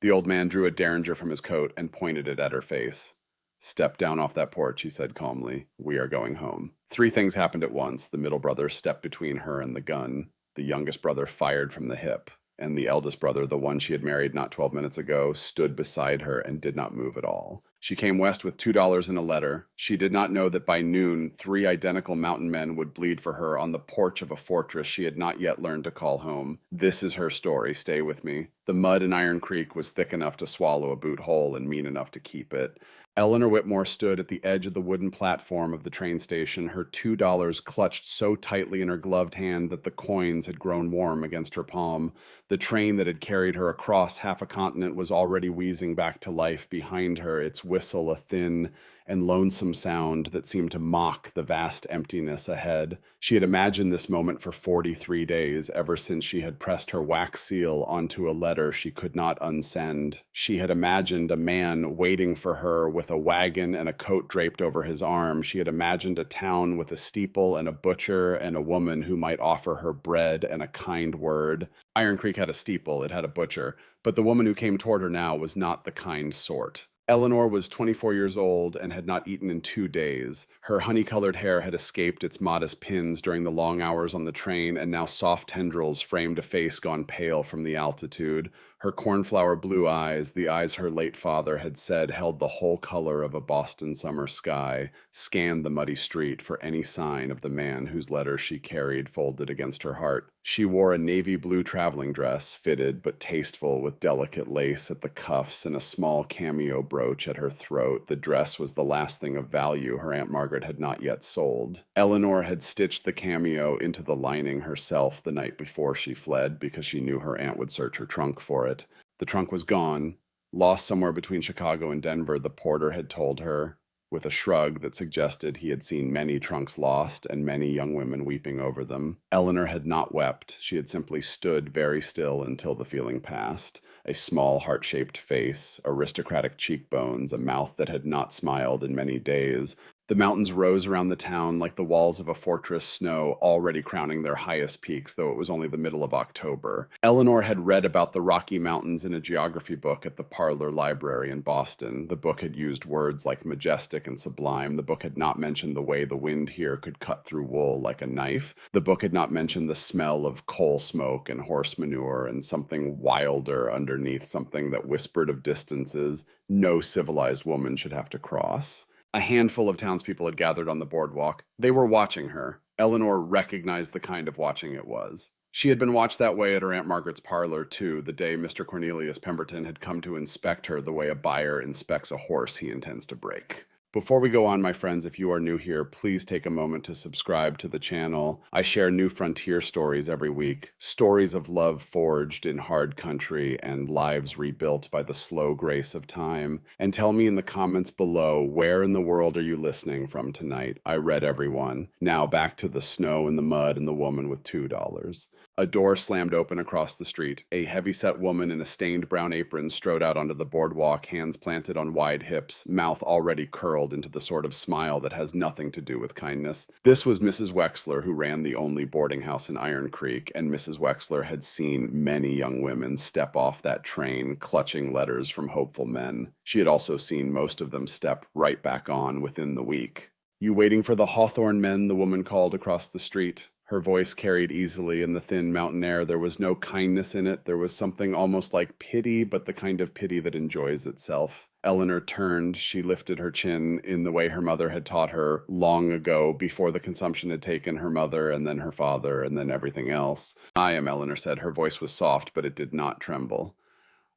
The old man drew a derringer from his coat and pointed it at her face. "Step down off that porch," he said calmly. "We are going home." Three things happened at once. The middle brother stepped between her and the gun. The youngest brother fired from the hip. And the eldest brother, the one she had married not 12 minutes ago, stood beside her and did not move at all. She came west with $2 in a letter. She did not know that by noon, three identical mountain men would bleed for her on the porch of a fortress she had not yet learned to call home. This is her story. Stay with me. The mud in Iron Creek was thick enough to swallow a boot hole and mean enough to keep it. Eleanor Whitmore stood at the edge of the wooden platform of the train station, her $2 clutched so tightly in her gloved hand that the coins had grown warm against her palm. The train that had carried her across half a continent was already wheezing back to life behind her, its whistle a thin and lonesome sound that seemed to mock the vast emptiness ahead. She had imagined this moment for 43 days, ever since she had pressed her wax seal onto a letter she could not unsend. She had imagined a man waiting for her with a wagon and a coat draped over his arm. She had imagined a town with a steeple and a butcher and a woman who might offer her bread and a kind word. Iron Creek had a steeple, it had a butcher, but the woman who came toward her now was not the kind sort. Eleanor was 24 years old and had not eaten in 2 days. Her honey-colored hair had escaped its modest pins during the long hours on the train, and now soft tendrils framed a face gone pale from the altitude. Her cornflower blue eyes, the eyes her late father had said held the whole color of a Boston summer sky, scanned the muddy street for any sign of the man whose letter she carried folded against her heart. She wore a navy blue traveling dress, fitted but tasteful with delicate lace at the cuffs and a small cameo brooch at her throat. The dress was the last thing of value her Aunt Margaret had not yet sold. Eleanor had stitched the cameo into the lining herself the night before she fled because she knew her aunt would search her trunk for it. The trunk was gone, lost somewhere between Chicago and Denver, the porter had told her, with a shrug that suggested he had seen many trunks lost and many young women weeping over them. Eleanor had not wept. She had simply stood very still until the feeling passed. A small heart-shaped face, aristocratic cheekbones, a mouth that had not smiled in many days. The mountains rose around the town like the walls of a fortress, snow already crowning their highest peaks, though it was only the middle of October. Eleanor had read about the Rocky Mountains in a geography book at the Parlor Library in Boston. The book had used words like majestic and sublime. The book had not mentioned the way the wind here could cut through wool like a knife. The book had not mentioned the smell of coal smoke and horse manure and something wilder underneath, something that whispered of distances no civilized woman should have to cross. A handful of townspeople had gathered on the boardwalk. They were watching her. Eleanor recognized the kind of watching it was. She had been watched that way at her Aunt Margaret's parlor, too, the day Mr. Cornelius Pemberton had come to inspect her the way a buyer inspects a horse he intends to break. Before we go on, my friends, if you are new here, please take a moment to subscribe to the channel. I share new frontier stories every week, stories of love forged in hard country and lives rebuilt by the slow grace of time. And tell me in the comments below, where in the world are you listening from tonight? I read every one. Now back to the snow and the mud and the woman with $2. A door slammed open across the street. A heavy-set woman in a stained brown apron strode out onto the boardwalk, hands planted on wide hips, mouth already curled into the sort of smile that has nothing to do with kindness. This was Mrs. Wexler, who ran the only boarding house in Iron Creek, and Mrs. Wexler had seen many young women step off that train, clutching letters from hopeful men. She had also seen most of them step right back on within the week. "You waiting for the Hawthorne men?" the woman called across the street. Her voice carried easily in the thin mountain air. There was no kindness in it. There was something almost like pity, but the kind of pity that enjoys itself. Eleanor turned. She lifted her chin in the way her mother had taught her long ago, before the consumption had taken her mother and then her father and then everything else. "I am," Eleanor said. Her voice was soft, but it did not tremble.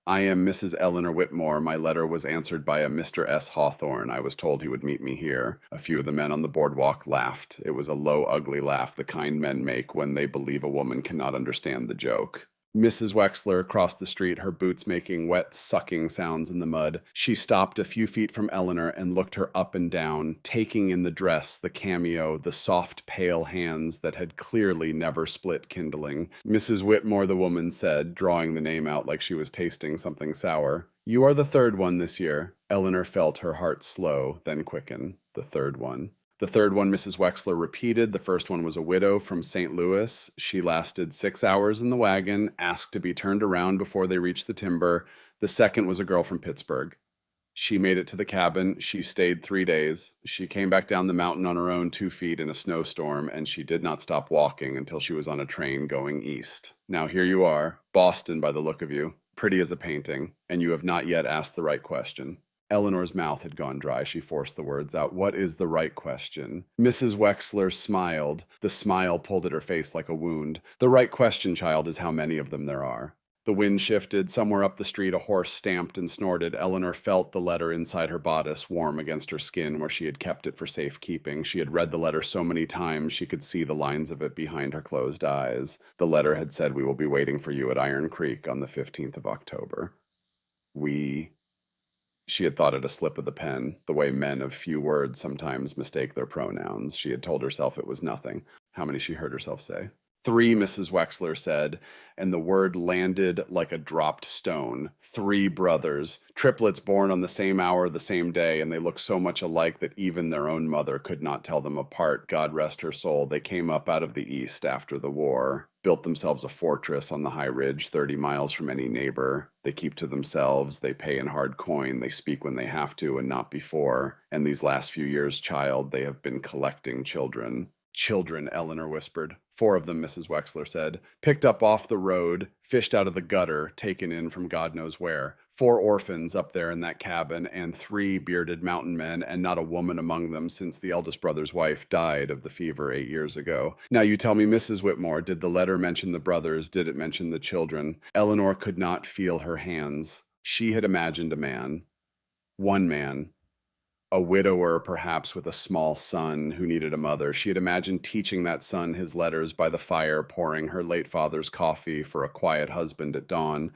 "I am Mrs. Eleanor Whitmore. My letter was answered by a Mr. S. Hawthorne. I was told he would meet me here." A few of the men on the boardwalk laughed. It was a low, ugly laugh the kind men make when they believe a woman cannot understand the joke. Mrs. Wexler crossed the street, her boots making wet, sucking sounds in the mud. She stopped a few feet from Eleanor and looked her up and down, taking in the dress, the cameo, the soft, pale hands that had clearly never split kindling. "Mrs. Whitmore," the woman said, drawing the name out like she was tasting something sour. "You are the third one this year." Eleanor felt her heart slow, then quicken. The third one. The third one, Mrs. Wexler repeated. The first one was a widow from St. Louis. She lasted 6 hours in the wagon, asked to be turned around before they reached the timber. The second was a girl from Pittsburgh. She made it to the cabin. She stayed 3 days. She came back down the mountain on her own 2 feet in a snowstorm, and she did not stop walking until she was on a train going east. Now here you are, Boston by the look of you, pretty as a painting, and you have not yet asked the right question. Eleanor's mouth had gone dry. She forced the words out. What is the right question? Mrs. Wexler smiled. The smile pulled at her face like a wound. The right question, child, is how many of them there are. The wind shifted. Somewhere up the street, a horse stamped and snorted. Eleanor felt the letter inside her bodice, warm against her skin where she had kept it for safekeeping. She had read the letter so many times she could see the lines of it behind her closed eyes. The letter had said, "We will be waiting for you at Iron Creek on the 15th of October. We She had thought it a slip of the pen, the way men of few words sometimes mistake their pronouns. She had told herself it was nothing. How many she heard herself say? 3, Mrs. Wexler said, and the word landed like a dropped stone. 3 brothers, triplets born on the same hour, the same day, and they looked so much alike that even their own mother could not tell them apart. God rest her soul. They came up out of the east after the war, built themselves a fortress on the high ridge 30 miles from any neighbor. They keep to themselves. They pay in hard coin. They speak when they have to and not before. And these last few years, child, they have been collecting children. Children, Eleanor whispered. 4 of them, Mrs. Wexler said. Picked up off the road, fished out of the gutter, taken in from God knows where. 4 orphans up there in that cabin, and 3 bearded mountain men, and not a woman among them since the eldest brother's wife died of the fever 8 years ago. Now you tell me, Mrs. Whitmore, did the letter mention the brothers? Did it mention the children? Eleanor could not feel her hands. She had imagined a man. One man. A widower, perhaps, with a small son who needed a mother. She had imagined teaching that son his letters by the fire, pouring her late father's coffee for a quiet husband at dawn.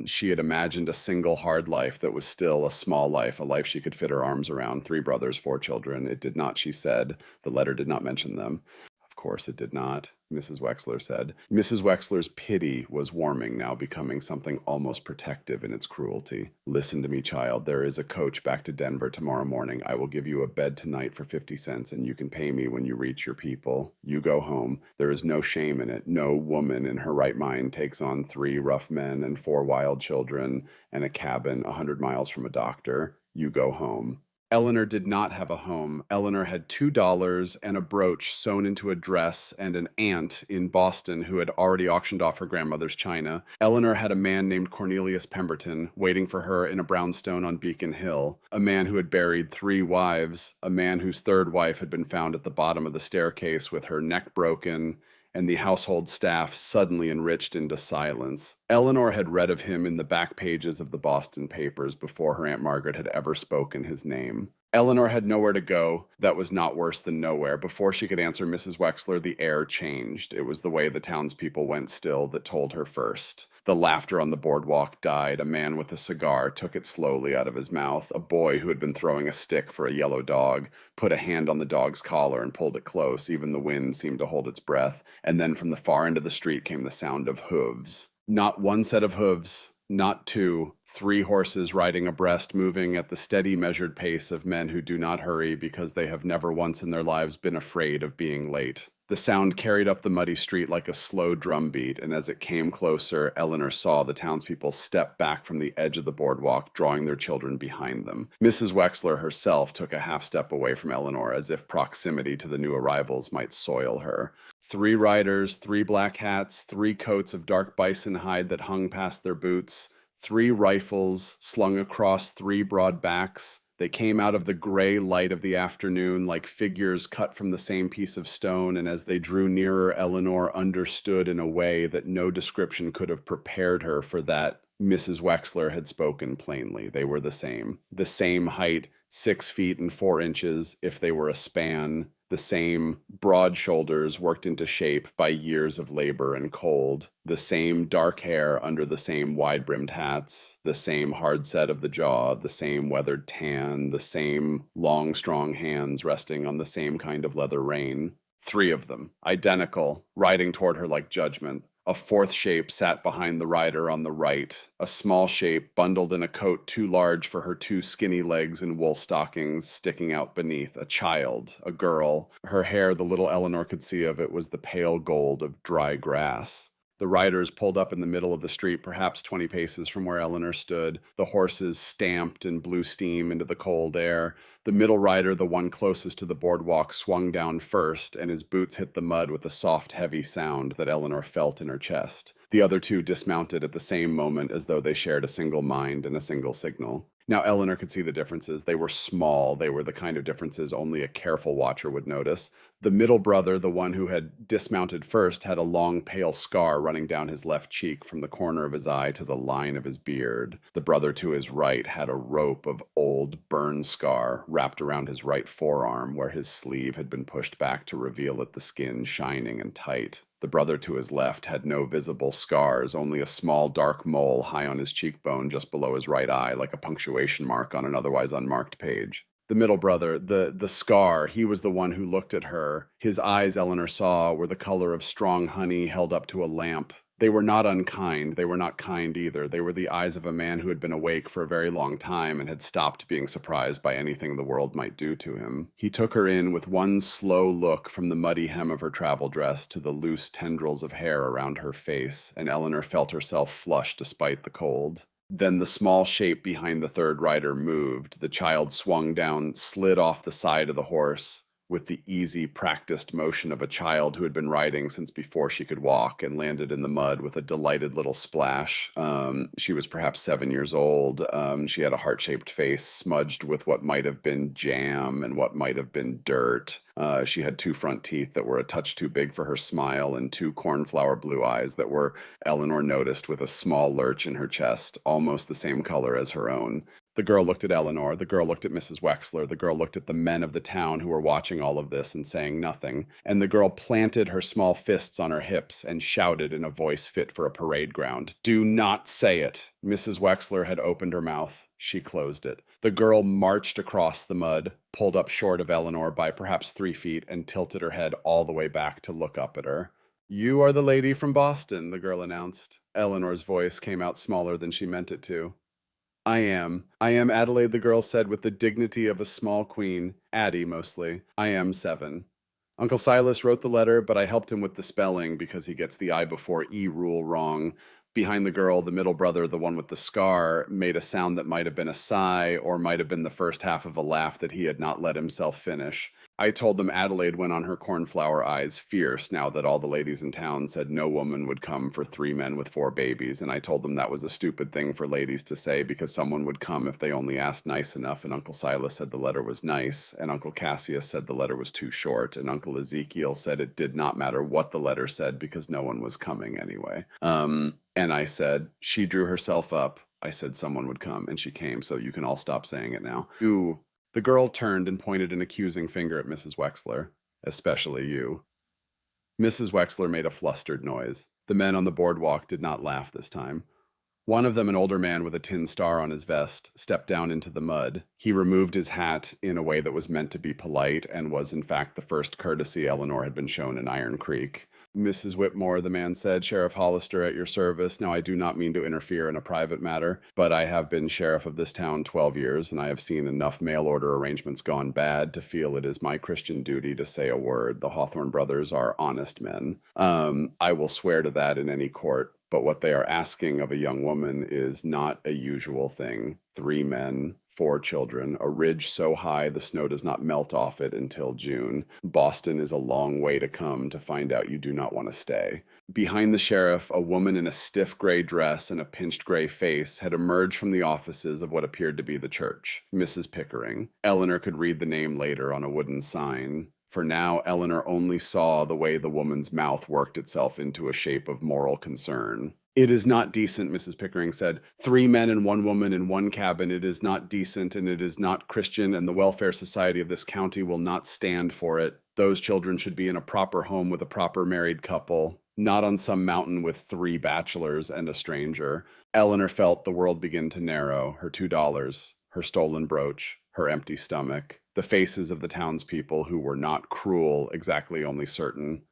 She had imagined a single hard life that was still a small life, a life she could fit her arms around. 3 brothers, 4 children. It did not, she said. The letter did not mention them. Of course it did not, Mrs. Wexler said. Mrs. Wexler's pity was warming now, becoming something almost protective in its cruelty. Listen to me, child. There is a coach back to Denver tomorrow morning. I will give you a bed tonight for 50 cents, and you can pay me when you reach your people. You go home. There is no shame in it. No woman in her right mind takes on 3 rough men and 4 wild children and a cabin 100 miles from a doctor. You go home. Eleanor did not have a home. Eleanor had $2 and a brooch sewn into a dress and an aunt in Boston who had already auctioned off her grandmother's china. Eleanor had a man named Cornelius Pemberton waiting for her in a brownstone on Beacon Hill, a man who had buried 3 wives, a man whose 3rd wife had been found at the bottom of the staircase with her neck broken, and the household staff suddenly enriched into silence. Eleanor had read of him in the back pages of the Boston papers before her Aunt Margaret had ever spoken his name. Eleanor had nowhere to go that was not worse than nowhere. Before she could answer Mrs. Wexler, the air changed. It was the way the townspeople went still that told her first. The laughter on the boardwalk died. A man with a cigar took it slowly out of his mouth. A boy who had been throwing a stick for a yellow dog put a hand on the dog's collar and pulled it close. Even the wind seemed to hold its breath. And then from the far end of the street came the sound of hooves. Not 1 set of hooves, not 2, 3 horses riding abreast, moving at the steady, measured pace of men who do not hurry because they have never once in their lives been afraid of being late. The sound carried up the muddy street like a slow drum beat, and as it came closer, Eleanor saw the townspeople step back from the edge of the boardwalk, drawing their children behind them. Mrs. Wexler herself took a half step away from Eleanor, as if proximity to the new arrivals might soil her. 3 riders, 3 black hats, 3 coats of dark bison hide that hung past their boots, 3 rifles slung across 3 broad backs. They came out of the gray light of the afternoon like figures cut from the same piece of stone, and as they drew nearer, Eleanor understood in a way that no description could have prepared her for that. Mrs. Wexler had spoken plainly. They were the same height, 6 feet and 4 inches if they were a span, the same broad shoulders worked into shape by years of labor and cold, the same dark hair under the same wide-brimmed hats, the same hard set of the jaw, the same weathered tan, the same long, strong hands resting on the same kind of leather rein. 3 of them, identical, riding toward her like judgment. A 4th shape sat behind the rider on the right, a small shape bundled in a coat too large for her 2 skinny legs and wool stockings sticking out beneath, a child, a girl. Her hair, the little Eleanor could see of it, was the pale gold of dry grass. The riders pulled up in the middle of the street, perhaps 20 paces from where Eleanor stood. The horses stamped and blew steam into the cold air. The middle rider, the one closest to the boardwalk, swung down first, and his boots hit the mud with a soft, heavy sound that Eleanor felt in her chest. The other two dismounted at the same moment as though they shared a single mind and a single signal. Now, Eleanor could see the differences. They were small. They were the kind of differences only a careful watcher would notice. The middle brother, the one who had dismounted first, had a long, pale scar running down his left cheek from the corner of his eye to the line of his beard. The brother to his right had a rope of old burn scar wrapped around his right forearm, where his sleeve had been pushed back to reveal it, the skin shining and tight. The brother to his left had no visible scars, only a small dark mole high on his cheekbone just below his right eye, like a punctuation mark on an otherwise unmarked page. The middle brother, the scar, he was the one who looked at her. His eyes, Eleanor saw, were the color of strong honey held up to a lamp. They were not unkind. They were not kind either. They were the eyes of a man who had been awake for a very long time and had stopped being surprised by anything the world might do to him. He took her in with one slow look from the muddy hem of her travel dress to the loose tendrils of hair around her face, and Eleanor felt herself flush despite the cold. Then the small shape behind the third rider moved. The child swung down, slid off the side of the horse with the easy, practiced motion of a child who had been riding since before she could walk, and landed in the mud with a delighted little splash. She was perhaps 7 years old. She had a heart-shaped face smudged with what might have been jam and what might have been dirt. She had two front teeth that were a touch too big for her smile, and two cornflower blue eyes that were, Eleanor noticed, with a small lurch in her chest, almost the same color as her own. The girl looked at Eleanor, the girl looked at Mrs. Wexler, the girl looked at the men of the town who were watching all of this and saying nothing, and the girl planted her small fists on her hips and shouted in a voice fit for a parade ground, "Do not say it!" Mrs. Wexler had opened her mouth. She closed it. The girl marched across the mud, pulled up short of Eleanor by perhaps 3 feet, and tilted her head all the way back to look up at her. "You are the lady from Boston," the girl announced. Eleanor's voice came out smaller than she meant it to. "I am. I am Adelaide," the girl said with the dignity of a small queen. "Addie, mostly. I am 7. Uncle Silas wrote the letter, but I helped him with the spelling because he gets the I before E rule wrong. Behind the girl, the middle brother, the one with the scar, made a sound that might have been a sigh or might have been the first half of a laugh that he had not let himself finish. I told them Adelaide went on her cornflower eyes fierce now that all the ladies in town said no woman would come for 3 men with 4 babies, and I told them that was a stupid thing for ladies to say because someone would come if they only asked nice enough, and Uncle Silas said the letter was nice, and Uncle Cassius said the letter was too short, and Uncle Ezekiel said it did not matter what the letter said because no one was coming anyway. And I said, she drew herself up. I said someone would come, and she came, so you can all stop saying it now. Ooh. The girl turned and pointed an accusing finger at Mrs. Wexler. "Especially you." Mrs. Wexler made a flustered noise. The men on the boardwalk did not laugh this time. One of them, an older man with a tin star on his vest, stepped down into the mud. He removed his hat in a way that was meant to be polite and was in fact the first courtesy Eleanor had been shown in Iron Creek. "Mrs. Whitmore," the man said, "Sheriff Hollister at your service. Now, I do not mean to interfere in a private matter, but I have been sheriff of this town 12 years, and I have seen enough mail order arrangements gone bad to feel it is my Christian duty to say a word. The Hawthorne brothers are honest men. I will swear to that in any court. But what they are asking of a young woman is not a usual thing. 3 men, 4 children, a ridge so high the snow does not melt off it until June. Boston is a long way to come to find out you do not want to stay." Behind the sheriff, a woman in a stiff gray dress and a pinched gray face had emerged from the offices of what appeared to be the church. Mrs. Pickering. Eleanor could read the name later on a wooden sign. For now, Eleanor only saw the way the woman's mouth worked itself into a shape of moral concern. "It is not decent," Mrs. Pickering said. 3 men and 1 woman in 1 cabin. It is not decent, and it is not Christian, and the welfare society of this county will not stand for it. Those children should be in a proper home with a proper married couple, not on some mountain with 3 bachelors and a stranger. Eleanor felt the world begin to narrow. Her $2, her stolen brooch, her empty stomach. The faces of the townspeople who were not cruel, exactly, only certain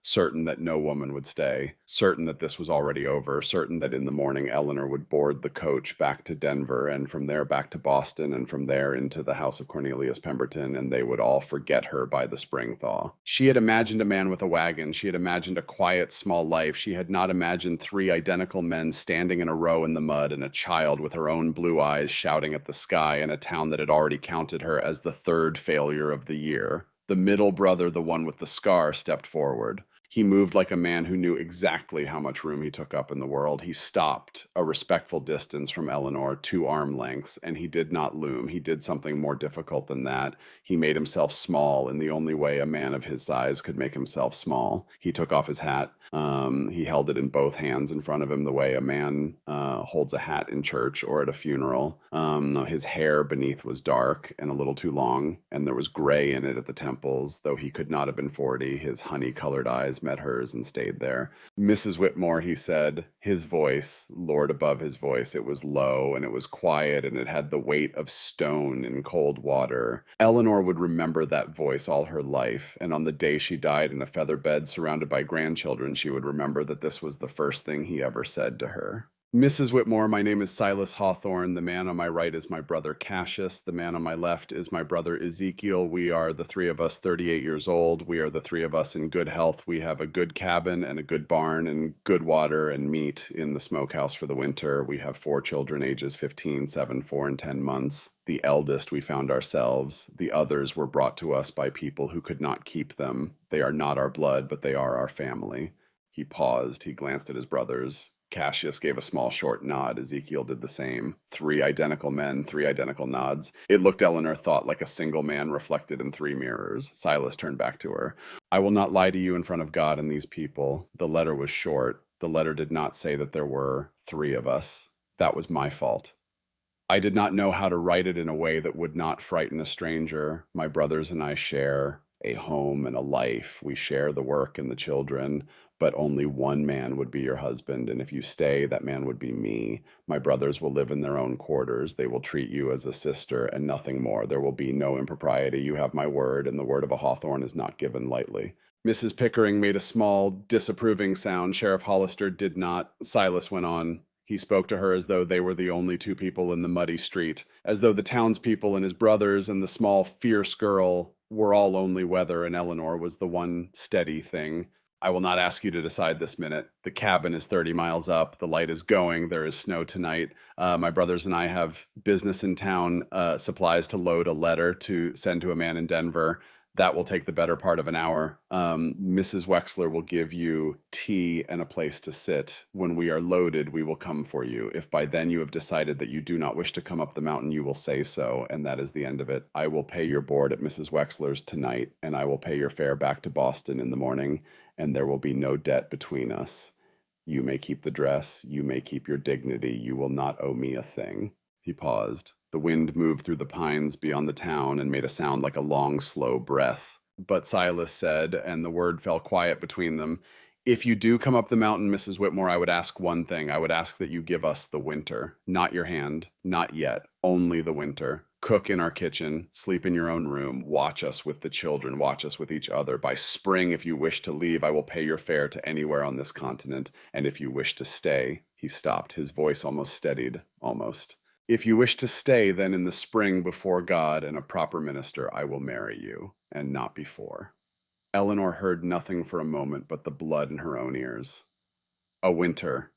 that no woman would stay, certain that this was already over, certain that in the morning Eleanor would board the coach back to Denver, and from there back to Boston, and from there into the house of Cornelius Pemberton, and they would all forget her by the spring thaw. She had imagined a man with a wagon. She had imagined a quiet, small life. She had not imagined three identical men standing in a row in the mud, and a child with her own blue eyes shouting at the sky, in a town that had already counted her as the third failure of the year. The middle brother, the one with the scar, stepped forward. He moved like a man who knew exactly how much room he took up in the world. He stopped a respectful distance from Eleanor, 2 arm lengths, and he did not loom. He did something more difficult than that. He made himself small in the only way a man of his size could make himself small. He took off his hat. He held it in both hands in front of him the way a man holds a hat in church or at a funeral. His hair beneath was dark and a little too long, and there was gray in it at the temples. Though he could not have been 40, his honey-colored eyes met hers and stayed there. Mrs. Whitmore, he said, his voice, Lord above his voice, it was low and it was quiet and it had the weight of stone in cold water. Eleanor would remember that voice all her life, and on the day she died in a feather bed surrounded by grandchildren, she would remember that this was the first thing he ever said to her. Mrs. Whitmore, my name is Silas Hawthorne. The man on my right is my brother Cassius. The man on my left is my brother Ezekiel. We are the three of us 38 years old. We are the three of us in good health. We have a good cabin and a good barn and good water and meat in the smokehouse for the winter. We have 4 children ages 15, 7, 4, and 10 months. The eldest we found ourselves. The others were brought to us by people who could not keep them. They are not our blood, but they are our family. He paused. He glanced at his brothers. Cassius gave a small short nod. Ezekiel did the same. 3 identical men, 3 identical nods. It looked, Eleanor thought, like a single man reflected in 3 mirrors. Silas turned back to her. I will not lie to you in front of God and these people. The letter was short. The letter did not say that there were 3 of us. That was my fault. I did not know how to write it in a way that would not frighten a stranger. My brothers and I share a home and a life. We share the work and the children, but only one man would be your husband, and if you stay, that man would be me. My brothers will live in their own quarters. They will treat you as a sister and nothing more. There will be no impropriety. You have my word, and the word of a Hawthorne is not given lightly. Mrs. Pickering made a small, disapproving sound. Sheriff Hollister did not. Silas went on. He spoke to her as though they were the only 2 people in the muddy street, as though the townspeople and his brothers and the small, fierce girl were all only weather, and Eleanor was the one steady thing. I will not ask you to decide this minute. The cabin is 30 miles up. The light is going. There is snow tonight. My brothers and I have business in town, supplies to load, a letter to send to a man in Denver. That will take the better part of an hour. Mrs. Wexler will give you tea and a place to sit. When we are loaded, we will come for you. If by then you have decided that you do not wish to come up the mountain, you will say so, and that is the end of it. I will pay your board at Mrs. Wexler's tonight, and I will pay your fare back to Boston in the morning, and there will be no debt between us. You may keep the dress. You may keep your dignity. You will not owe me a thing. He paused. The wind moved through the pines beyond the town and made a sound like a long, slow breath. But Silas said, and the word fell quiet between them, if you do come up the mountain, Mrs. Whitmore, I would ask one thing. I would ask that you give us the winter. Not your hand. Not yet. Only the winter. Cook in our kitchen. Sleep in your own room. Watch us with the children. Watch us with each other. By spring, if you wish to leave, I will pay your fare to anywhere on this continent. And if you wish to stay, he stopped. His voice almost steadied. Almost. If you wish to stay, then in the spring before God and a proper minister, I will marry you, and not before. Eleanor heard nothing for a moment but the blood in her own ears. A winter.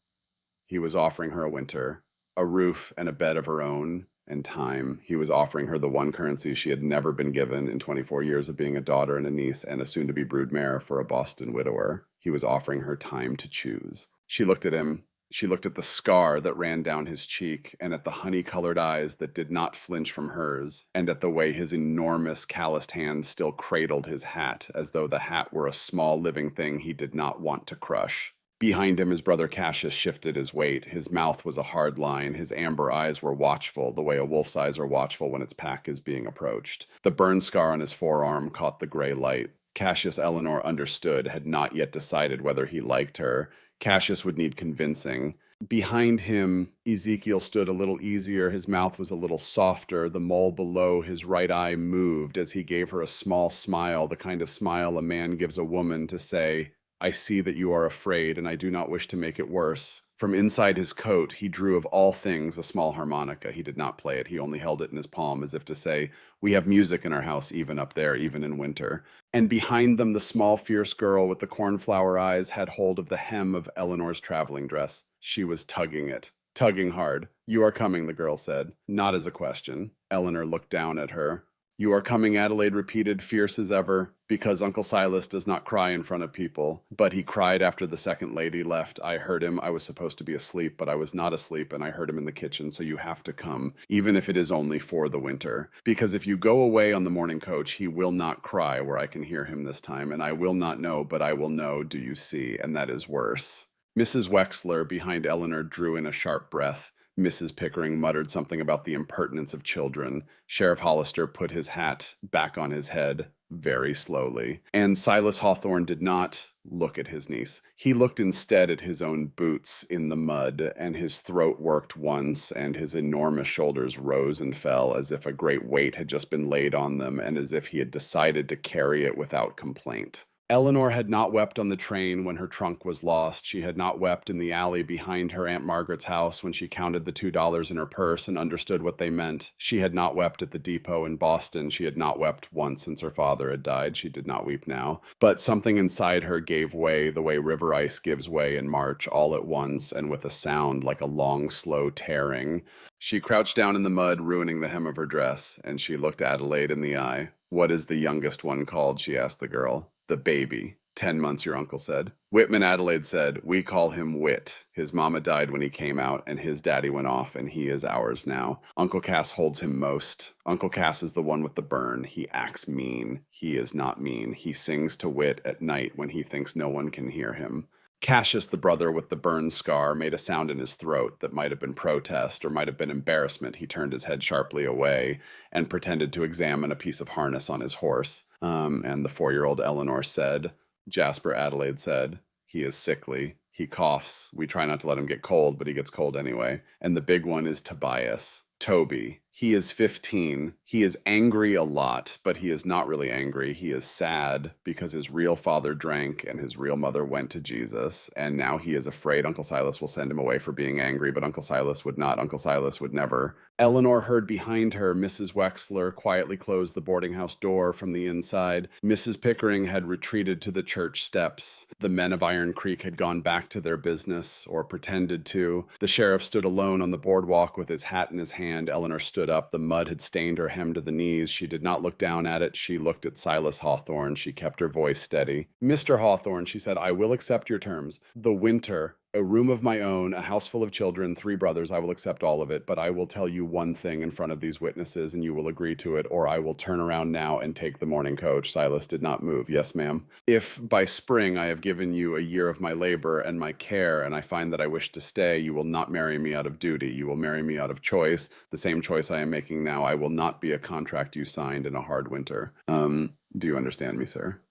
He was offering her a winter, a roof and a bed of her own, and time. He was offering her the one currency she had never been given in 24 years of being a daughter and a niece and a soon-to-be broodmare for a Boston widower. He was offering her time to choose. She looked at him. She looked at the scar that ran down his cheek, and at the honey-colored eyes that did not flinch from hers, and at the way his enormous calloused hand still cradled his hat, as though the hat were a small living thing he did not want to crush. Behind him, his brother Cassius shifted his weight. His mouth was a hard line. His amber eyes were watchful, the way a wolf's eyes are watchful when its pack is being approached. The burn scar on his forearm caught the gray light. Cassius, Eleanor understood, had not yet decided whether he liked her. Cassius would need convincing. Behind him, Ezekiel stood a little easier. His mouth was a little softer. The mole below his right eye moved as he gave her a small smile, the kind of smile a man gives a woman to say, I see that you are afraid, and I do not wish to make it worse. From inside his coat, he drew of all things a small harmonica. He did not play it. He only held it in his palm as if to say, we have music in our house, even up there, even in winter. And behind them, the small, fierce girl with the cornflower eyes had hold of the hem of Eleanor's traveling dress. She was tugging it, tugging hard. You are coming, the girl said, not as a question. Eleanor looked down at her. You are coming, Adelaide repeated, fierce as ever, because Uncle Silas does not cry in front of people. But he cried after the second lady left. I heard him. I was supposed to be asleep, but I was not asleep, and I heard him in the kitchen, so you have to come, even if it is only for the winter. Because if you go away on the morning coach, he will not cry where I can hear him this time, and I will not know, but I will know, do you see? And that is worse. Mrs. Wexler, behind Eleanor, drew in a sharp breath. Mrs. Pickering muttered something about the impertinence of children. Sheriff Hollister put his hat back on his head very slowly. And Silas Hawthorne did not look at his niece. He looked instead at his own boots in the mud, and his throat worked once, and his enormous shoulders rose and fell as if a great weight had just been laid on them, and as if he had decided to carry it without complaint. Eleanor had not wept on the train when her trunk was lost. She had not wept in the alley behind her Aunt Margaret's house when she counted the $2 in her purse and understood what they meant. She had not wept at the depot in Boston. She had not wept once since her father had died. She did not weep now. But something inside her gave way the way river ice gives way in March, all at once and with a sound like a long, slow tearing. She crouched down in the mud, ruining the hem of her dress, and she looked Adelaide in the eye. What is the youngest one called? She asked the girl. The baby. 10 months, your uncle said. Whitman, Adelaide said, we call him Whit. His mama died when he came out, and his daddy went off, and he is ours now. Uncle Cass holds him most. Uncle Cass is the one with the burn. He acts mean. He is not mean. He sings to Whit at night when he thinks no one can hear him. Cassius, the brother with the burn scar, made a sound in his throat that might have been protest or might have been embarrassment. He turned his head sharply away and pretended to examine a piece of harness on his horse. And the 4-year-old Eleanor said, Jasper, Adelaide said, he is sickly. He coughs. We try not to let him get cold, but he gets cold anyway. And the big one is Tobias. Toby. He is 15. He is angry a lot, but he is not really angry. He is sad because his real father drank and his real mother went to Jesus. And now he is afraid Uncle Silas will send him away for being angry, but Uncle Silas would not. Uncle Silas would never. Eleanor heard behind her Mrs. Wexler quietly close the boarding house door from the inside. Mrs. Pickering had retreated to the church steps. The men of Iron Creek had gone back to their business, or pretended to. The sheriff stood alone on the boardwalk with his hat in his hand. Eleanor stood up. The mud had stained her hem to the knees. She did not look down at it. She looked at Silas Hawthorne. She kept her voice steady. Mr. Hawthorne, she said, I will accept your terms. The winter, a room of my own, a house full of children, 3 brothers, I will accept all of it, but I will tell you one thing in front of these witnesses, and you will agree to it, or I will turn around now and take the morning coach. Silas did not move. Yes, ma'am. If by spring I have given you a year of my labor and my care, and I find that I wish to stay, you will not marry me out of duty. You will marry me out of choice, the same choice I am making now. I will not be a contract you signed in a hard winter. Do you understand me, sir?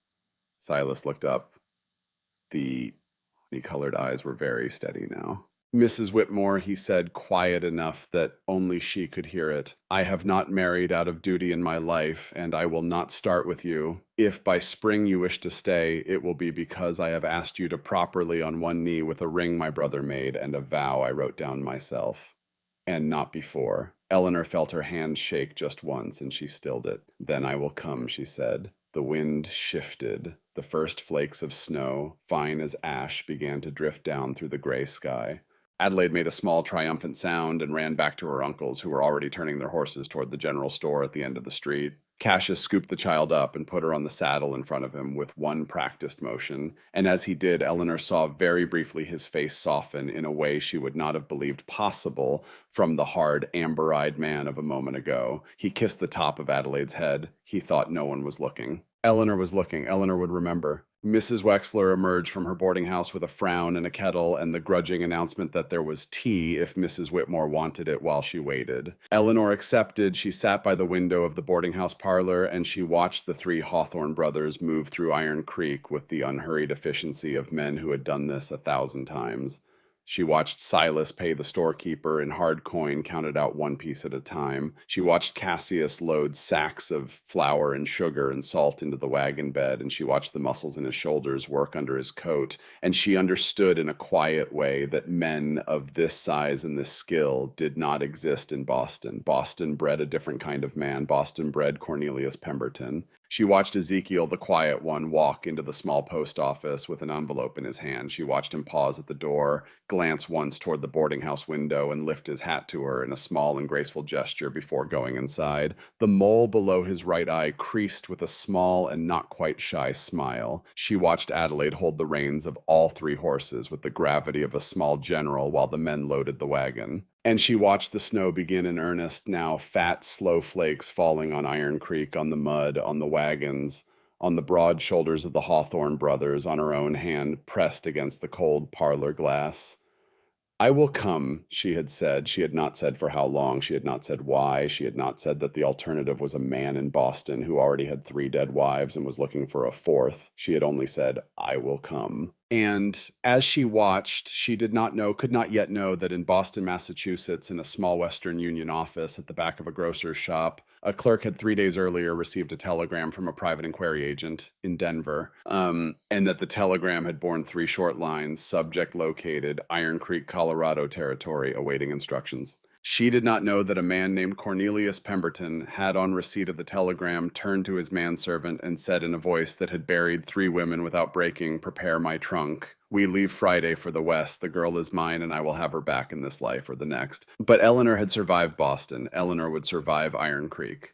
Silas looked up. The colored eyes were very steady now. Mrs. Whitmore, he said, quiet enough that only she could hear it. I have not married out of duty in my life, and I will not start with you. If by spring you wish to stay, it will be because I have asked you to properly on one knee with a ring my brother made and a vow I wrote down myself. And not before. Eleanor felt her hand shake just once, and she stilled it. Then I will come, she said. The wind shifted. The first flakes of snow, fine as ash, began to drift down through the gray sky. Adelaide made a small triumphant sound and ran back to her uncles, who were already turning their horses toward the general store at the end of the street. Cassius scooped the child up and put her on the saddle in front of him with one practiced motion, and as he did, Eleanor saw very briefly his face soften in a way she would not have believed possible from the hard, amber-eyed man of a moment ago. He kissed the top of Adelaide's head. He thought no one was looking. Eleanor was looking. Eleanor would remember. Mrs. Wexler emerged from her boarding house with a frown and a kettle and the grudging announcement that there was tea if Mrs. Whitmore wanted it while she waited. Eleanor accepted. She sat by the window of the boarding house parlor and she watched the 3 Hawthorne brothers move through Iron Creek with the unhurried efficiency of men who had done this 1,000 times. She watched Silas pay the storekeeper in hard coin, counted out one piece at a time. She watched Cassius load sacks of flour and sugar and salt into the wagon bed, and she watched the muscles in his shoulders work under his coat. And she understood in a quiet way that men of this size and this skill did not exist in Boston. Boston bred a different kind of man. Boston bred Cornelius Pemberton. She watched Ezekiel, the quiet one, walk into the small post office with an envelope in his hand. She watched him pause at the door, glance once toward the boarding house window, and lift his hat to her in a small and graceful gesture before going inside. The mole below his right eye creased with a small and not quite shy smile. She watched Adelaide hold the reins of all three horses with the gravity of a small general while the men loaded the wagon. And she watched the snow begin in earnest now, fat, slow flakes falling on Iron Creek, on the mud, on the wagons, on the broad shoulders of the Hawthorne brothers, on her own hand pressed against the cold parlor glass. I will come, she had said. She had not said for how long. She had not said why. She had not said that the alternative was a man in Boston who already had 3 dead wives and was looking for a 4th. She had only said, I will come. And as she watched, she did not know, could not yet know that in Boston, Massachusetts, in a small Western Union office at the back of a grocer's shop, a clerk had 3 days earlier received a telegram from a private inquiry agent in Denver, and that the telegram had borne 3 short lines, subject located, Iron Creek, Colorado territory, awaiting instructions. She did not know that a man named Cornelius Pemberton had, on receipt of the telegram, turned to his manservant and said in a voice that had buried 3 women without breaking, "Prepare my trunk. We leave Friday for the West. The girl is mine, and I will have her back in this life or the next." But Eleanor had survived Boston. Eleanor would survive Iron Creek.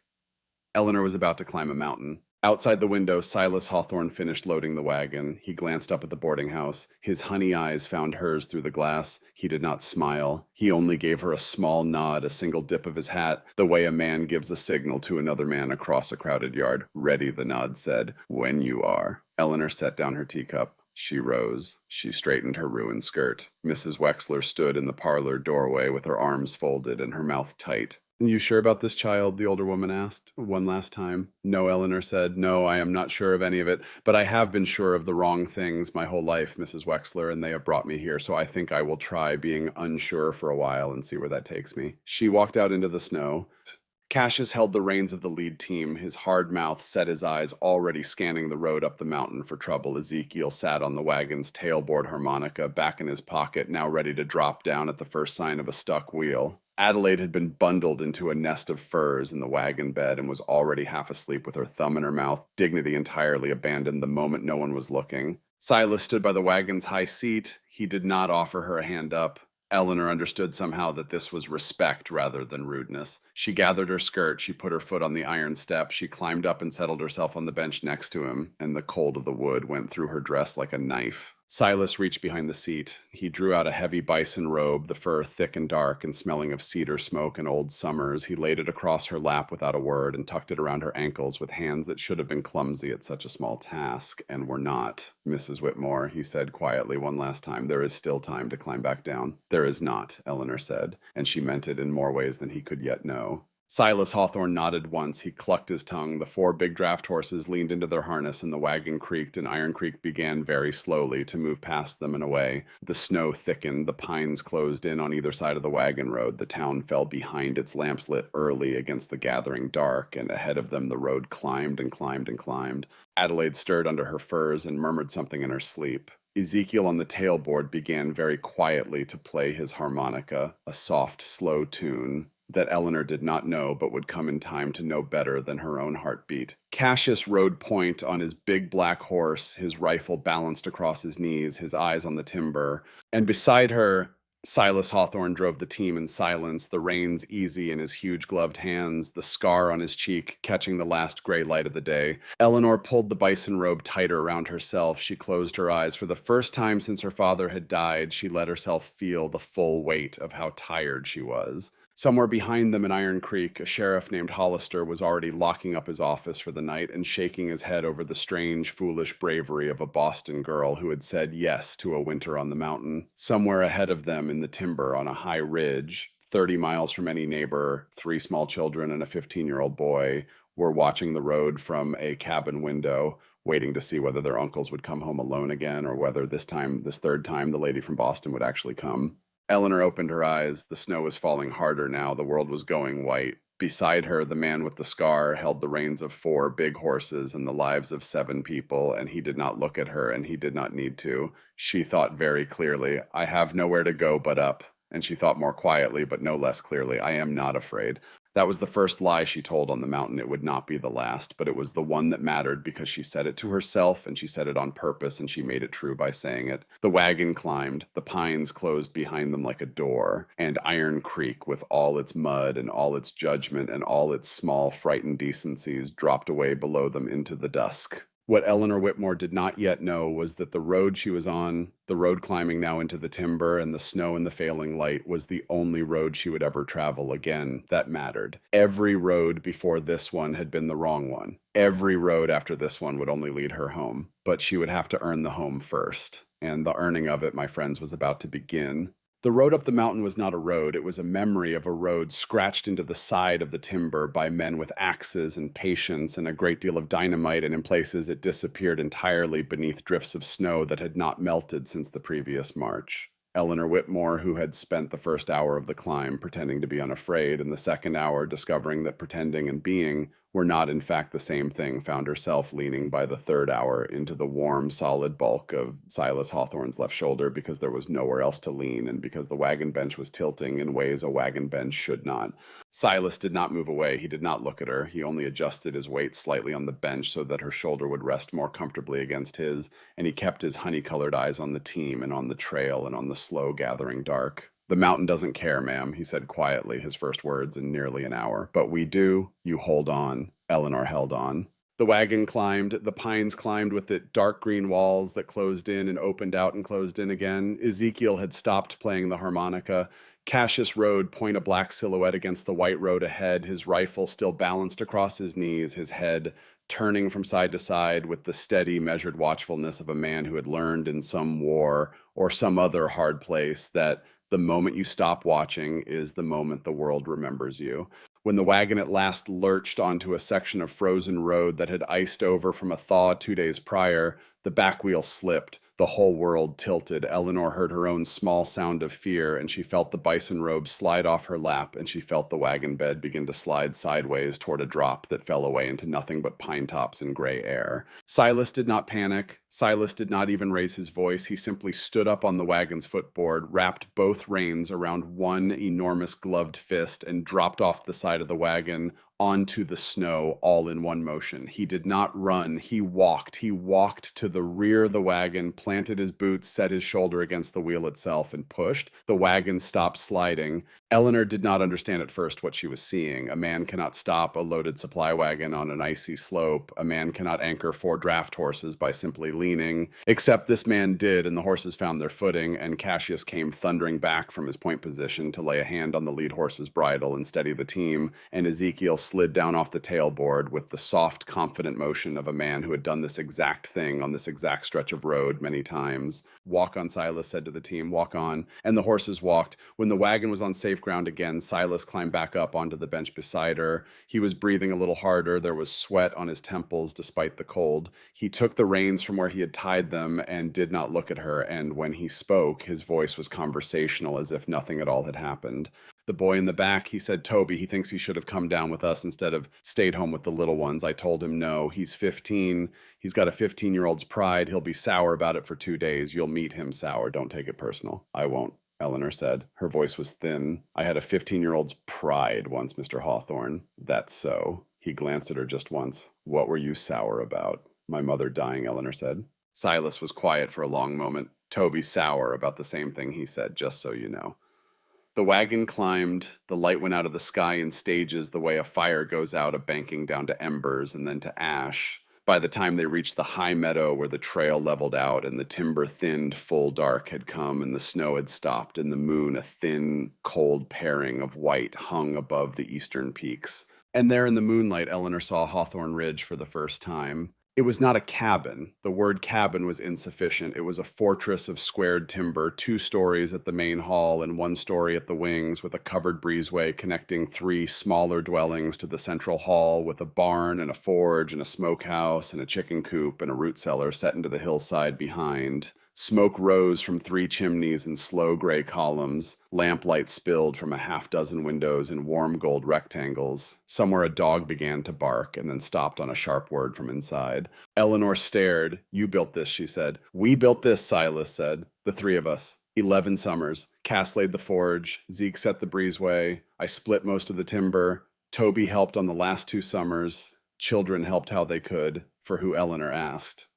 Eleanor was about to climb a mountain. Outside the window, Silas Hawthorne finished loading the wagon. He glanced up at the boarding house. His honey eyes found hers through the glass. He did not smile. He only gave her a small nod, a single dip of his hat, the way a man gives a signal to another man across a crowded yard. "Ready," the nod said. "When you are." Eleanor set down her teacup. She rose. She straightened her ruined skirt. Mrs. Wexler stood in the parlor doorway with her arms folded and her mouth tight. "You sure about this, child?" the older woman asked, one last time. "No," Eleanor said. "No, I am not sure of any of it, but I have been sure of the wrong things my whole life, Mrs. Wexler, and they have brought me here, so I think I will try being unsure for a while and see where that takes me." She walked out into the snow. Cassius held the reins of the lead team. His hard mouth set, his eyes already scanning the road up the mountain for trouble. Ezekiel sat on the wagon's tailboard harmonica, back in his pocket, now ready to drop down at the first sign of a stuck wheel. Adelaide had been bundled into a nest of furs in the wagon bed and was already half asleep with her thumb in her mouth, dignity entirely abandoned the moment no one was looking. Silas stood by the wagon's high seat. He did not offer her a hand up. Eleanor understood somehow that this was respect rather than rudeness. She gathered her skirt, she put her foot on the iron step, she climbed up and settled herself on the bench next to him, and the cold of the wood went through her dress like a knife. Silas reached behind the seat. He drew out a heavy bison robe, the fur thick and dark and smelling of cedar smoke and old summers. He laid it across her lap without a word and tucked it around her ankles with hands that should have been clumsy at such a small task, and were not. "Mrs. Whitmore," he said quietly one last time, "there is still time to climb back down." "There is not," Eleanor said, and she meant it in more ways than he could yet know. Silas Hawthorne nodded once. He clucked his tongue. The 4 big draft horses leaned into their harness, and the wagon creaked, and Iron Creek began very slowly to move past them and away. The snow thickened. The pines closed in on either side of the wagon road. The town fell behind, its lamps lit early against the gathering dark, and ahead of them the road climbed and climbed and climbed. Adelaide stirred under her furs and murmured something in her sleep. Ezekiel on the tailboard began very quietly to play his harmonica, a soft, slow tune that Eleanor did not know but would come in time to know better than her own heartbeat. Cassius rode point on his big black horse, his rifle balanced across his knees, his eyes on the timber, and beside her, Silas Hawthorne drove the team in silence, the reins easy in his huge gloved hands, the scar on his cheek catching the last gray light of the day. Eleanor pulled the bison robe tighter around herself. She closed her eyes. For the first time since her father had died, she let herself feel the full weight of how tired she was. Somewhere behind them in Iron Creek, a sheriff named Hollister was already locking up his office for the night and shaking his head over the strange, foolish bravery of a Boston girl who had said yes to a winter on the mountain. Somewhere ahead of them in the timber on a high ridge, 30 miles from any neighbor, 3 small children and a 15-year-old boy were watching the road from a cabin window, waiting to see whether their uncles would come home alone again or whether this third time, the lady from Boston would actually come. Eleanor opened her eyes. The snow was falling harder now. The world was going white. Beside her, the man with the scar held the reins of 4 big horses and the lives of 7 people, and he did not look at her, and he did not need to. She thought very clearly, I have nowhere to go but up. And she thought more quietly, but no less clearly, I am not afraid. That was the first lie she told on the mountain. It would not be the last, but it was the one that mattered because she said it to herself and she said it on purpose and she made it true by saying it. The wagon climbed, the pines closed behind them like a door, and Iron Creek, with all its mud and all its judgment and all its small, frightened decencies, dropped away below them into the dusk. What Eleanor Whitmore did not yet know was that the road she was on, the road climbing now into the timber and the snow and the failing light, was the only road she would ever travel again that mattered. Every road before this one had been the wrong one. Every road after this one would only lead her home. But she would have to earn the home first. And the earning of it, my friends, was about to begin. The road up the mountain was not a road. It was a memory of a road scratched into the side of the timber by men with axes and patience and a great deal of dynamite, and in places it disappeared entirely beneath drifts of snow that had not melted since the previous march. Eleanor Whitmore, who had spent the first hour of the climb pretending to be unafraid, and the second hour discovering that pretending and being were not in fact the same thing, found herself leaning by the third hour into the warm, solid bulk of Silas Hawthorne's left shoulder because there was nowhere else to lean and because the wagon bench was tilting in ways a wagon bench should not. Silas did not move away. He did not look at her. He only adjusted his weight slightly on the bench so that her shoulder would rest more comfortably against his, and he kept his honey-colored eyes on the team and on the trail and on the slow gathering dark. The mountain doesn't care, ma'am, he said quietly, his first words in nearly an hour. But we do. You hold on. Eleanor held on. The wagon climbed, the pines climbed with its dark green walls that closed in and opened out and closed in again. Ezekiel had stopped playing the harmonica. Cassius rode point a black silhouette against the white road ahead, his rifle still balanced across his knees, his head turning from side to side with the steady, measured watchfulness of a man who had learned in some war or some other hard place that the moment you stop watching is the moment the world remembers you. When the wagon at last lurched onto a section of frozen road that had iced over from a thaw 2 days prior, the back wheel slipped. The whole world tilted. Eleanor heard her own small sound of fear, and she felt the bison robe slide off her lap, and she felt the wagon bed begin to slide sideways toward a drop that fell away into nothing but pine tops and gray air. Silas did not panic. Silas did not even raise his voice. He simply stood up on the wagon's footboard, wrapped both reins around one enormous gloved fist, and dropped off the side of the wagon onto the snow all in one motion. He did not run. He walked. He walked to the rear of the wagon, planted his boots, set his shoulder against the wheel itself, and pushed. The wagon stopped sliding. Eleanor did not understand at first what she was seeing. A man cannot stop a loaded supply wagon on an icy slope. A man cannot anchor 4 draft horses by simply leaning. Except this man did, and the horses found their footing, and Cassius came thundering back from his point position to lay a hand on the lead horse's bridle and steady the team, and Ezekiel slid down off the tailboard with the soft, confident motion of a man who had done this exact thing on this exact stretch of road many times. Walk on, Silas said to the team, walk on. And the horses walked. When the wagon was on safe ground again, Silas climbed back up onto the bench beside her. He was breathing a little harder. There was sweat on his temples despite the cold. He took the reins from where he had tied them and did not look at her, and when he spoke, his voice was conversational as if nothing at all had happened. The boy in the back, he said, Toby, he thinks he should have come down with us instead of stayed home with the little ones. I told him no. He's 15. He's got a 15-year-old's pride. He'll be sour about it for 2 days. You'll meet him sour. Don't take it personal. I won't, Eleanor said. Her voice was thin. I had a 15-year-old's pride once, Mr. Hawthorne. That's so. He glanced at her just once. What were you sour about? My mother dying, Eleanor said. Silas was quiet for a long moment. Toby sour about the same thing he said, just so you know. The wagon climbed, the light went out of the sky in stages the way a fire goes out, a banking down to embers and then to ash. By the time they reached the high meadow where the trail leveled out and the timber thinned, full dark had come and the snow had stopped and the moon, a thin, cold paring of white, hung above the eastern peaks. And there in the moonlight, Eleanor saw Hawthorne Ridge for the first time. It was not a cabin. The word cabin was insufficient. It was a fortress of squared timber, 2 stories at the main hall and 1 story at the wings, with a covered breezeway connecting 3 smaller dwellings to the central hall, with a barn and a forge and a smokehouse and a chicken coop and a root cellar set into the hillside behind. Smoke rose from 3 chimneys in slow gray columns. Lamplight spilled from a half-dozen windows in warm gold rectangles. Somewhere a dog began to bark and then stopped on a sharp word from inside. Eleanor stared. "You built this," she said. "We built this," Silas said. "The 3 of us. 11 summers. Cass laid the forge. Zeke set the breezeway. I split most of the timber. Toby helped on the last 2 summers. Children helped how they could, for who Eleanor asked."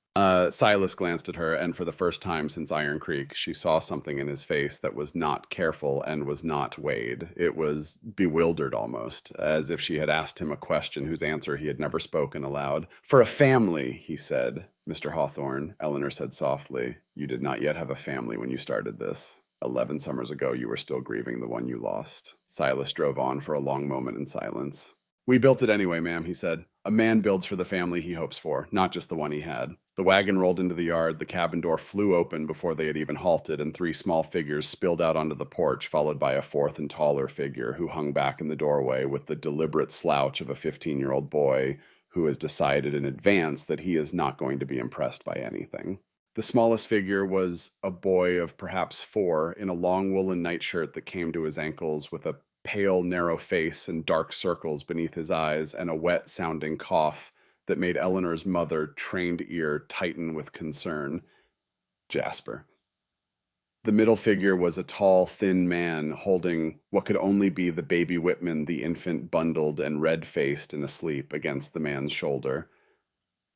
Silas glanced at her, and for the first time since Iron Creek, she saw something in his face that was not careful and was not Wade. It was bewildered almost, as if she had asked him a question whose answer he had never spoken aloud. "For a family," he said. "Mr. Hawthorne," Eleanor said softly, "you did not yet have a family when you started this. 11 summers ago, you were still grieving the one you lost." Silas drove on for a long moment in silence. "We built it anyway, ma'am," he said. "A man builds for the family he hopes for, not just the one he had." The wagon rolled into the yard, the cabin door flew open before they had even halted, and 3 small figures spilled out onto the porch, followed by a fourth and taller figure who hung back in the doorway with the deliberate slouch of a 15-year-old boy who has decided in advance that he is not going to be impressed by anything. The smallest figure was a boy of perhaps 4 in a long woolen nightshirt that came to his ankles, with a pale, narrow face and dark circles beneath his eyes, and a wet-sounding cough that made Eleanor's trained ear tighten with concern. Jasper. The middle figure was a tall, thin man holding what could only be the baby Whitman, the infant bundled and red-faced and asleep against the man's shoulder.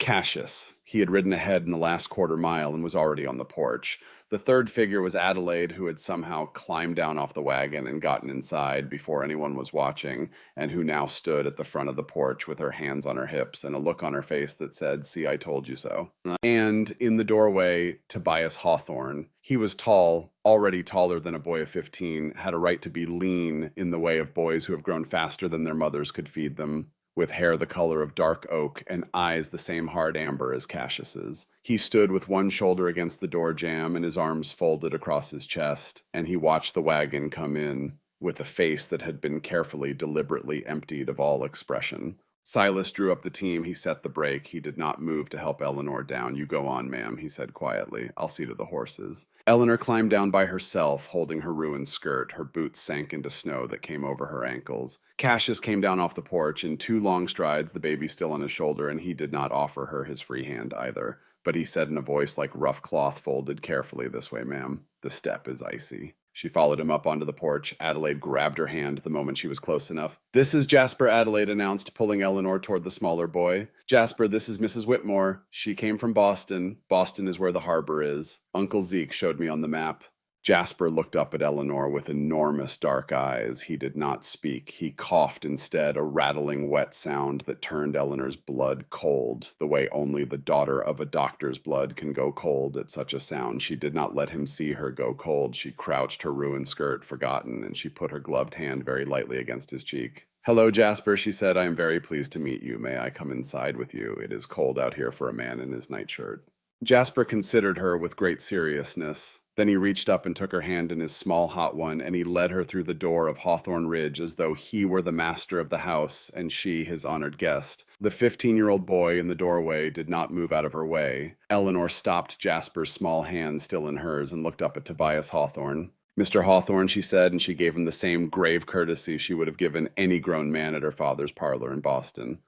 Cassius. He had ridden ahead in the last quarter mile and was already on the porch. The third figure was Adelaide, who had somehow climbed down off the wagon and gotten inside before anyone was watching, and who now stood at the front of the porch with her hands on her hips and a look on her face that said, "See, I told you so." And in the doorway, Tobias Hawthorne. He was tall, already taller than a boy of 15, had a right to be lean in the way of boys who have grown faster than their mothers could feed them, with hair the color of dark oak and eyes the same hard amber as Cassius's. He stood with one shoulder against the door jamb and his arms folded across his chest, and he watched the wagon come in with a face that had been carefully, deliberately emptied of all expression. Silas drew up the team. He set the brake. He did not move to help Eleanor down. "You go on, ma'am," he said quietly. "I'll see to the horses." Eleanor climbed down by herself, holding her ruined skirt. Her boots sank into snow that came over her ankles. Cassius came down off the porch in 2 long strides, the baby still on his shoulder, and he did not offer her his free hand either. But he said in a voice like rough cloth folded carefully, "This way, ma'am. The step is icy." She followed him up onto the porch. Adelaide grabbed her hand the moment she was close enough. "This is Jasper," Adelaide announced, pulling Eleanor toward the smaller boy. "Jasper, this is Mrs. Whitmore. She came from Boston. Boston is where the harbor is. Uncle Zeke showed me on the map." Jasper looked up at Eleanor with enormous dark eyes. He did not speak. He coughed instead, a rattling wet sound that turned Eleanor's blood cold, the way only the daughter of a doctor's blood can go cold at such a sound. She did not let him see her go cold. She crouched her ruined skirt, forgotten, and she put her gloved hand very lightly against his cheek. "Hello, Jasper," she said. "I am very pleased to meet you. May I come inside with you? It is cold out here for a man in his nightshirt." Jasper considered her with great seriousness. Then he reached up and took her hand in his small hot one, and he led her through the door of Hawthorne Ridge as though he were the master of the house and she his honored guest. The 15-year-old boy in the doorway did not move out of her way. Eleanor stopped Jasper's small hand still in hers and looked up at Tobias Hawthorne. "Mr. Hawthorne," she said, and she gave him the same grave courtesy she would have given any grown man at her father's parlor in Boston.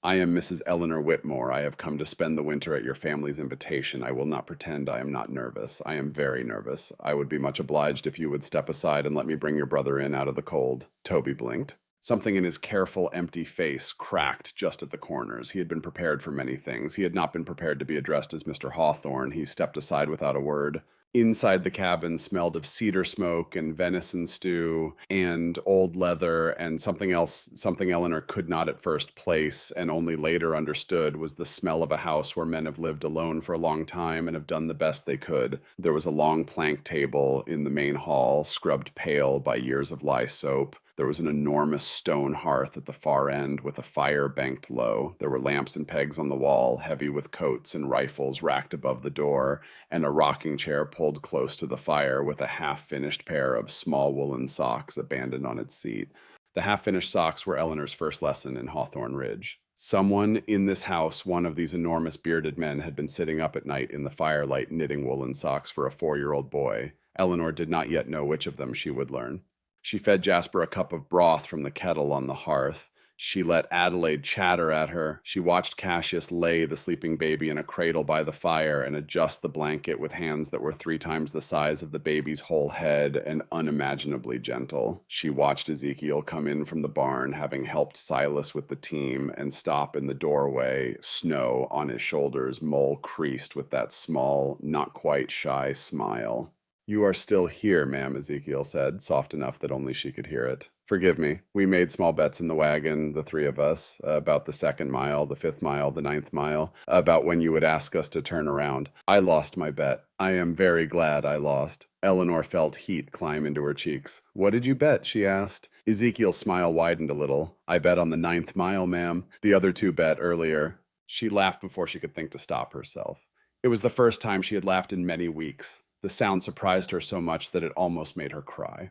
"I am Mrs. Eleanor Whitmore. I have come to spend the winter at your family's invitation. I will not pretend I am not nervous. I am very nervous. I would be much obliged if you would step aside and let me bring your brother in out of the cold." Toby blinked. Something in his careful, empty face cracked just at the corners. He had been prepared for many things. He had not been prepared to be addressed as Mr. Hawthorne. He stepped aside without a word. Inside the cabin smelled of cedar smoke and venison stew and old leather and something else, something Eleanor could not at first place and only later understood was the smell of a house where men have lived alone for a long time and have done the best they could. There was a long plank table in the main hall, scrubbed pale by years of lye soap. There was an enormous stone hearth at the far end with a fire banked low. There were lamps and pegs on the wall, heavy with coats and rifles racked above the door, and a rocking chair pulled close to the fire with a half-finished pair of small woolen socks abandoned on its seat. The half-finished socks were Eleanor's first lesson in Hawthorne Ridge. Someone in this house, one of these enormous bearded men, had been sitting up at night in the firelight knitting woolen socks for a 4-year-old boy. Eleanor did not yet know which of them she would learn. She fed Jasper a cup of broth from the kettle on the hearth. She let Adelaide chatter at her. She watched Cassius lay the sleeping baby in a cradle by the fire and adjust the blanket with hands that were 3 times the size of the baby's whole head and unimaginably gentle. She watched Ezekiel come in from the barn, having helped Silas with the team, and stop in the doorway, snow on his shoulders, mole creased with that small, not quite shy smile. "You are still here, ma'am," Ezekiel said, soft enough that only she could hear it. "Forgive me. We made small bets in the wagon, the 3 of us, about the 2nd mile, the 5th mile, the 9th mile, about when you would ask us to turn around. I lost my bet. I am very glad I lost." Eleanor felt heat climb into her cheeks. "What did you bet?" she asked. Ezekiel's smile widened a little. "I bet on the 9th mile, ma'am. The other 2 bet earlier." She laughed before she could think to stop herself. It was the first time she had laughed in many weeks. The sound surprised her so much that it almost made her cry.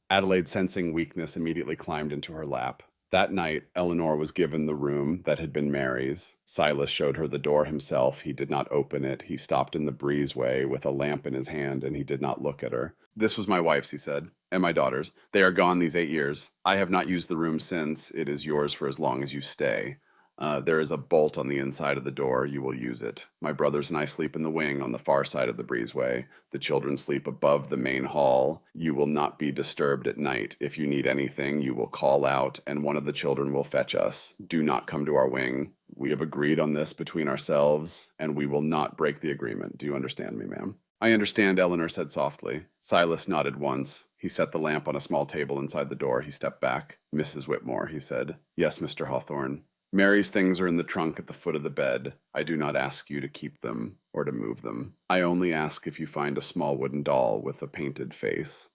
Adelaide, sensing weakness, immediately climbed into her lap. That night, Eleanor was given the room that had been Mary's. Silas showed her the door himself. He did not open it. He stopped in the breezeway with a lamp in his hand, and he did not look at her. "This was my wife's," he said, "and my daughter's. They are gone these 8 years. I have not used the room since. It is yours for as long as you stay. There is a bolt on the inside of the door. You will use it. My brothers and I sleep in the wing on the far side of the breezeway. The children sleep above the main hall. You will not be disturbed at night. If you need anything, you will call out, and one of the children will fetch us. Do not come to our wing. We have agreed on this between ourselves, and we will not break the agreement. Do you understand me, ma'am?" "I understand," Eleanor said softly. Silas nodded once. He set the lamp on a small table inside the door. He stepped back. "Mrs. Whitmore," he said. "Yes, Mr. Hawthorne. Mary's things are in the trunk at the foot of the bed. I do not ask you to keep them or to move them. I only ask if you find a small wooden doll with a painted face."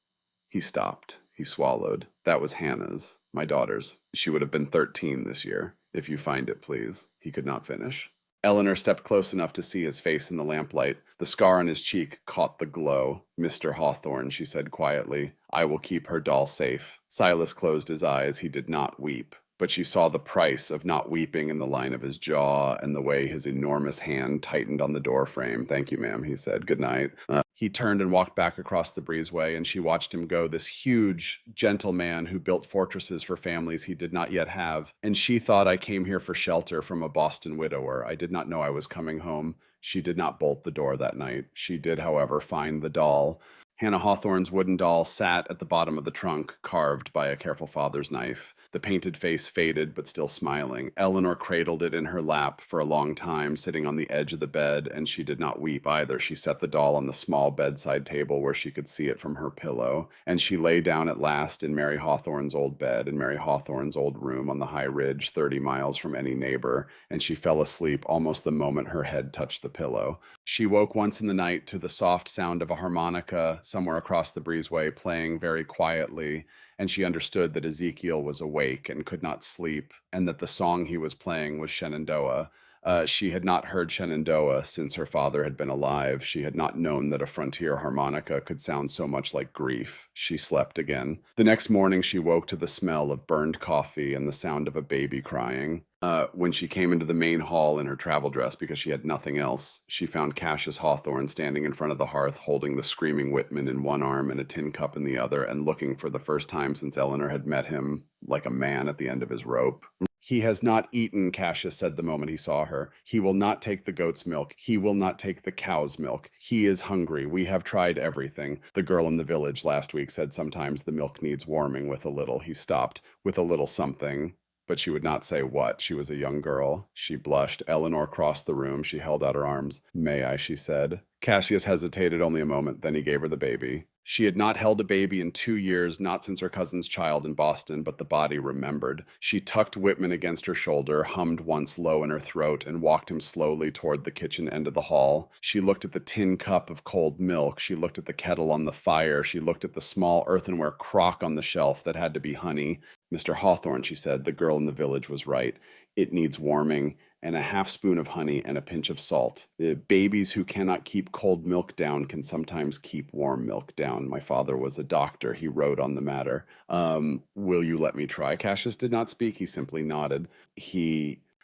He stopped. He swallowed. "That was Hannah's, my daughter's. She would have been 13 this year. If you find it, please." He could not finish. Eleanor stepped close enough to see his face in the lamplight. The scar on his cheek caught the glow. "Mr. Hawthorne," she said quietly, "I will keep her doll safe." Silas closed his eyes. He did not weep. But she saw the price of not weeping in the line of his jaw and the way his enormous hand tightened on the door frame. "Thank you, ma'am," he said. "Good night." He turned and walked back across the breezeway, and she watched him go, this huge, gentle man who built fortresses for families he did not yet have. And she thought, "I came here for shelter from a Boston widower. I did not know I was coming home." She did not bolt the door that night. She did, however, find the doll. Hannah Hawthorne's wooden doll sat at the bottom of the trunk, carved by a careful father's knife. The painted face faded, but still smiling. Eleanor cradled it in her lap for a long time, sitting on the edge of the bed, and she did not weep either. She set the doll on the small bedside table where she could see it from her pillow, and she lay down at last in Mary Hawthorne's old bed, in Mary Hawthorne's old room on the high ridge, 30 miles from any neighbor, and she fell asleep almost the moment her head touched the pillow. She woke once in the night to the soft sound of a harmonica somewhere across the breezeway playing very quietly, and she understood that Ezekiel was awake and could not sleep, and that the song he was playing was Shenandoah. She had not heard Shenandoah since her father had been alive. She had not known that a frontier harmonica could sound so much like grief. She slept again. The next morning she woke to the smell of burned coffee and the sound of a baby crying. When she came into the main hall in her travel dress because she had nothing else, she found Cassius Hawthorne standing in front of the hearth holding the screaming Whitman in one arm and a tin cup in the other, and looking for the first time since Eleanor had met him like a man at the end of his rope. "He has not eaten," Cassius said the moment he saw her. "He will not take the goat's milk. He will not take the cow's milk. He is hungry. We have tried everything. The girl in the village last week said sometimes the milk needs warming with a little." He stopped. "With a little something." but she would not say what. She was a young girl. She blushed. Eleanor crossed the room. She held out her arms. "May I?" she said. Cassius hesitated only a moment, then he gave her the baby. She had not held a baby in 2 years, not since her cousin's child in Boston, but the body remembered. She tucked Whitman against her shoulder, hummed once low in her throat, and walked him slowly toward the kitchen end of the hall. She looked at the tin cup of cold milk. She looked at the kettle on the fire. She looked at the small earthenware crock on the shelf that had to be honey. "Mr. Hawthorne," she said, "the girl in the village was right. It needs warming, and a half spoon of honey and a pinch of salt. Babies who cannot keep cold milk down can sometimes keep warm milk down. My father was a doctor. He wrote on the matter. Will you let me try?" Cassius did not speak. He simply nodded.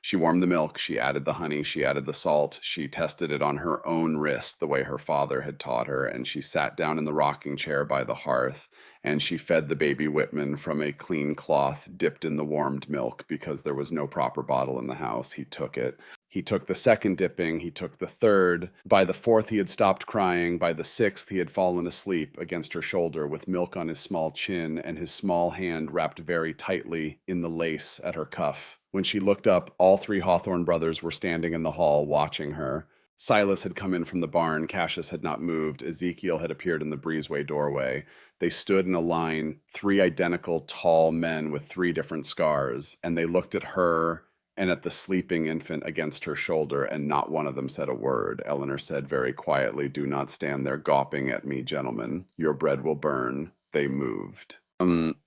She warmed the milk, she added the honey, she added the salt, she tested it on her own wrist the way her father had taught her, and she sat down in the rocking chair by the hearth, and she fed the baby Whitman from a clean cloth dipped in the warmed milk because there was no proper bottle in the house. He took it. He took the second dipping, he took the third. By the fourth, he had stopped crying. By the sixth, he had fallen asleep against her shoulder with milk on his small chin and his small hand wrapped very tightly in the lace at her cuff. When she looked up, all three Hawthorne brothers were standing in the hall watching her. Silas had come in from the barn. Cassius had not moved. Ezekiel had appeared in the breezeway doorway. They stood in a line, three identical tall men with three different scars, and they looked at her and at the sleeping infant against her shoulder, and not one of them said a word. Eleanor said very quietly, "Do not stand there gawping at me, gentlemen. Your bread will burn." They moved.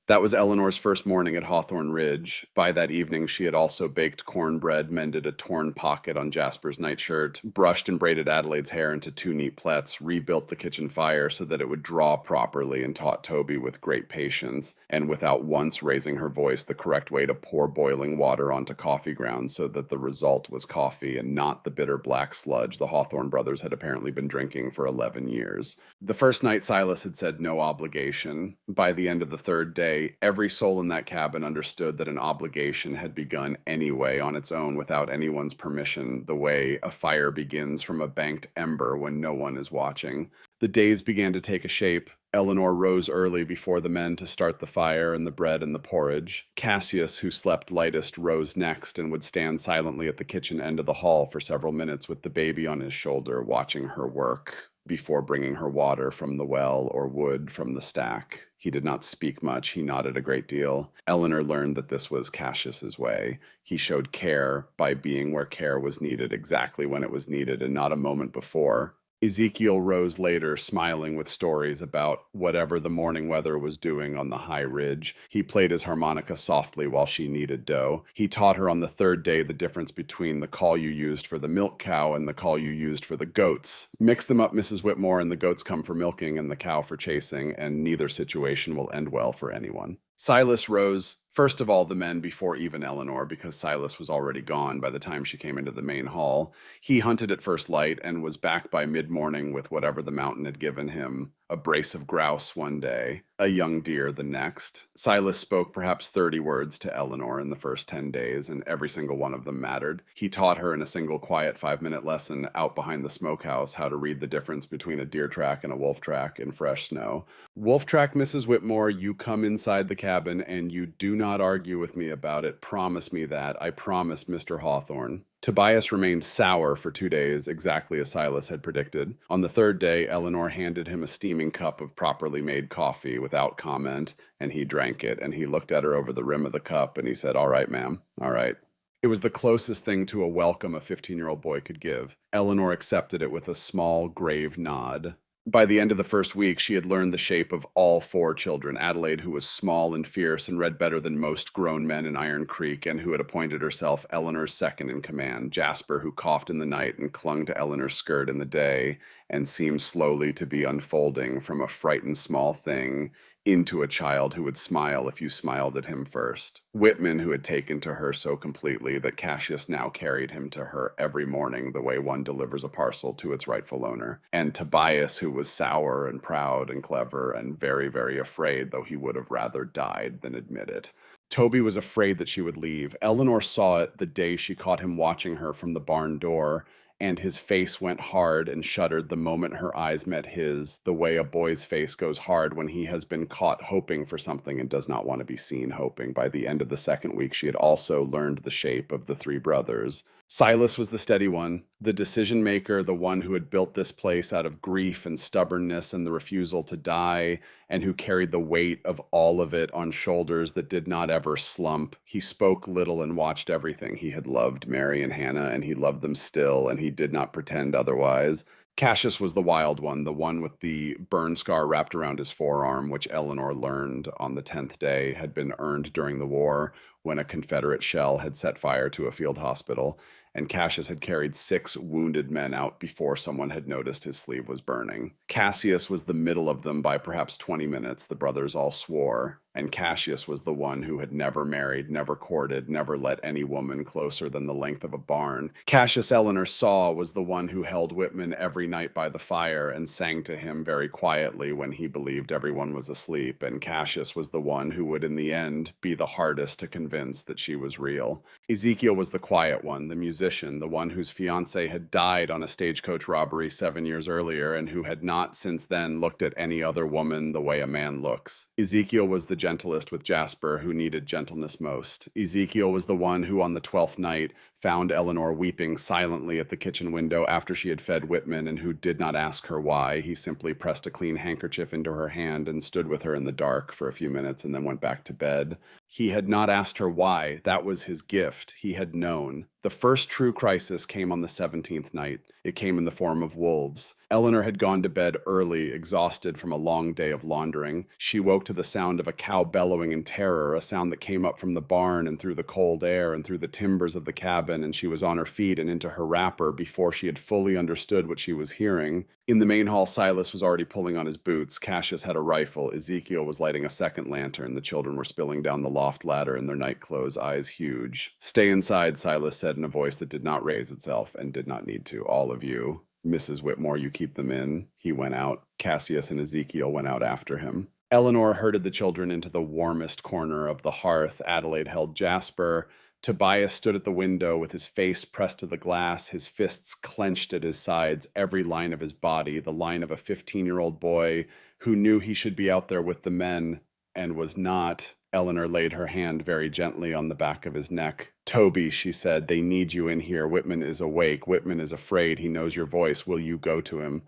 That was Eleanor's first morning at Hawthorne Ridge. By that evening, she had also baked cornbread, mended a torn pocket on Jasper's nightshirt, brushed and braided Adelaide's hair into two neat plaits, rebuilt the kitchen fire so that it would draw properly, and taught Toby with great patience, and without once raising her voice, the correct way to pour boiling water onto coffee grounds so that the result was coffee and not the bitter black sludge the Hawthorne brothers had apparently been drinking for 11 years. The first night, Silas had said no obligation. By the end of the third day, every soul in that cabin understood that an obligation had begun anyway on its own without anyone's permission, the way a fire begins from a banked ember when no one is watching. The days began to take a shape. Eleanor rose early before the men to start the fire and the bread and the porridge. Cassius, who slept lightest, rose next and would stand silently at the kitchen end of the hall for several minutes with the baby on his shoulder, watching her work before bringing her water from the well or wood from the stack. He did not speak much. He nodded a great deal. Eleanor learned that this was Cassius's way. He showed care by being where care was needed exactly when it was needed and not a moment before. Ezekiel rose later, smiling with stories about whatever the morning weather was doing on the high ridge. He played his harmonica softly while she kneaded dough. He taught her on the third day the difference between the call you used for the milk cow and the call you used for the goats. Mix them up, Mrs. Whitmore, and the goats come for milking and the cow for chasing, and neither situation will end well for anyone. Silas rose, first of all the men before even Eleanor, because Silas was already gone by the time she came into the main hall. He hunted at first light and was back by mid-morning with whatever the mountain had given him. A brace of grouse one day, a young deer the next. Silas spoke perhaps 30 words to Eleanor in the first 10 days, and every single one of them mattered. He taught her in a single quiet 5-minute lesson out behind the smokehouse how to read the difference between a deer track and a wolf track in fresh snow. "Wolf track, Mrs. Whitmore, you come inside the cabin and you do not argue with me about it. Promise me that. I promise, Mr. Hawthorne." Tobias remained sour for 2 days, exactly as Silas had predicted. On the third day, Eleanor handed him a steaming cup of properly made coffee without comment, and he drank it, and he looked at her over the rim of the cup, and he said, "All right, ma'am, all right." It was the closest thing to a welcome a 15-year-old boy could give. Eleanor accepted it with a small, grave nod. By the end of the first week, she had learned the shape of all 4 children. Adelaide, who was small and fierce and read better than most grown men in Iron Creek, and who had appointed herself Eleanor's second in command. Jasper, who coughed in the night and clung to Eleanor's skirt in the day, and seemed slowly to be unfolding from a frightened small thing into a child who would smile if you smiled at him first. Whitman, who had taken to her so completely that Cassius now carried him to her every morning the way one delivers a parcel to its rightful owner. And Tobias, who was sour and proud and clever and very, very afraid, though he would have rather died than admit it. Toby was afraid that she would leave. Eleanor saw it the day she caught him watching her from the barn door, and his face went hard and shuddered the moment her eyes met his, the way a boy's face goes hard when he has been caught hoping for something and does not want to be seen hoping. By the end of the second week, she had also learned the shape of the three brothers. Silas was the steady one, the decision maker, the one who had built this place out of grief and stubbornness and the refusal to die, and who carried the weight of all of it on shoulders that did not ever slump. He spoke little and watched everything. He had loved Mary and Hannah, and he loved them still, and he did not pretend otherwise. Cassius was the wild one, the one with the burn scar wrapped around his forearm, which Eleanor learned on the 10th day had been earned during the war when a Confederate shell had set fire to a field hospital, and Cassius had carried 6 wounded men out before someone had noticed his sleeve was burning. Cassius was the middle of them by perhaps 20 minutes, the brothers all swore, and Cassius was the one who had never married, never courted, never let any woman closer than the length of a barn. Cassius, Eleanor saw, was the one who held Whitman every night by the fire and sang to him very quietly when he believed everyone was asleep, and Cassius was the one who would in the end be the hardest to convince that she was real. Ezekiel was the quiet one, the musician, the one whose fiancé had died on a stagecoach robbery 7 years earlier and who had not since then looked at any other woman the way a man looks. Ezekiel was the gentlest with Jasper, who needed gentleness most. Ezekiel was the one who on the 12th night found Eleanor weeping silently at the kitchen window after she had fed Whitman, and who did not ask her why. He simply pressed a clean handkerchief into her hand and stood with her in the dark for a few minutes and then went back to bed. He had not asked her why. That was his gift. He had known. The first true crisis came on the 17th night. It came in the form of wolves. Eleanor had gone to bed early, exhausted from a long day of laundering. She woke to the sound of a cow bellowing in terror, a sound that came up from the barn and through the cold air and through the timbers of the cabin, and she was on her feet and into her wrapper before she had fully understood what she was hearing. In the main hall, Silas was already pulling on his boots. Cassius had a rifle. Ezekiel was lighting a second lantern. The children were spilling down the loft ladder in their nightclothes, eyes huge. "Stay inside," Silas said in a voice that did not raise itself and did not need to. "All of you. Mrs. Whitmore, you keep them in." He went out. Cassius and Ezekiel went out after him. Eleanor herded the children into the warmest corner of the hearth. Adelaide held Jasper. Tobias stood at the window with his face pressed to the glass, his fists clenched at his sides, every line of his body, the line of a 15-year-old boy who knew he should be out there with the men and was not. Eleanor laid her hand very gently on the back of his neck. "Toby," she said, "they need you in here. Whitman is awake. Whitman is afraid. He knows your voice. Will you go to him?"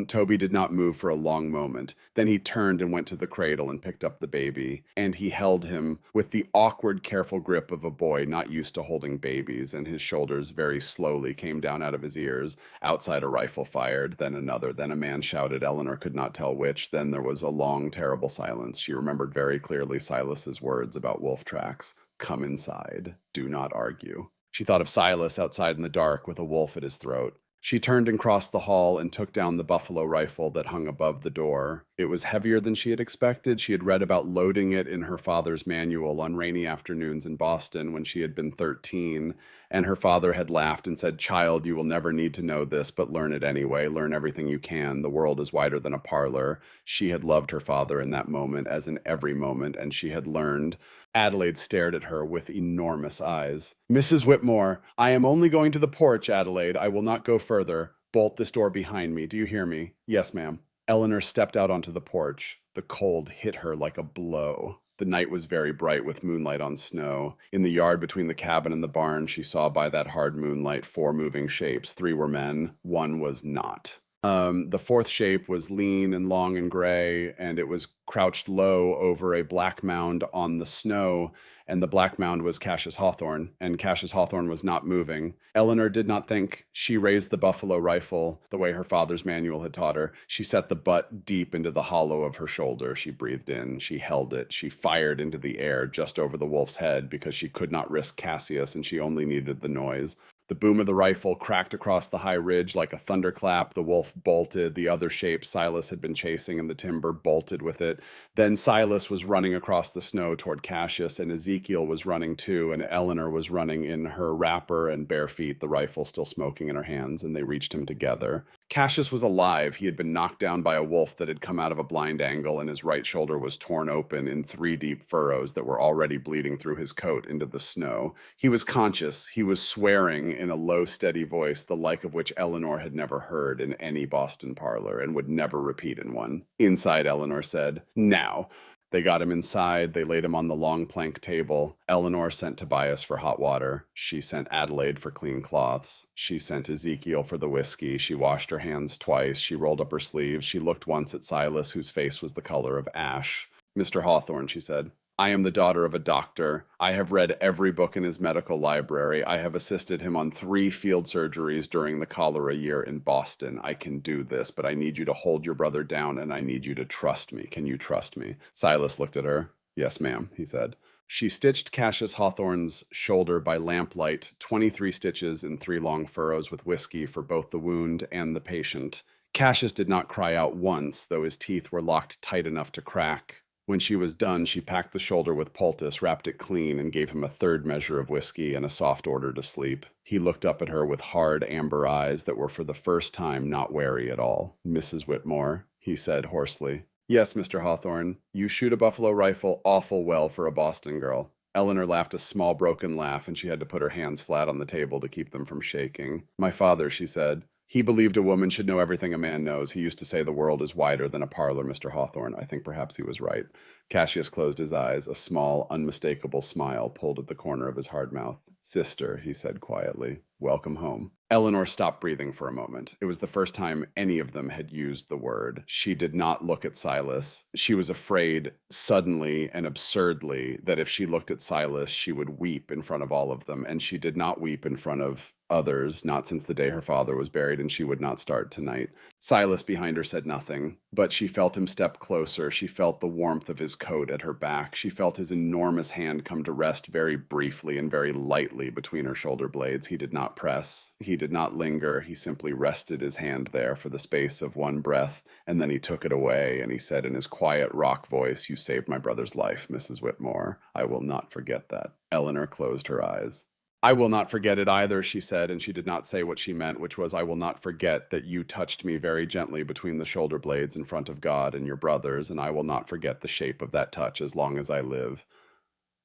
Toby did not move for a long moment. Then he turned and went to the cradle and picked up the baby. And he held him with the awkward, careful grip of a boy not used to holding babies, and his shoulders very slowly came down out of his ears. Outside a rifle fired, then another, then a man shouted. Eleanor could not tell which. Then there was a long, terrible silence. She remembered very clearly Silas's words about wolf tracks. "Come inside. Do not argue." She thought of Silas outside in the dark with a wolf at his throat. She turned and crossed the hall and took down the buffalo rifle that hung above the door. It was heavier than she had expected. She had read about loading it in her father's manual on rainy afternoons in Boston when she had been 13, and her father had laughed and said, "Child, you will never need to know this, but learn it anyway. Learn everything you can. The world is wider than a parlor." She had loved her father in that moment, as in every moment, and she had learned. Adelaide stared at her with enormous eyes. "Mrs. Whitmore, I am only going to the porch, Adelaide. I will not go further. Bolt this door behind me. Do you hear me?" "Yes, ma'am." Eleanor stepped out onto the porch. The cold hit her like a blow. The night was very bright with moonlight on snow. In the yard between the cabin and the barn, she saw by that hard moonlight 4 moving shapes. 3 were men. 1 was not. The 4th shape was lean and long and gray, and it was crouched low over a black mound on the snow, and the black mound was Cassius Hawthorne, and Cassius Hawthorne was not moving. Eleanor did not think. She raised the buffalo rifle the way her father's manual had taught her. She set the butt deep into the hollow of her shoulder. She breathed in. She held it. She fired into the air just over the wolf's head because she could not risk Cassius, and she only needed the noise. The boom of the rifle cracked across the high ridge like a thunderclap. The wolf bolted. The other shape Silas had been chasing in the timber bolted with it. Then Silas was running across the snow toward Cassius, and Ezekiel was running too, and Eleanor was running in her wrapper and bare feet, the rifle still smoking in her hands, and they reached him together. Cassius was alive. He had been knocked down by a wolf that had come out of a blind angle, and his right shoulder was torn open in 3 deep furrows that were already bleeding through his coat into the snow. He was conscious. He was swearing in a low, steady voice, the like of which Eleanor had never heard in any Boston parlor and would never repeat in one. Inside, Eleanor said, "Now." They got him inside. They laid him on the long plank table. Eleanor sent Tobias for hot water. She sent Adelaide for clean cloths. She sent Ezekiel for the whiskey. She washed her hands twice. She rolled up her sleeves. She looked once at Silas, whose face was the color of ash. "Mr. Hawthorne," she said, "I am the daughter of a doctor. I have read every book in his medical library. I have assisted him on 3 field surgeries during the cholera year in Boston. I can do this, but I need you to hold your brother down, and I need you to trust me. Can you trust me?" Silas looked at her. "Yes, ma'am," he said. She stitched Cassius Hawthorne's shoulder by lamplight, 23 stitches in 3 long furrows with whiskey for both the wound and the patient. Cassius did not cry out once, though his teeth were locked tight enough to crack. When she was done, she packed the shoulder with poultice, wrapped it clean, and gave him a 3rd measure of whiskey and a soft order to sleep. He looked up at her with hard amber eyes that were for the first time not wary at all. "Mrs. Whitmore," he said hoarsely. "Yes, Mr. Hawthorne. You shoot a buffalo rifle awful well for a Boston girl." Eleanor laughed a small broken laugh, and she had to put her hands flat on the table to keep them from shaking. "My father," she said. "He believed a woman should know everything a man knows. He used to say the world is wider than a parlor, Mr. Hawthorne. I think perhaps he was right." Cassius closed his eyes. A small, unmistakable smile pulled at the corner of his hard mouth. "Sister," he said quietly, "welcome home." Eleanor stopped breathing for a moment. It was the first time any of them had used the word. She did not look at Silas. She was afraid, suddenly and absurdly, that if she looked at Silas, she would weep in front of all of them. And she did not weep in front of others, not since the day her father was buried, and she would not start tonight. Silas behind her said nothing, but she felt him step closer. She felt the warmth of his coat at her back. She felt his enormous hand come to rest very briefly and very lightly between her shoulder blades. He did not press. He did not linger. He simply rested his hand there for the space of one breath, and then he took it away, and he said in his quiet rock voice, "You saved my brother's life, Mrs. Whitmore. I will not forget that." Eleanor closed her eyes. "I will not forget it either," she said, and she did not say what she meant, which was, "I will not forget that you touched me very gently between the shoulder blades in front of God and your brothers, and I will not forget the shape of that touch as long as I live."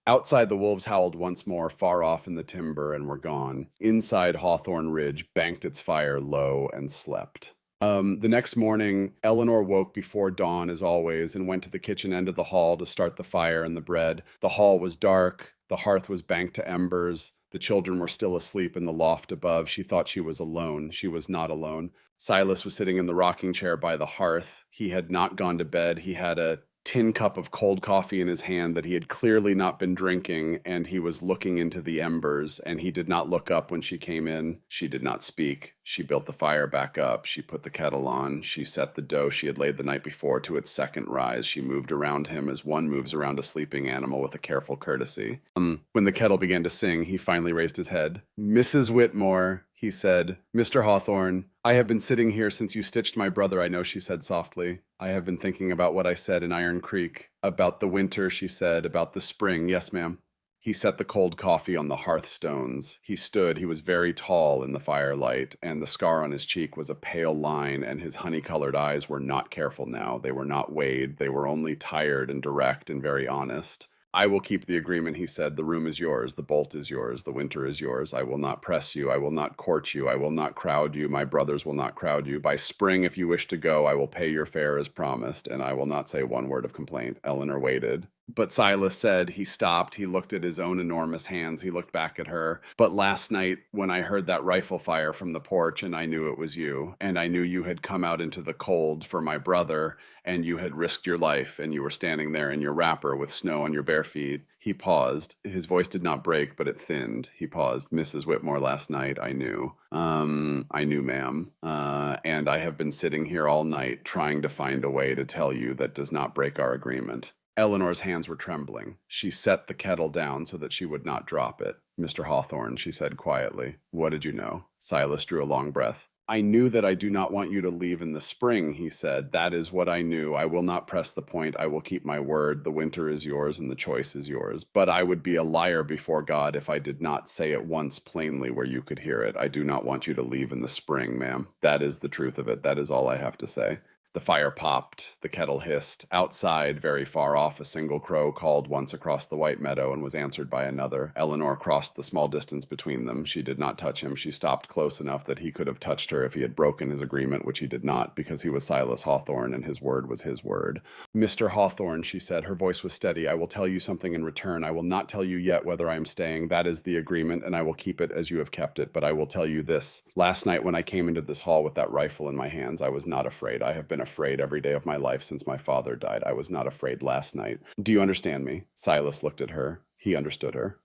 Outside, the wolves howled once more, far off in the timber, and were gone. Inside, Hawthorne Ridge banked its fire low and slept. The next morning, Eleanor woke before dawn, as always, and went to the kitchen end of the hall to start the fire and the bread. The hall was dark. The hearth was banked to embers. The children were still asleep in the loft above. She thought she was alone. She was not alone. Silas was sitting in the rocking chair by the hearth. He had not gone to bed. He had a tin cup of cold coffee in his hand that he had clearly not been drinking, and he was looking into the embers, and he did not look up when she came in. She did not speak. She built the fire back up. She put the kettle on. She set the dough she had laid the night before to its second rise. She moved around him as one moves around a sleeping animal with a careful courtesy. When the kettle began to sing, he finally raised his head. "Mrs. Whitmore," he said. "Mr. Hawthorne, I have been sitting here since you stitched my brother, I know," she said softly. "I have been thinking about what I said in Iron Creek. About the winter," she said, "about the spring." "Yes, ma'am." He set the cold coffee on the hearthstones. He stood. He was very tall in the firelight, and the scar on his cheek was a pale line, and his honey-colored eyes were not careful now. They were not weighed. They were only tired and direct and very honest. "I will keep the agreement," he said. "The room is yours. The bolt is yours. The winter is yours. I will not press you. I will not court you. I will not crowd you. My brothers will not crowd you. By spring, if you wish to go, I will pay your fare as promised, and I will not say one word of complaint." Eleanor waited. But Silas said, he stopped, he looked at his own enormous hands, he looked back at her. "But last night, when I heard that rifle fire from the porch, and I knew it was you, and I knew you had come out into the cold for my brother, and you had risked your life, and you were standing there in your wrapper with snow on your bare feet." He paused. His voice did not break, but it thinned. He paused. "Mrs. Whitmore, last night, I knew. I knew, ma'am. And I have been sitting here all night trying to find a way to tell you that does not break our agreement." Eleanor's hands were trembling. She set the kettle down so that she would not drop it. "Mr. Hawthorne," she said quietly, "what did you know?" Silas drew a long breath. I knew that I do not want you to leave in the spring, he said. That is what I knew. I will not press the point. I will keep my word. The winter is yours and the choice is yours. But I would be a liar before God if I did not say it once plainly where you could hear it. I do not want you to leave in the spring, ma'am. That is the truth of it. That is all I have to say. The fire popped, the kettle hissed. Outside, very far off, a single crow called once across the white meadow and was answered by another. Eleanor crossed the small distance between them. She did not touch him. She stopped close enough that he could have touched her if he had broken his agreement, which he did not, because he was Silas Hawthorne and his word was his word. Mr. Hawthorne, she said, her voice was steady, I will tell you something in return. I will not tell you yet whether I am staying. That is the agreement, and I will keep it as you have kept it. But I will tell you this. Last night when I came into this hall with that rifle in my hands, I was not afraid. I have been afraid every day of my life since my father died. I was not afraid last night. Do you understand me? Silas looked at her. He understood her.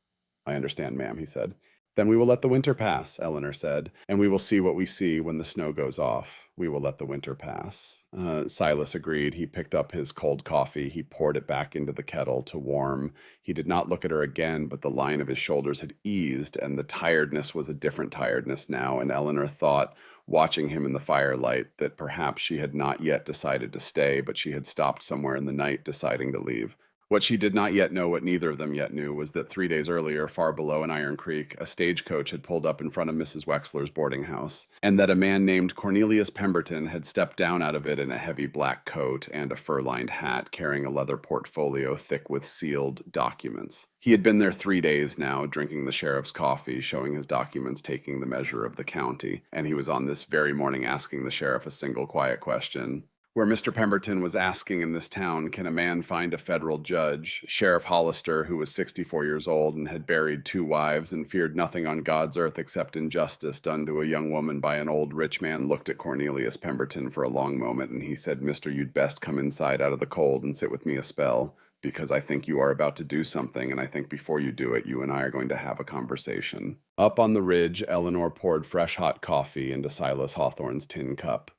I understand, ma'am, he said. Then we will let the winter pass, Eleanor said, and we will see what we see when the snow goes off. We will let the winter pass. Silas agreed. He picked up his cold coffee. He poured it back into the kettle to warm. He did not look at her again, but the line of his shoulders had eased, and the tiredness was a different tiredness now, and Eleanor thought, watching him in the firelight, that perhaps she had not yet decided to stay, but she had stopped somewhere in the night deciding to leave. What she did not yet know, what neither of them yet knew, was that 3 days earlier, far below in Iron Creek, a stagecoach had pulled up in front of Mrs. Wexler's boarding house, and that a man named Cornelius Pemberton had stepped down out of it in a heavy black coat and a fur-lined hat, carrying a leather portfolio thick with sealed documents. He had been there 3 days now, drinking the sheriff's coffee, showing his documents, taking the measure of the county, and he was on this very morning asking the sheriff a single quiet question. Where Mr. Pemberton was asking in this town, can a man find a federal judge? Sheriff Hollister, who was 64 years old and had buried 2 wives and feared nothing on God's earth except injustice done to a young woman by an old rich man, looked at Cornelius Pemberton for a long moment, and he said, Mister, you'd best come inside out of the cold and sit with me a spell, because I think you are about to do something, and I think before you do it, you and I are going to have a conversation. Up on the ridge, Eleanor poured fresh hot coffee into Silas Hawthorne's tin cup.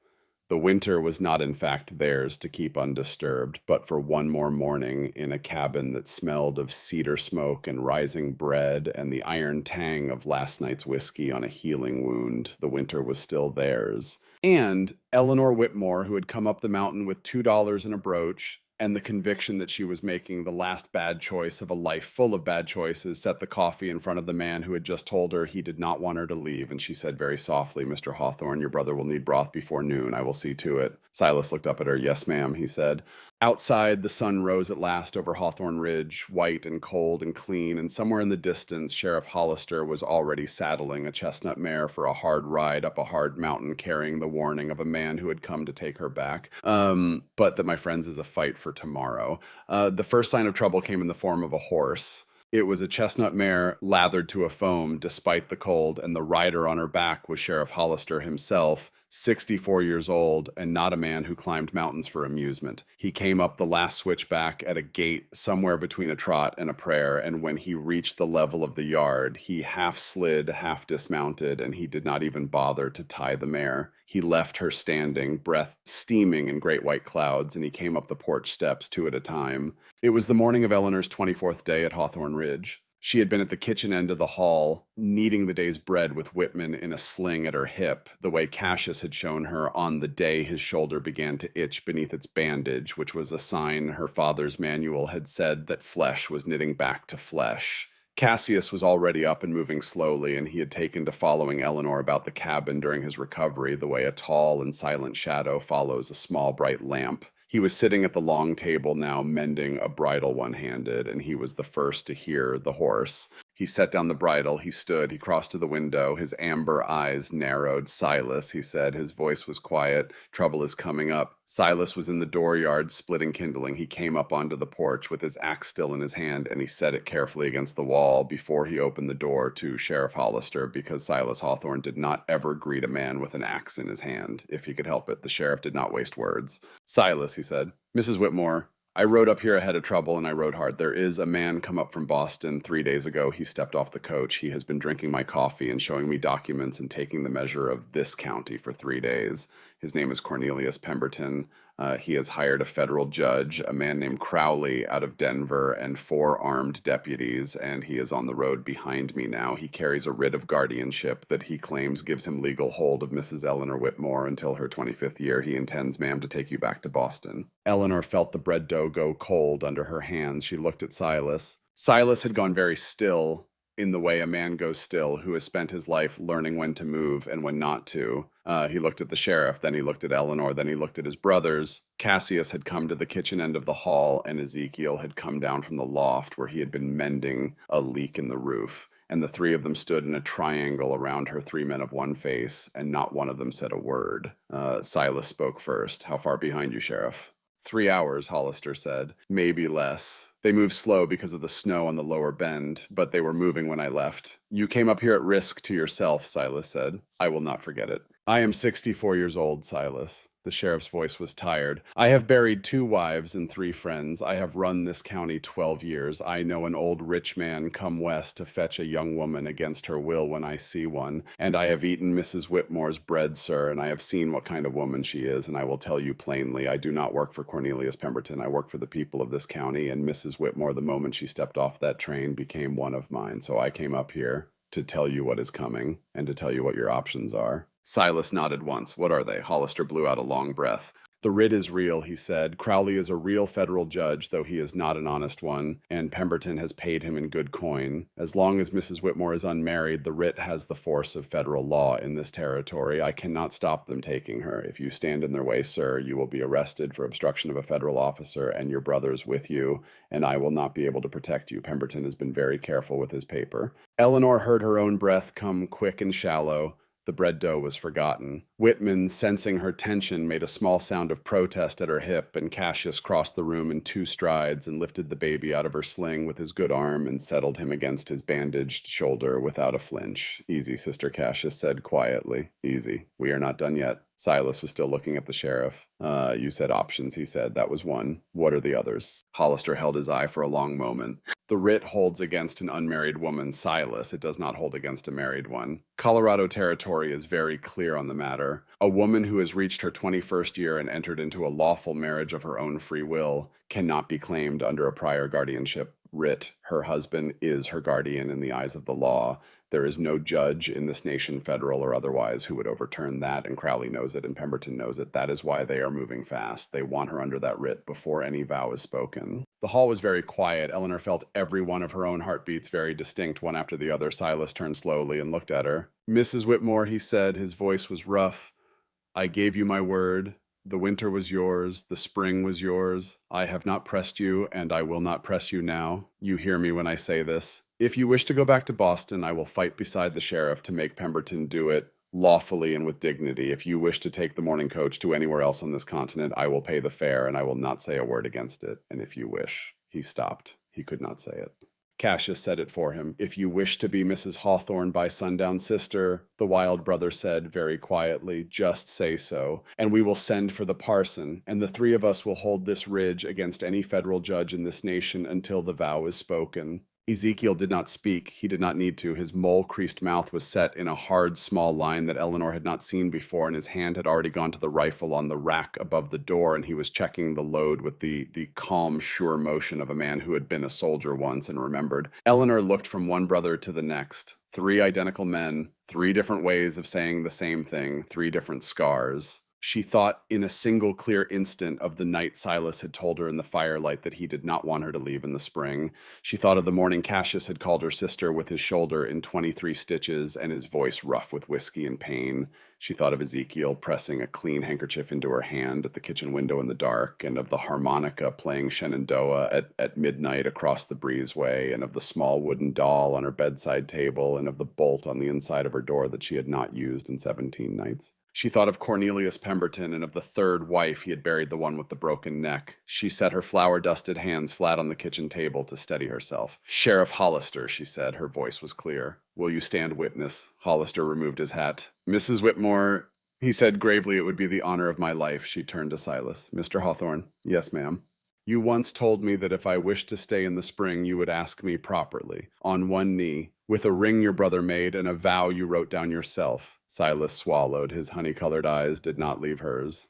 The winter was not in fact theirs to keep undisturbed, but for one more morning in a cabin that smelled of cedar smoke and rising bread and the iron tang of last night's whiskey on a healing wound, the winter was still theirs. And Eleanor Whitmore, who had come up the mountain with $2 in a brooch, and the conviction that she was making the last bad choice of a life full of bad choices, set the coffee in front of the man who had just told her he did not want her to leave, and she said very softly, Mr. Hawthorne, your brother will need broth before noon. I will see to it. Silas looked up at her. Yes, ma'am, he said. Outside, the sun rose at last over Hawthorne Ridge, white and cold and clean, and somewhere in the distance, Sheriff Hollister was already saddling a chestnut mare for a hard ride up a hard mountain, carrying the warning of a man who had come to take her back. But that, my friends, is a fight for tomorrow. The first sign of trouble came in the form of a horse. It was a chestnut mare lathered to a foam despite the cold, and the rider on her back was Sheriff Hollister himself, 64 years old, and not a man who climbed mountains for amusement. He came up the last switchback at a gait somewhere between a trot and a prayer, and when he reached the level of the yard, he half slid, half dismounted, and he did not even bother to tie the mare. He left her standing, breath steaming in great white clouds, and he came up the porch steps 2 at a time. It was the morning of Eleanor's 24th day at Hawthorne Ridge. She had been at the kitchen end of the hall, kneading the day's bread with Whitman in a sling at her hip, the way Cassius had shown her on the day his shoulder began to itch beneath its bandage, which was a sign her father's manual had said that flesh was knitting back to flesh. Cassius was already up and moving slowly, and he had taken to following Eleanor about the cabin during his recovery the way a tall and silent shadow follows a small bright lamp. He was sitting at the long table now, mending a bridle one-handed, and he was the first to hear the horse. He set down the bridle, he stood, he crossed to the window, his amber eyes narrowed. Silas, he said, his voice was quiet, trouble is coming up. Silas was in the dooryard splitting kindling. He came up onto the porch with his axe still in his hand, and he set it carefully against the wall before he opened the door to Sheriff Hollister, because Silas Hawthorne did not ever greet a man with an axe in his hand. If he could help it, the sheriff did not waste words. Silas, he said. Mrs. Whitmore, I rode up here ahead of trouble, and I rode hard. There is a man come up from Boston 3 days ago. He stepped off the coach. He has been drinking my coffee and showing me documents and taking the measure of this county for 3 days. His name is Cornelius Pemberton. He has hired a federal judge, a man named Crowley out of Denver, and 4 armed deputies, and he is on the road behind me now. He carries a writ of guardianship that he claims gives him legal hold of Mrs. Eleanor Whitmore until her 25th year. He intends, ma'am, to take you back to Boston. Eleanor felt the bread dough go cold under her hands. She looked at Silas. Silas had gone very still, in the way a man goes still who has spent his life learning when to move and when not to. He looked at the sheriff, then he looked at Eleanor, then he looked at his brothers. Cassius had come to the kitchen end of the hall, and Ezekiel had come down from the loft where he had been mending a leak in the roof. And the 3 of them stood in a triangle around her, 3 men of one face, and not one of them said a word. Silas spoke first. How far behind you, Sheriff? 3 hours, Hollister said. Maybe less. They moved slow because of the snow on the lower bend, but they were moving when I left. You came up here at risk to yourself, Silas said. I will not forget it. I am 64 years old, Silas. The sheriff's voice was tired. I have buried 2 wives and 3 friends. I have run this county 12 years. I know an old rich man come west to fetch a young woman against her will when I see one. And I have eaten Mrs. Whitmore's bread, sir, and I have seen what kind of woman she is, and I will tell you plainly, I do not work for Cornelius Pemberton. I work for the people of this county, and Mrs. Whitmore, the moment she stepped off that train, became one of mine. So I came up here to tell you what is coming and to tell you what your options are. Silas nodded once. What are they? Hollister blew out a long breath. The writ is real, he said. Crowley is a real federal judge, though he is not an honest one, and Pemberton has paid him in good coin. As long as Mrs. Whitmore is unmarried, the writ has the force of federal law in this territory. I cannot stop them taking her. If you stand in their way, sir, you will be arrested for obstruction of a federal officer, and your brothers with you, and I will not be able to protect you. Pemberton has been very careful with his paper. Eleanor heard her own breath come quick and shallow. The bread dough was forgotten. Whitman, sensing her tension, made a small sound of protest at her hip, and Cassius crossed the room in 2 strides and lifted the baby out of her sling with his good arm and settled him against his bandaged shoulder without a flinch. Easy, Sister Cassius said quietly. Easy. We are not done yet. Silas was still looking at the sheriff. You said options, he said. That was one. What are the others? Hollister held his eye for a long moment. The writ holds against an unmarried woman, Silas. It does not hold against a married one. Colorado territory is very clear on the matter. A woman who has reached her 21st year and entered into a lawful marriage of her own free will cannot be claimed under a prior guardianship writ. Her husband is her guardian in the eyes of the law. There is no judge in this nation, federal or otherwise, who would overturn that, and Crowley knows it and Pemberton knows it. That is why they are moving fast. They want her under that writ before any vow is spoken. The hall was very quiet. Eleanor felt every one of her own heartbeats very distinct, one after the other. Silas turned slowly and looked at her. Mrs. Whitmore, he said, his voice was rough. I gave you my word. The winter was yours, the spring was yours. I have not pressed you, and I will not press you now. You hear me when I say this. If you wish to go back to Boston, I will fight beside the sheriff to make Pemberton do it lawfully and with dignity. If you wish to take the morning coach to anywhere else on this continent, I will pay the fare, and I will not say a word against it. And if you wish, he stopped. He could not say it. Cassius said it for him. If you wish to be Mrs. Hawthorne by sundown, sister, the wild brother said very quietly, just say so, and we will send for the parson, and the 3 of us will hold this ridge against any federal judge in this nation until the vow is spoken. Ezekiel did not speak. He did not need to. His mole-creased mouth was set in a hard, small line that Eleanor had not seen before, and his hand had already gone to the rifle on the rack above the door, and he was checking the load with the calm, sure motion of a man who had been a soldier once and remembered. Eleanor looked from one brother to the next. 3 identical men, 3 different ways of saying the same thing, 3 different scars. She thought in a single clear instant of the night Silas had told her in the firelight that he did not want her to leave in the spring. She thought of the morning Cassius had called her sister with his shoulder in 23 stitches and his voice rough with whiskey and pain. She thought of Ezekiel pressing a clean handkerchief into her hand at the kitchen window in the dark, and of the harmonica playing Shenandoah at midnight across the breezeway, and of the small wooden doll on her bedside table, and of the bolt on the inside of her door that she had not used in 17 nights. She thought of Cornelius Pemberton and of the 3rd wife he had buried, the one with the broken neck. She set her flour-dusted hands flat on the kitchen table to steady herself. Sheriff Hollister, she said. Her voice was clear. Will you stand witness? Hollister removed his hat. Mrs. Whitmore, he said gravely, it would be the honor of my life. She turned to Silas. Mr. Hawthorne. Yes, ma'am. You once told me that if I wished to stay in the spring, you would ask me properly, on one knee, with a ring your brother made and a vow you wrote down yourself. Silas swallowed. His honey-colored eyes did not leave hers.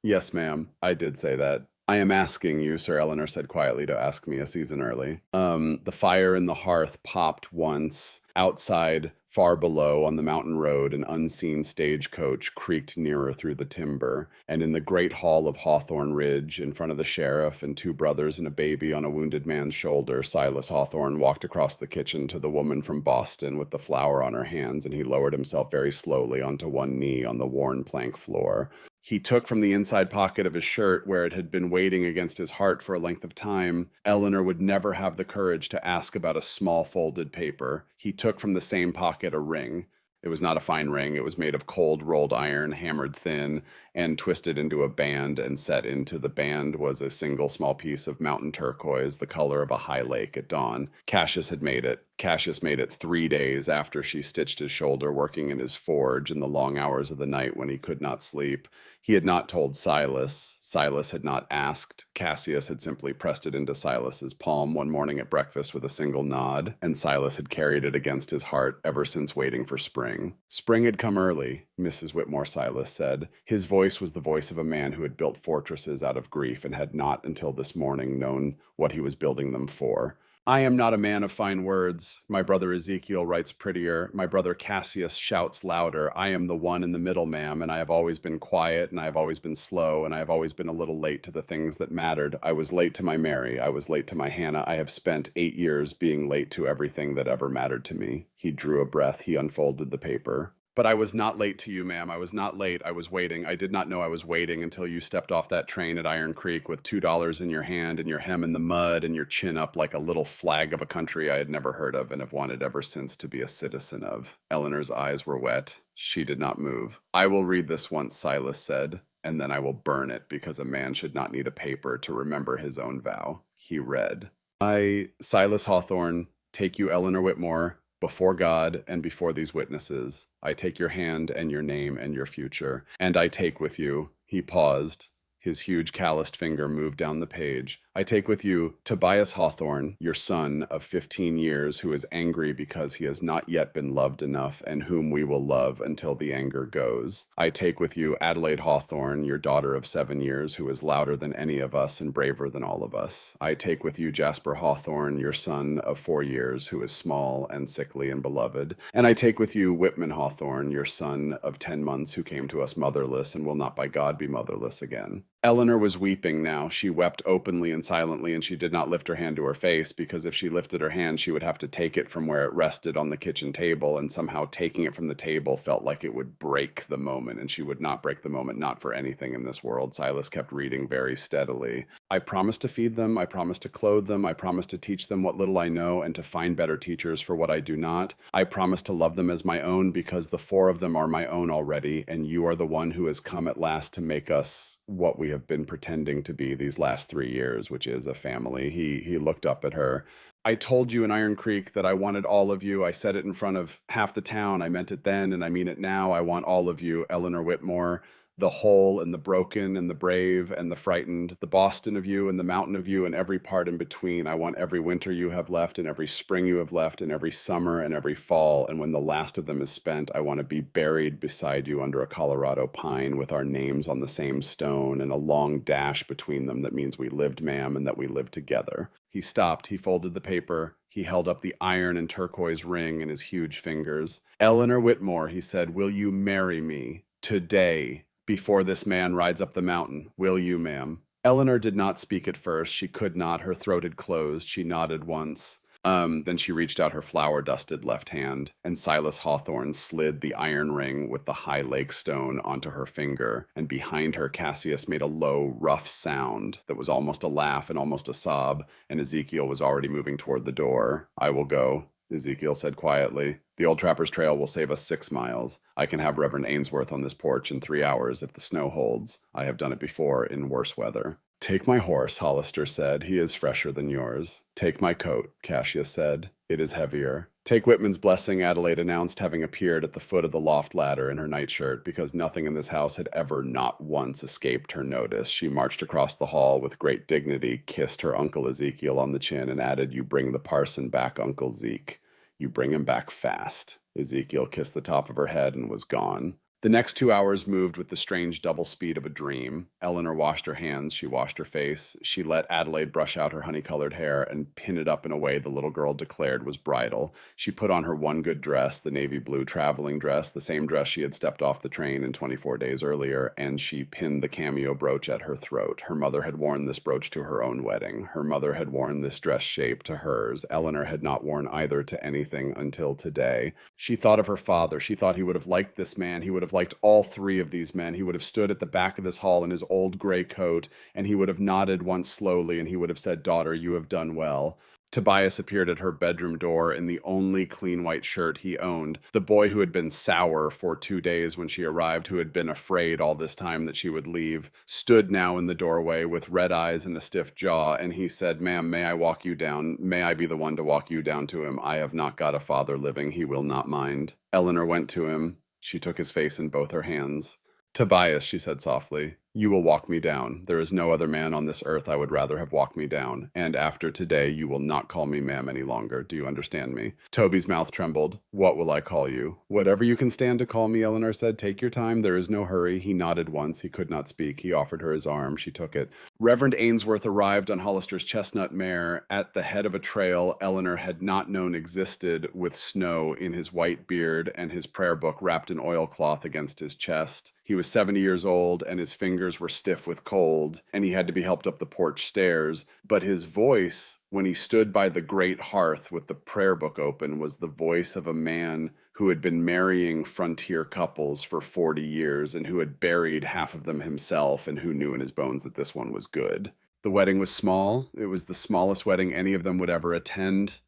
Yes, ma'am, I did say that. I am asking you, Sir Eleanor said quietly, to ask me a season early. The fire in the hearth popped once. Outside, far below, on the mountain road, an unseen stagecoach creaked nearer through the timber, and in the great hall of Hawthorne Ridge, in front of the sheriff and two brothers and a baby on a wounded man's shoulder, Silas Hawthorne walked across the kitchen to the woman from Boston with the flower on her hands, and he lowered himself very slowly onto one knee on the worn plank floor. He took from the inside pocket of his shirt, where it had been waiting against his heart for a length of time. Eleanor would never have the courage to ask about a small folded paper. He took from the same pocket a ring. It was not a fine ring. It was made of cold rolled iron, hammered thin, and twisted into a band, and set into the band was a single small piece of mountain turquoise, the color of a high lake at dawn. Cassius had made it. Cassius made it 3 days after she stitched his shoulder, working in his forge in the long hours of the night when he could not sleep. He had not told Silas. Silas had not asked. Cassius had simply pressed it into Silas's palm one morning at breakfast with a single nod, and Silas had carried it against his heart ever since, waiting for spring. Spring had come early, Mrs. Whitmore Silas said. His voice was the voice of a man who had built fortresses out of grief and had not until this morning known what he was building them for. I am not a man of fine words. My brother Ezekiel writes prettier. My brother Cassius shouts louder. I am the one in the middle, ma'am, and I have always been quiet, and I have always been slow, and I have always been a little late to the things that mattered. I was late to my Mary. I was late to my Hannah. I have spent 8 years being late to everything that ever mattered to me. He drew a breath. He unfolded the paper. But I was not late to you, ma'am. I was not late. I was waiting. I did not know I was waiting until you stepped off that train at Iron Creek with $2 in your hand and your hem in the mud and your chin up like a little flag of a country I had never heard of and have wanted ever since to be a citizen of. Eleanor's eyes were wet. She did not move. I will read this once, Silas said, and then I will burn it, because a man should not need a paper to remember his own vow. He read, I, Silas Hawthorne, take you, Eleanor Whitmore, before God and before these witnesses. I take your hand and your name and your future, and I take with you. He paused. His huge calloused finger moved down the page. I take with you Tobias Hawthorne, your son of 15 years, who is angry because he has not yet been loved enough, and whom we will love until the anger goes. I take with you Adelaide Hawthorne, your daughter of 7 years, who is louder than any of us and braver than all of us. I take with you Jasper Hawthorne, your son of 4 years, who is small and sickly and beloved. And I take with you Whitman Hawthorne, your son of 10 months, who came to us motherless and will not by God be motherless again. Eleanor was weeping now. She wept openly and silently, and she did not lift her hand to her face, because if she lifted her hand, she would have to take it from where it rested on the kitchen table, and somehow taking it from the table felt like it would break the moment, and she would not break the moment, not for anything in this world. Silas kept reading very steadily. I promise to feed them, I promise to clothe them, I promise to teach them what little I know, and to find better teachers for what I do not. I promise to love them as my own, because the 4 of them are my own already, and you are the one who has come at last to make us what we have been pretending to be these last 3 years, which is a family. He looked up at her. I told you in Iron Creek that I wanted all of you. I said it in front of half the town. I meant it then, and I mean it now. I want all of you, Eleanor Whitmore. The whole and the broken and the brave and the frightened, the Boston of you and the mountain of you and every part in between. I want every winter you have left and every spring you have left and every summer and every fall. And when the last of them is spent, I want to be buried beside you under a Colorado pine with our names on the same stone and a long dash between them that means we lived, ma'am, and that we lived together. He stopped. He folded the paper. He held up the iron and turquoise ring in his huge fingers. Eleanor Whitmore, he said, will you marry me today? Before this man rides up the mountain. Will you, ma'am? Eleanor did not speak at first. She could not. Her throat had closed. She nodded once. Then she reached out her flour-dusted left hand, and Silas Hawthorne slid the iron ring with the high lake stone onto her finger, and behind her Cassius made a low, rough sound that was almost a laugh and almost a sob, and Ezekiel was already moving toward the door. I will go, Ezekiel said quietly. The old trapper's trail will save us 6 miles. I can have Reverend Ainsworth on this porch in 3 hours if the snow holds. I have done it before in worse weather. Take my horse, Hollister said. He is fresher than yours. Take my coat, Cassius said. It is heavier. Take Whitman's blessing, Adelaide announced, having appeared at the foot of the loft ladder in her nightshirt, because nothing in this house had ever not once escaped her notice. She marched across the hall with great dignity, kissed her Uncle Ezekiel on the chin, and added, You bring the parson back, Uncle Zeke. You bring him back fast. Ezekiel kissed the top of her head and was gone. The next 2 hours moved with the strange double speed of a dream. Eleanor washed her hands, she washed her face, she let Adelaide brush out her honey-colored hair and pin it up in a way the little girl declared was bridal. She put on her one good dress, the navy blue traveling dress, the same dress she had stepped off the train in 24 days earlier, and she pinned the cameo brooch at her throat. Her mother had worn this brooch to her own wedding. Her mother had worn this dress shape to hers. Eleanor had not worn either to anything until today. She thought of her father. She thought he would have liked this man. He would have liked all three of these men. He would have stood at the back of this hall in his old gray coat, and he would have nodded once slowly, and he would have said, "Daughter, you have done well." Tobias appeared at her bedroom door in the only clean white shirt he owned. The boy who had been sour for 2 days when she arrived, who had been afraid all this time that she would leave, stood now in the doorway with red eyes and a stiff jaw, and he said, "Ma'am, may I walk you down? May I be the one to walk you down to him? I have not got a father living. He will not mind." Eleanor went to him. She took his face in both her hands. "Tobias," she said softly, "you will walk me down. There is no other man on this earth I would rather have walked me down. And after today, you will not call me ma'am any longer. Do you understand me?" Toby's mouth trembled. "What will I call you?" "Whatever you can stand to call me," Eleanor said. "Take your time. There is no hurry." He nodded once. He could not speak. He offered her his arm. She took it. Reverend Ainsworth arrived on Hollister's chestnut mare at the head of a trail Eleanor had not known existed, with snow in his white beard and his prayer book wrapped in oilcloth against his chest. He was 70 years old, and his fingers were stiff with cold, and he had to be helped up the porch stairs. But his voice, when he stood by the great hearth with the prayer book open, was the voice of a man who had been marrying frontier couples for 40 years and who had buried half of them himself and who knew in his bones that this one was good. The wedding was small. It was the smallest wedding any of them would ever attend.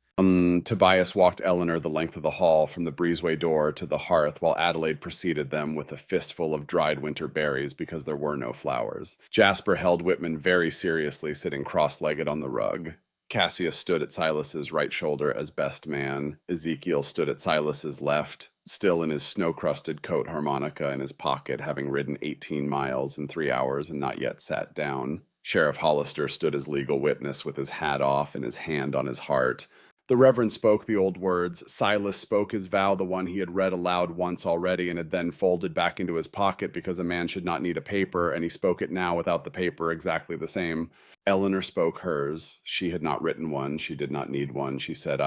Tobias walked Eleanor the length of the hall from the breezeway door to the hearth, while Adelaide preceded them with a fistful of dried winter berries because there were no flowers. Jasper held Whitman very seriously, sitting cross-legged on the rug. Cassius stood at Silas's right shoulder as best man. Ezekiel stood at Silas's left, still in his snow-crusted coat harmonica in his pocket, having ridden 18 miles in 3 hours and not yet sat down. Sheriff Hollister stood as legal witness with his hat off and his hand on his heart. The Reverend spoke the old words. Silas spoke his vow, the one he had read aloud once already and had then folded back into his pocket because a man should not need a paper, and he spoke it now without the paper, exactly the same. Eleanor spoke hers. She had not written one. She did not need one. She said,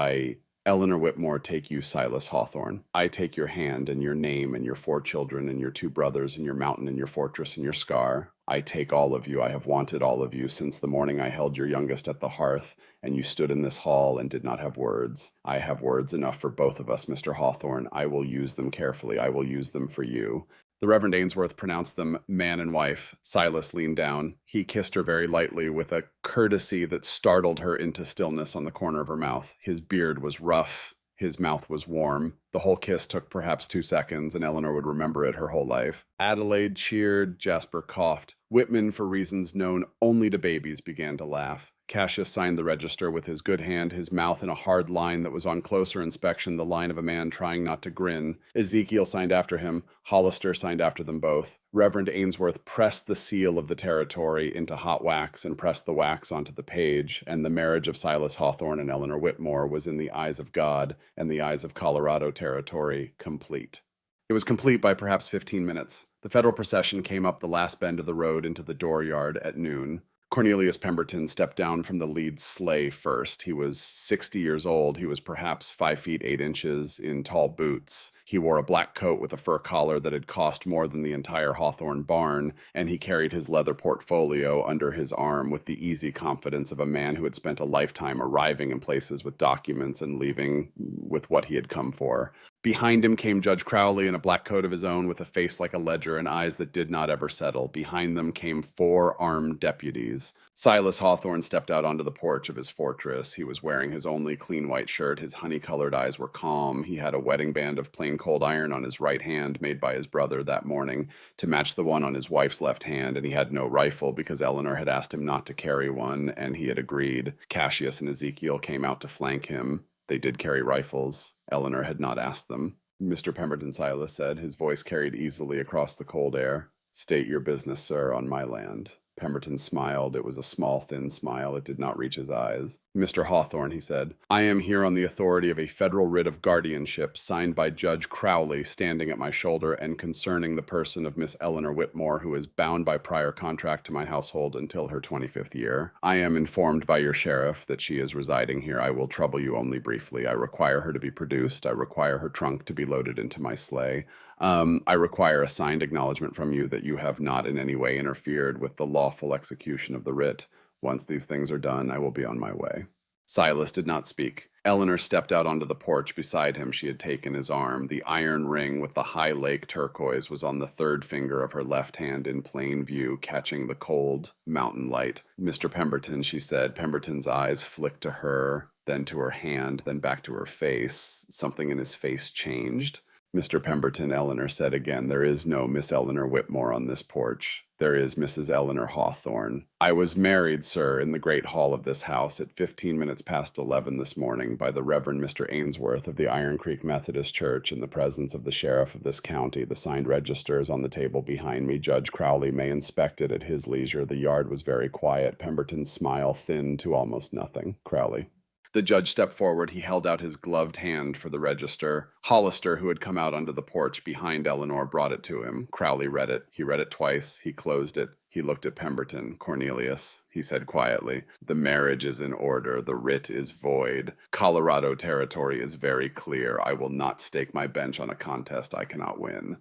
Eleanor Whitmore, take you, Silas Hawthorne. I take your hand and your name and your 4 children and your 2 brothers and your mountain and your fortress and your scar. I take all of you. I have wanted all of you since the morning I held your youngest at the hearth, and you stood in this hall and did not have words. I have words enough for both of us, Mr. Hawthorne. I will use them carefully. I will use them for you. The Reverend Ainsworth pronounced them man and wife. Silas leaned down. He kissed her very lightly with a courtesy that startled her into stillness on the corner of her mouth. His beard was rough. His mouth was warm. The whole kiss took perhaps 2 seconds, and Eleanor would remember it her whole life. Adelaide cheered. Jasper coughed. Whitman, for reasons known only to babies, began to laugh. Cassius signed the register with his good hand, his mouth in a hard line that was on closer inspection the line of a man trying not to grin. Ezekiel signed after him. Hollister signed after them both. Reverend Ainsworth pressed the seal of the territory into hot wax and pressed the wax onto the page, and the marriage of Silas Hawthorne and Eleanor Whitmore was in the eyes of God and the eyes of Colorado territory complete. It was complete by perhaps 15 minutes. The federal procession came up the last bend of the road into the dooryard at noon. Cornelius Pemberton stepped down from the lead sleigh first. He was 60 years old. He was perhaps 5 feet 8 inches in tall boots. He wore a black coat with a fur collar that had cost more than the entire Hawthorne barn, and he carried his leather portfolio under his arm with the easy confidence of a man who had spent a lifetime arriving in places with documents and leaving with what he had come for. Behind him came Judge Crowley in a black coat of his own with a face like a ledger and eyes that did not ever settle. Behind them came 4 armed deputies. Silas Hawthorne stepped out onto the porch of his fortress. He was wearing his only clean white shirt. His honey-colored eyes were calm. He had a wedding band of plain cold iron on his right hand made by his brother that morning to match the one on his wife's left hand, and he had no rifle because Eleanor had asked him not to carry one, and he had agreed. Cassius and Ezekiel came out to flank him. They did carry rifles. Eleanor had not asked them. "Mr. Pemberton," Silas said, his voice carried easily across the cold air. "State your business, sir, on my land." Pemberton smiled. It was a small, thin smile. It did not reach his eyes. Mr. Hawthorne, he said, I am here on the authority of a federal writ of guardianship signed by Judge Crowley standing at my shoulder and concerning the person of Miss Eleanor Whitmore, who is bound by prior contract to my household until her 25th year. I am informed by your sheriff that she is residing here. I will trouble you only briefly. I require her to be produced. I require her trunk to be loaded into my sleigh. I require a signed acknowledgement from you that you have not in any way interfered with the lawful execution of the writ. Once these things are done, I will be on my way. Silas did not speak. Eleanor stepped out onto the porch beside him. She had taken his arm. The iron ring with the high lake turquoise was on the third finger of her left hand in plain view, catching the cold mountain light. Mr. Pemberton, she said. Pemberton's eyes flicked to her, then to her hand, then back to her face. Something in his face changed. Mr. Pemberton, Eleanor said again, there is no Miss Eleanor Whitmore on this porch. There is Mrs. Eleanor Hawthorne. I was married, sir, in the great hall of this house at 15 minutes past 11 this morning by the Reverend Mr. Ainsworth of the Iron Creek Methodist Church in the presence of the sheriff of this county. The signed register is on the table behind me. Judge Crowley may inspect it at his leisure. The yard was very quiet. Pemberton's smile thinned to almost nothing. Crowley. The judge stepped forward. He held out his gloved hand for the register. Hollister, who had come out onto the porch behind Eleanor, brought it to him. Crowley read it. He read it twice. He closed it. He looked at Pemberton. Cornelius, he said quietly, the marriage is in order. The writ is void. Colorado territory is very clear. I will not stake my bench on a contest I cannot win.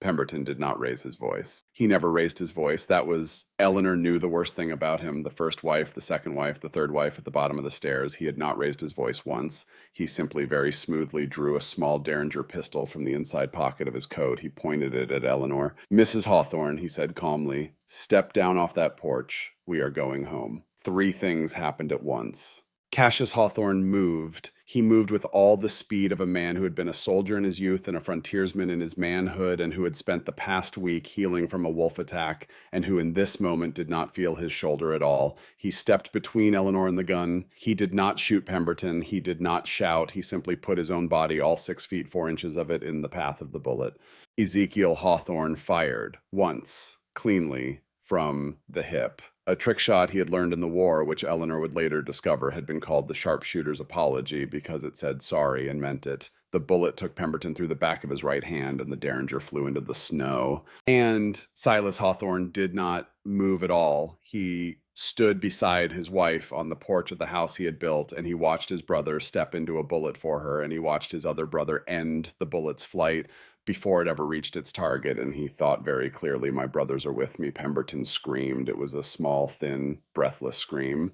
Pemberton did not raise his voice. He never raised his voice. That was, Eleanor knew the worst thing about him. The first wife, the second wife, the third wife at the bottom of the stairs. He had not raised his voice once. He simply very smoothly drew a small Derringer pistol from the inside pocket of his coat. He pointed it at Eleanor. Mrs. Hawthorne, he said calmly, step down off that porch. We are going home. 3 things happened at once. Cassius Hawthorne moved. He moved with all the speed of a man who had been a soldier in his youth and a frontiersman in his manhood and who had spent the past week healing from a wolf attack and who in this moment did not feel his shoulder at all. He stepped between Eleanor and the gun. He did not shoot Pemberton. He did not shout. He simply put his own body, all 6 feet 4 inches of it, in the path of the bullet. Ezekiel Hawthorne fired once, cleanly, from the hip. A trick shot he had learned in the war, which Eleanor would later discover had been called the sharpshooter's apology because it said sorry and meant it. The bullet took Pemberton through the back of his right hand and the Derringer flew into the snow. And Silas Hawthorne did not move at all. He stood beside his wife on the porch of the house he had built, and he watched his brother step into a bullet for her, and he watched his other brother end the bullet's flight before it ever reached its target, and he thought very clearly, my brothers are with me. Pemberton screamed. It was a small, thin, breathless scream.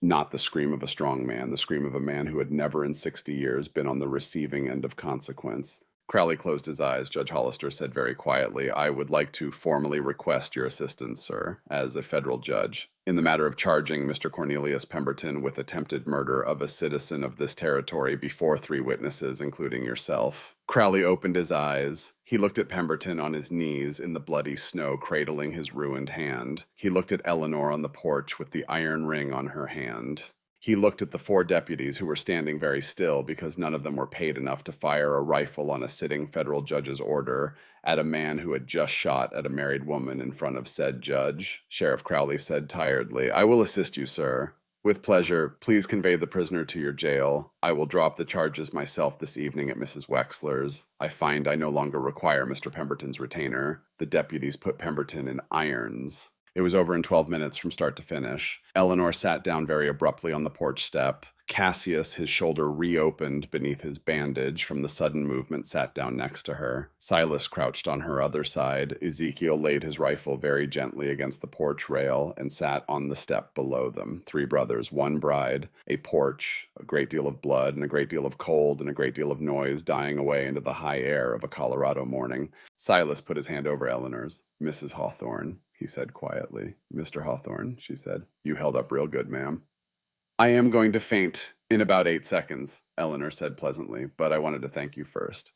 Not the scream of a strong man, the scream of a man who had never in 60 years been on the receiving end of consequence. Crowley closed his eyes. Judge Hollister said very quietly, I would like to formally request your assistance, sir, as a federal judge, in the matter of charging Mr. Cornelius Pemberton with attempted murder of a citizen of this territory before 3 witnesses, including yourself. Crowley opened his eyes. He looked at Pemberton on his knees in the bloody snow, cradling his ruined hand. He looked at Eleanor on the porch with the iron ring on her hand. He looked at the 4 deputies who were standing very still because none of them were paid enough to fire a rifle on a sitting federal judge's order at a man who had just shot at a married woman in front of said judge. Sheriff Crowley said tiredly, I will assist you, sir. With pleasure, please convey the prisoner to your jail. I will drop the charges myself this evening at Mrs. Wexler's. I find I no longer require Mr. Pemberton's retainer. The deputies put Pemberton in irons. It was over in 12 minutes from start to finish. Eleanor sat down very abruptly on the porch step. Cassius, his shoulder reopened beneath his bandage from the sudden movement, sat down next to her. Silas crouched on her other side. Ezekiel laid his rifle very gently against the porch rail and sat on the step below them. 3 brothers, 1 bride, a porch, a great deal of blood and a great deal of cold and a great deal of noise dying away into the high air of a Colorado morning. Silas put his hand over Eleanor's. Mrs. Hawthorne, he said quietly. Mr. Hawthorne, she said, you held up real good, ma'am. I am going to faint in about 8 seconds, Eleanor said pleasantly, but I wanted to thank you first.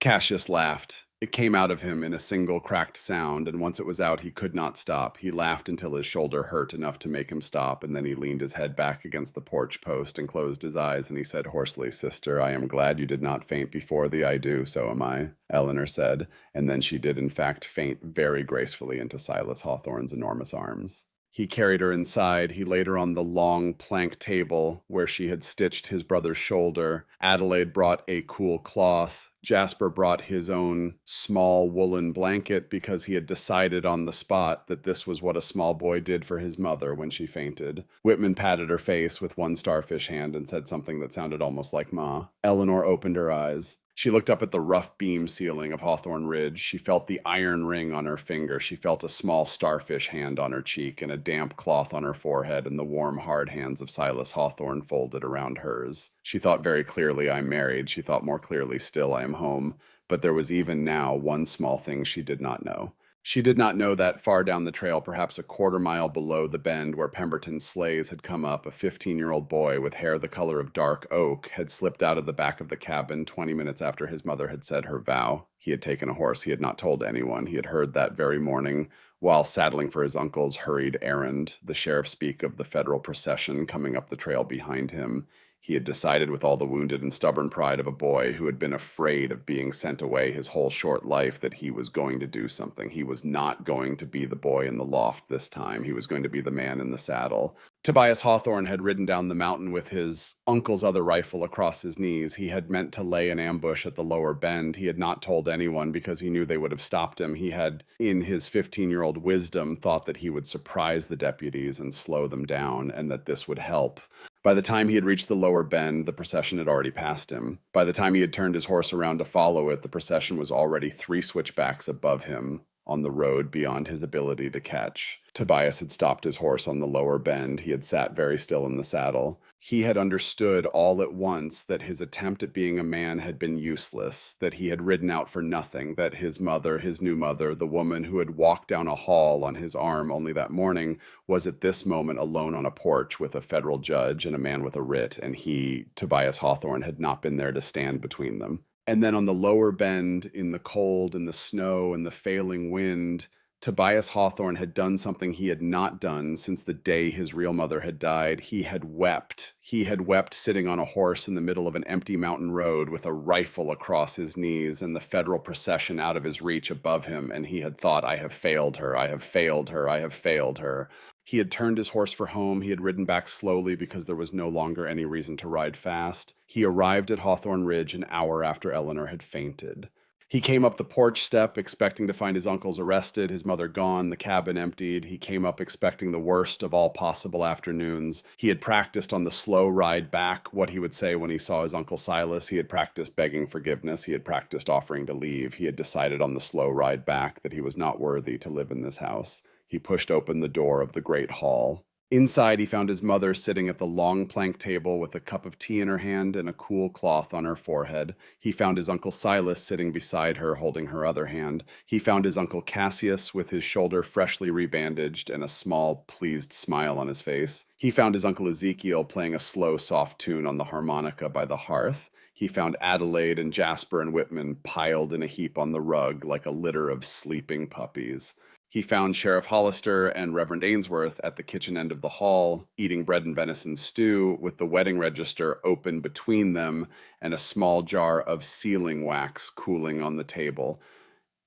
Cassius laughed. It came out of him in a single cracked sound, and once it was out, he could not stop. He laughed until his shoulder hurt enough to make him stop, and then he leaned his head back against the porch post and closed his eyes, and he said hoarsely, "Sister, I am glad you did not faint before the I do, so am I," Eleanor said, and then she did in fact faint very gracefully into Silas Hawthorne's enormous arms. He carried her inside. He laid her on the long plank table where she had stitched his brother's shoulder. Adelaide brought a cool cloth. Jasper brought his own small woolen blanket because he had decided on the spot that this was what a small boy did for his mother when she fainted. Whitman patted her face with one starfish hand and said something that sounded almost like Ma. Eleanor opened her eyes. She looked up at the rough beam ceiling of Hawthorne Ridge. She felt the iron ring on her finger. She felt a small starfish hand on her cheek and a damp cloth on her forehead and the warm, hard hands of Silas Hawthorne folded around hers. She thought very clearly, "I'm married." She thought more clearly still, "I am home." But there was even now one small thing she did not know. She did not know that far down the trail, perhaps a quarter mile below the bend where Pemberton's sleighs had come up, a 15-year-old boy with hair the color of dark oak had slipped out of the back of the cabin 20 minutes after his mother had said her vow. He had taken a horse. He had not told anyone. He had heard that very morning while saddling for his uncle's hurried errand, the sheriff speak of the federal procession coming up the trail behind him. He had decided with all the wounded and stubborn pride of a boy who had been afraid of being sent away his whole short life that he was going to do something. He was not going to be the boy in the loft this time. He was going to be the man in the saddle. Tobias Hawthorne had ridden down the mountain with his uncle's other rifle across his knees. He had meant to lay an ambush at the lower bend. He had not told anyone because he knew they would have stopped him. He had, in his 15-year-old wisdom, thought that he would surprise the deputies and slow them down and that this would help. By the time he had reached the lower bend, the procession had already passed him. By the time he had turned his horse around to follow it, the procession was already 3 switchbacks above him on the road beyond his ability to catch. Tobias had stopped his horse on the lower bend. He had sat very still in the saddle. He had understood all at once that his attempt at being a man had been useless, that he had ridden out for nothing, that his mother, his new mother, the woman who had walked down a hall on his arm only that morning, was at this moment alone on a porch with a federal judge and a man with a writ, and he, Tobias Hawthorne, had not been there to stand between them. And then on the lower bend, in the cold and the snow and the failing wind, Tobias Hawthorne had done something he had not done since the day his real mother had died. He had wept. He had wept sitting on a horse in the middle of an empty mountain road with a rifle across his knees and the federal procession out of his reach above him, and he had thought, "I have failed her, I have failed her, I have failed her." He had turned his horse for home. He had ridden back slowly because there was no longer any reason to ride fast. He arrived at Hawthorne Ridge an hour after Eleanor had fainted. He came up the porch step expecting to find his uncles arrested, his mother gone, the cabin emptied. He came up expecting the worst of all possible afternoons. He had practiced on the slow ride back what he would say when he saw his Uncle Silas. He had practiced begging forgiveness. He had practiced offering to leave. He had decided on the slow ride back that he was not worthy to live in this house. He pushed open the door of the great hall. Inside, he found his mother sitting at the long plank table with a cup of tea in her hand and a cool cloth on her forehead. He found his Uncle Silas sitting beside her, holding her other hand. He found his Uncle Cassius with his shoulder freshly rebandaged and a small, pleased smile on his face. He found his Uncle Ezekiel playing a slow, soft tune on the harmonica by the hearth. He found Adelaide and Jasper and Whitman piled in a heap on the rug like a litter of sleeping puppies. He found Sheriff Hollister and Reverend Ainsworth at the kitchen end of the hall, eating bread and venison stew with the wedding register open between them and a small jar of sealing wax cooling on the table.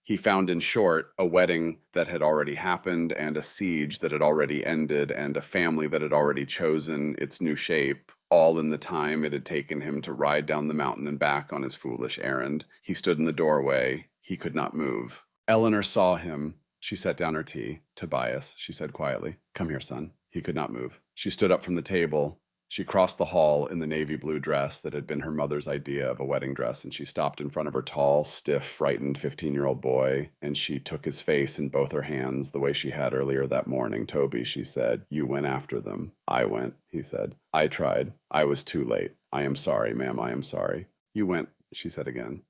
He found, in short, a wedding that had already happened and a siege that had already ended and a family that had already chosen its new shape, all in the time it had taken him to ride down the mountain and back on his foolish errand. He stood in the doorway. He could not move. Eleanor saw him. She set down her tea. "Tobias," she said quietly, "come here, son." He could not move. She stood up from the table. She crossed the hall in the navy blue dress that had been her mother's idea of a wedding dress, and she stopped in front of her tall, stiff, frightened 15-year-old boy, and she took his face in both her hands the way she had earlier that morning. "Toby," she said, "you went after them." "I went," he said. "I tried. I was too late. I am sorry, ma'am, I am sorry." "You went," she said again.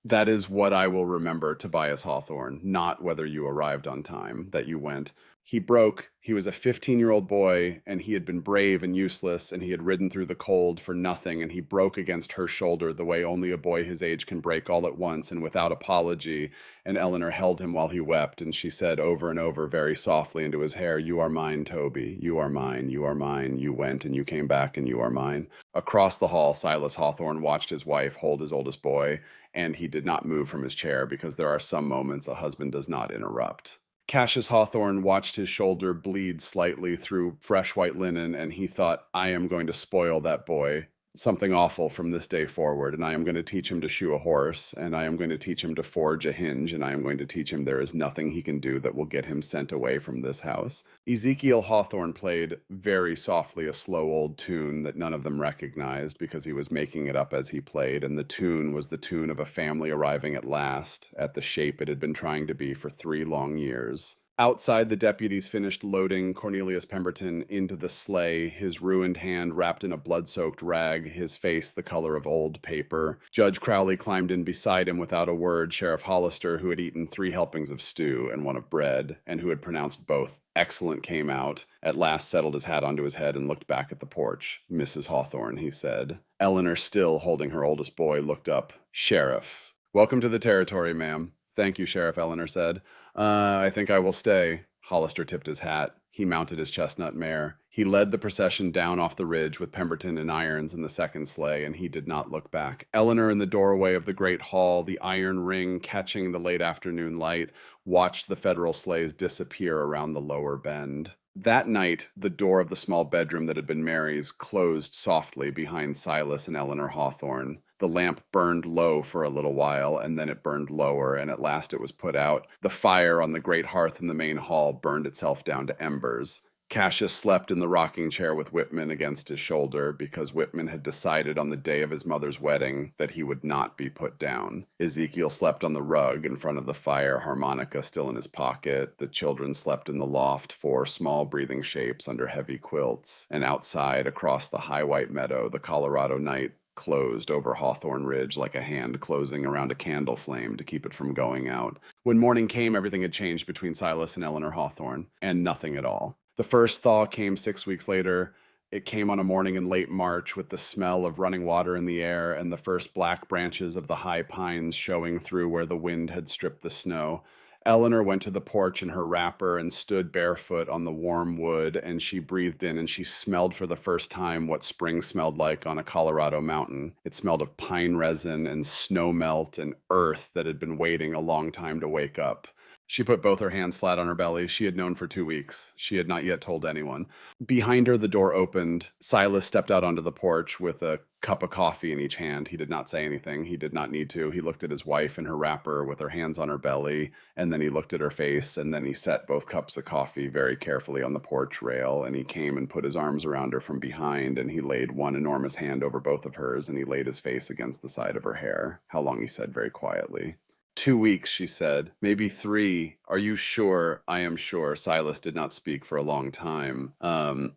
That is what I will remember, Tobias Hawthorne, not whether you arrived on time, that you went. He broke. He was a 15-year-old boy, and he had been brave and useless, and he had ridden through the cold for nothing, and he broke against her shoulder the way only a boy his age can break all at once and without apology. And Eleanor held him while he wept, and she said over and over very softly into his hair, "You are mine, Toby. You are mine. You are mine. You went and you came back and you are mine." Across the hall, Silas Hawthorne watched his wife hold his oldest boy, and he did not move from his chair because there are some moments a husband does not interrupt. Cassius Hawthorne watched his shoulder bleed slightly through fresh white linen, and he thought, "I am going to spoil that boy something awful from this day forward, and I am going to teach him to shoe a horse, and I am going to teach him to forge a hinge, and I am going to teach him there is nothing he can do that will get him sent away from this house." Ezekiel Hawthorne played very softly a slow old tune that none of them recognized because he was making it up as he played, and the tune was the tune of a family arriving at last at the shape it had been trying to be for 3 long years. Outside, the deputies finished loading Cornelius Pemberton into the sleigh, his ruined hand wrapped in a blood-soaked rag, his face the color of old paper. Judge Crowley climbed in beside him without a word. Sheriff Hollister, who had eaten 3 helpings of stew and 1 of bread, and who had pronounced both excellent, came out, at last settled his hat onto his head and looked back at the porch. "Mrs. Hawthorne," he said. Eleanor, still holding her oldest boy, looked up. "Sheriff." "Welcome to the territory, ma'am." "Thank you, Sheriff," Eleanor said. I think I will stay." Hollister tipped his hat. He mounted his chestnut mare. He led the procession down off the ridge with Pemberton and Irons in the second sleigh, and he did not look back. Eleanor, in the doorway of the great hall, the iron ring catching the late afternoon light, watched the federal sleighs disappear around the lower bend. That night, the door of the small bedroom that had been Mary's closed softly behind Silas and Eleanor Hawthorne. The lamp burned low for a little while, and then it burned lower, and at last it was put out. The fire on the great hearth in the main hall burned itself down to embers. Cassius slept in the rocking chair with Whitman against his shoulder because Whitman had decided on the day of his mother's wedding that he would not be put down. Ezekiel slept on the rug in front of the fire, harmonica still in his pocket. The children slept in the loft, 4 small breathing shapes under heavy quilts. And outside, across the high white meadow, the Colorado night closed over Hawthorne Ridge like a hand closing around a candle flame to keep it from going out. When morning came, everything had changed between Silas and Eleanor Hawthorne, and nothing at all. The first thaw came 6 weeks later. It came on a morning in late March with the smell of running water in the air and the first black branches of the high pines showing through where the wind had stripped the snow. Eleanor went to the porch in her wrapper and stood barefoot on the warm wood, and she breathed in and she smelled for the first time what spring smelled like on a Colorado mountain. It smelled of pine resin and snow melt and earth that had been waiting a long time to wake up. She put both her hands flat on her belly. She had known for 2 weeks. She had not yet told anyone. Behind her, the door opened. Silas stepped out onto the porch with a cup of coffee in each hand. He did not say anything. He did not need to. He looked at his wife in her wrapper with her hands on her belly, and then he looked at her face, and then he set both cups of coffee very carefully on the porch rail, and he came and put his arms around her from behind, and he laid one enormous hand over both of hers, and he laid his face against the side of her hair. "How long?" he said very quietly. 2 weeks, she said. "Maybe 3. Are you sure?" "I am sure." Silas did not speak for a long time.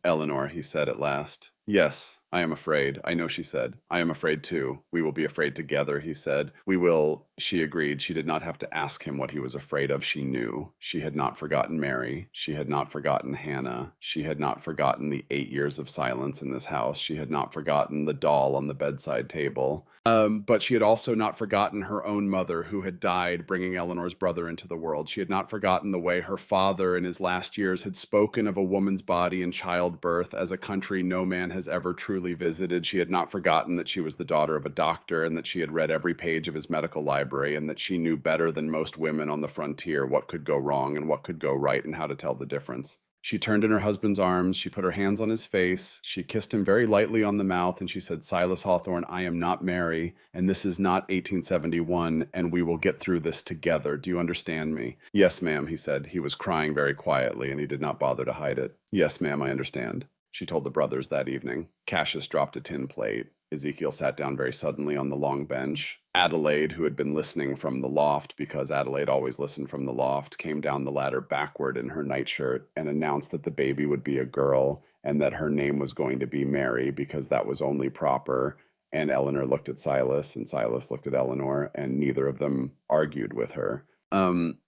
Eleanor," he said at last. "Yes, I am afraid." "I know," she said. "I am afraid too." "We will be afraid together," he said. "We will," she agreed. She did not have to ask him what he was afraid of. She knew. She had not forgotten Mary. She had not forgotten Hannah. She had not forgotten the 8 years of silence in this house. She had not forgotten the doll on the bedside table. But she had also not forgotten her own mother, who had died bringing Eleanor's brother into the world. She had not forgotten the way her father in his last years had spoken of a woman's body in childbirth as a country no man has ever truly visited. She had not forgotten that she was the daughter of a doctor and that she had read every page of his medical library and that she knew better than most women on the frontier what could go wrong and what could go right and how to tell the difference. She turned in her husband's arms, she put her hands on his face, she kissed him very lightly on the mouth, and she said, "Silas Hawthorne, I am not Mary, and this is not 1871, and we will get through this together. Do you understand me?" "Yes, ma'am," he said. He was crying very quietly, and he did not bother to hide it. "Yes, ma'am, I understand." She told the brothers that evening. Cassius dropped a tin plate. Ezekiel sat down very suddenly on the long bench. Adelaide, who had been listening from the loft, because Adelaide always listened from the loft, came down the ladder backward in her nightshirt and announced that the baby would be a girl and that her name was going to be Mary because that was only proper. And Eleanor looked at Silas and Silas looked at Eleanor, and neither of them argued with her.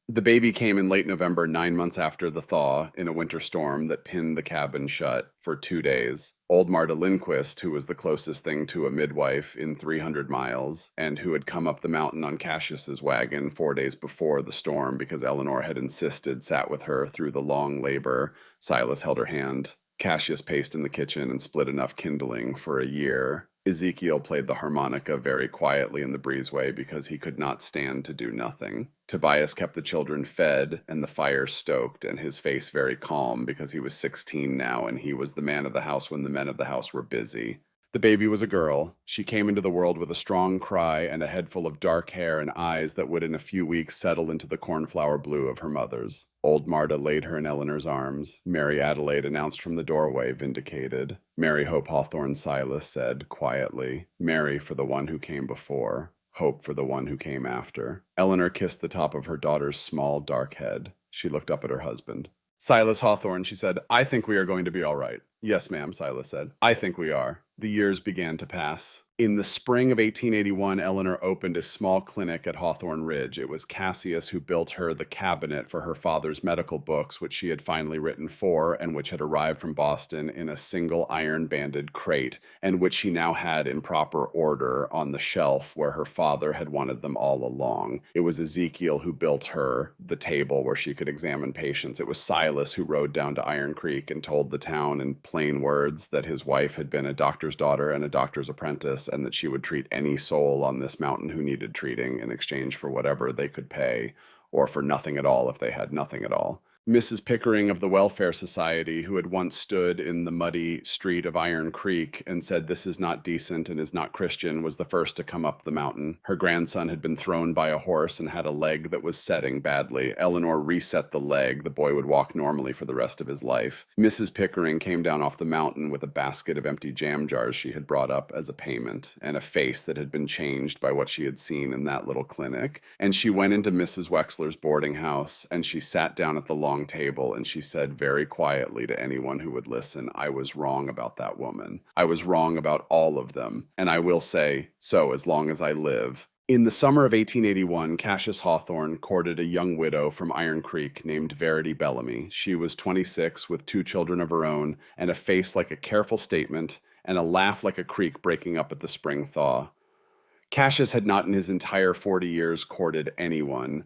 The baby came in late November, 9 months after the thaw, in a winter storm that pinned the cabin shut for 2 days. Old Marta Lindquist, who was the closest thing to a midwife in 300 miles, and who had come up the mountain on Cassius's wagon 4 days before the storm because Eleanor had insisted, sat with her through the long labor. Silas held her hand. Cassius paced in the kitchen and split enough kindling for a year. Ezekiel played the harmonica very quietly in the breezeway because he could not stand to do nothing. Tobias kept the children fed and the fire stoked, and his face very calm because he was 16 now and he was the man of the house when the men of the house were busy. The baby was a girl. She came into the world with a strong cry and a head full of dark hair and eyes that would in a few weeks settle into the cornflower blue of her mother's. Old Marta laid her in Eleanor's arms. Mary Adelaide announced from the doorway, vindicated. Mary Hope Hawthorne Silas said, quietly, Mary for the one who came before, hope for the one who came after. Eleanor kissed the top of her daughter's small, dark head. She looked up at her husband. Silas Hawthorne, she said, I think we are going to be all right. Yes, ma'am, Silas said. I think we are. The years began to pass. In the spring of 1881, Eleanor opened a small clinic at Hawthorne Ridge. It was Cassius who built her the cabinet for her father's medical books, which she had finally written for and which had arrived from Boston in a single iron-banded crate, and which she now had in proper order on the shelf where her father had wanted them all along. It was Ezekiel who built her the table where she could examine patients. It was Silas who rode down to Iron Creek and told the town in plain words that his wife had been a doctor's daughter and a doctor's apprentice, and that she would treat any soul on this mountain who needed treating in exchange for whatever they could pay, or for nothing at all if they had nothing at all. Mrs. Pickering of the Welfare Society, who had once stood in the muddy street of Iron Creek and said this is not decent and is not Christian, was the first to come up the mountain. Her grandson had been thrown by a horse and had a leg that was setting badly. Eleanor reset the leg. The boy would walk normally for the rest of his life. Mrs. Pickering came down off the mountain with a basket of empty jam jars she had brought up as a payment, and a face that had been changed by what she had seen in that little clinic. And she went into Mrs. Wexler's boarding house, and she sat down at the long table, and she said very quietly to anyone who would listen, I was wrong about that woman. I was wrong about all of them, and I will say so as long as I live. In the summer of 1881, Cassius Hawthorne courted a young widow from Iron Creek named Verity Bellamy. She was 26 with 2 children of her own, and a face like a careful statement, and a laugh like a creek breaking up at the spring thaw. Cassius had not in his entire 40 years courted anyone.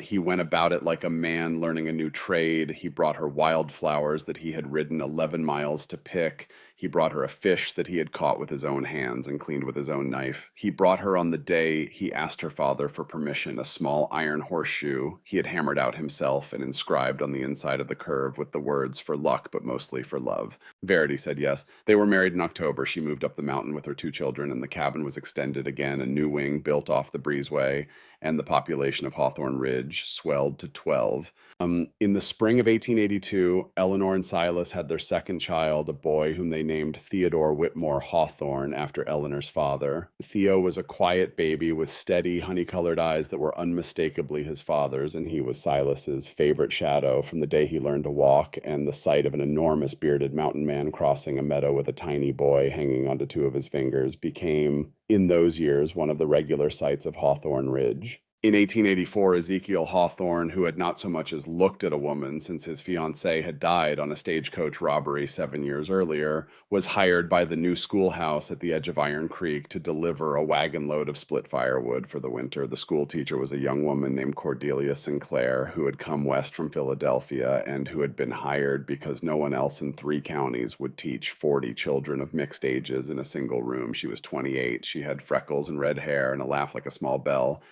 He went about it like a man learning a new trade. He brought her wildflowers that he had ridden 11 miles to pick. He brought her a fish that he had caught with his own hands and cleaned with his own knife. He brought her on the day he asked her father for permission a small iron horseshoe he had hammered out himself and inscribed on the inside of the curve with the words for luck but mostly for love. Verity said yes. They were married in October. She moved up the mountain with her 2 children, and the cabin was extended again, a new wing built off the breezeway, and the population of Hawthorne Ridge swelled to 12. In the spring of 1882, Eleanor and Silas had their second child, a boy whom they named Theodore Whitmore Hawthorne after Eleanor's father. Theo was a quiet baby with steady, honey-colored eyes that were unmistakably his father's, and he was Silas's favorite shadow from the day he learned to walk, and the sight of an enormous bearded mountain man crossing a meadow with a tiny boy hanging onto 2 of his fingers became, in those years, one of the regular sights of Hawthorne Ridge. In 1884, Ezekiel Hawthorne, who had not so much as looked at a woman since his fiancée had died on a stagecoach robbery 7 years earlier, was hired by the new schoolhouse at the edge of Iron Creek to deliver a wagon load of split firewood for the winter. The school teacher was a young woman named Cordelia Sinclair, who had come west from Philadelphia and who had been hired because no one else in 3 counties would teach 40 children of mixed ages in a single room. She was 28. She had freckles and red hair and a laugh like a small bell.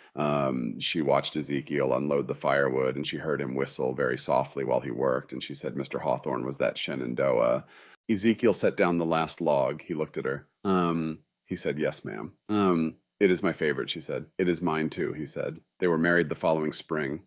She watched Ezekiel unload the firewood, and she heard him whistle very softly while he worked, and she said Mr. Hawthorne was that Shenandoah. Ezekiel set down the last log. He looked at her. He said, yes, ma'am. It is my favorite, she said. It is mine, too, he said. They were married the following spring.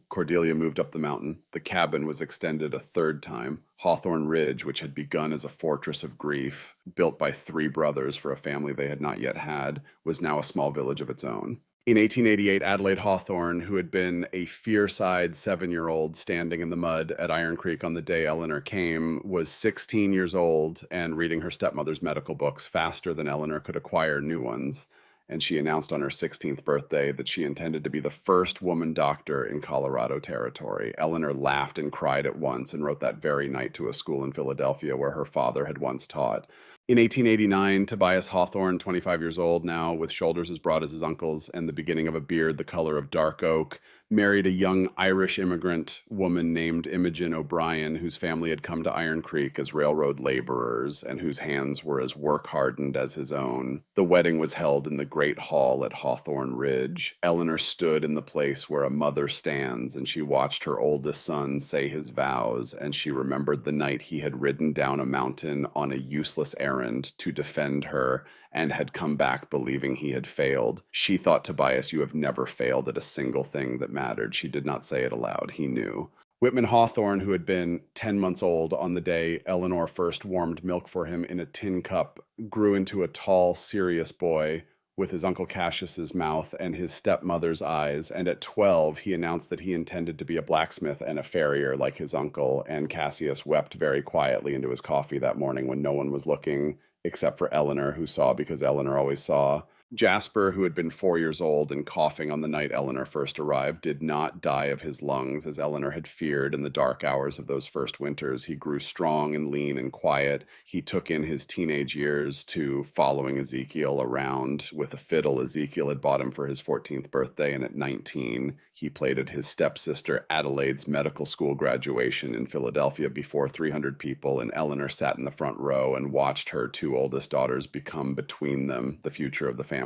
Cordelia moved up the mountain. The cabin was extended a 3rd time. Hawthorne Ridge, which had begun as a fortress of grief, built by 3 brothers for a family they had not yet had, was now a small village of its own. In 1888, Adelaide Hawthorne, who had been a fierce-eyed 7-year-old standing in the mud at Iron Creek on the day Eleanor came, was 16 years old and reading her stepmother's medical books faster than Eleanor could acquire new ones. and she announced on her 16th birthday that she intended to be the first woman doctor in Colorado Territory. Eleanor laughed and cried at once and wrote that very night to a school in Philadelphia where her father had once taught. In 1889, Tobias Hawthorne, 25 years old now, with shoulders as broad as his uncle's and the beginning of a beard the color of dark oak, married a young Irish immigrant woman named Imogen O'Brien, whose family had come to Iron Creek as railroad laborers and whose hands were as work-hardened as his own. The wedding was held in the Great Hall at Hawthorne Ridge. Eleanor stood in the place where a mother stands, and she watched her oldest son say his vows, and she remembered the night he had ridden down a mountain on a useless errand to defend her and had come back believing he had failed. She thought, Tobias, you have never failed at a single thing that mattered. She did not say it aloud. He knew. Whitman Hawthorne, who had been 10 months old on the day Eleanor first warmed milk for him in a tin cup, grew into a tall, serious boy with his Uncle Cassius's mouth and his stepmother's eyes, and at 12 he announced that he intended to be a blacksmith and a farrier like his uncle, and Cassius wept very quietly into his coffee that morning when no one was looking, except for Eleanor, who saw because Eleanor always saw. Jasper, who had been 4 years old and coughing on the night Eleanor first arrived, did not die of his lungs as Eleanor had feared in the dark hours of those first winters. He grew strong and lean and quiet. He took in his teenage years to following Ezekiel around with a fiddle Ezekiel had bought him for his 14th birthday, and at 19, he played at his stepsister Adelaide's medical school graduation in Philadelphia before 300 people, and Eleanor sat in the front row and watched her two oldest daughters become between them the future of the family.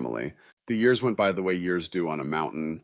The years went by the way years do on a mountain.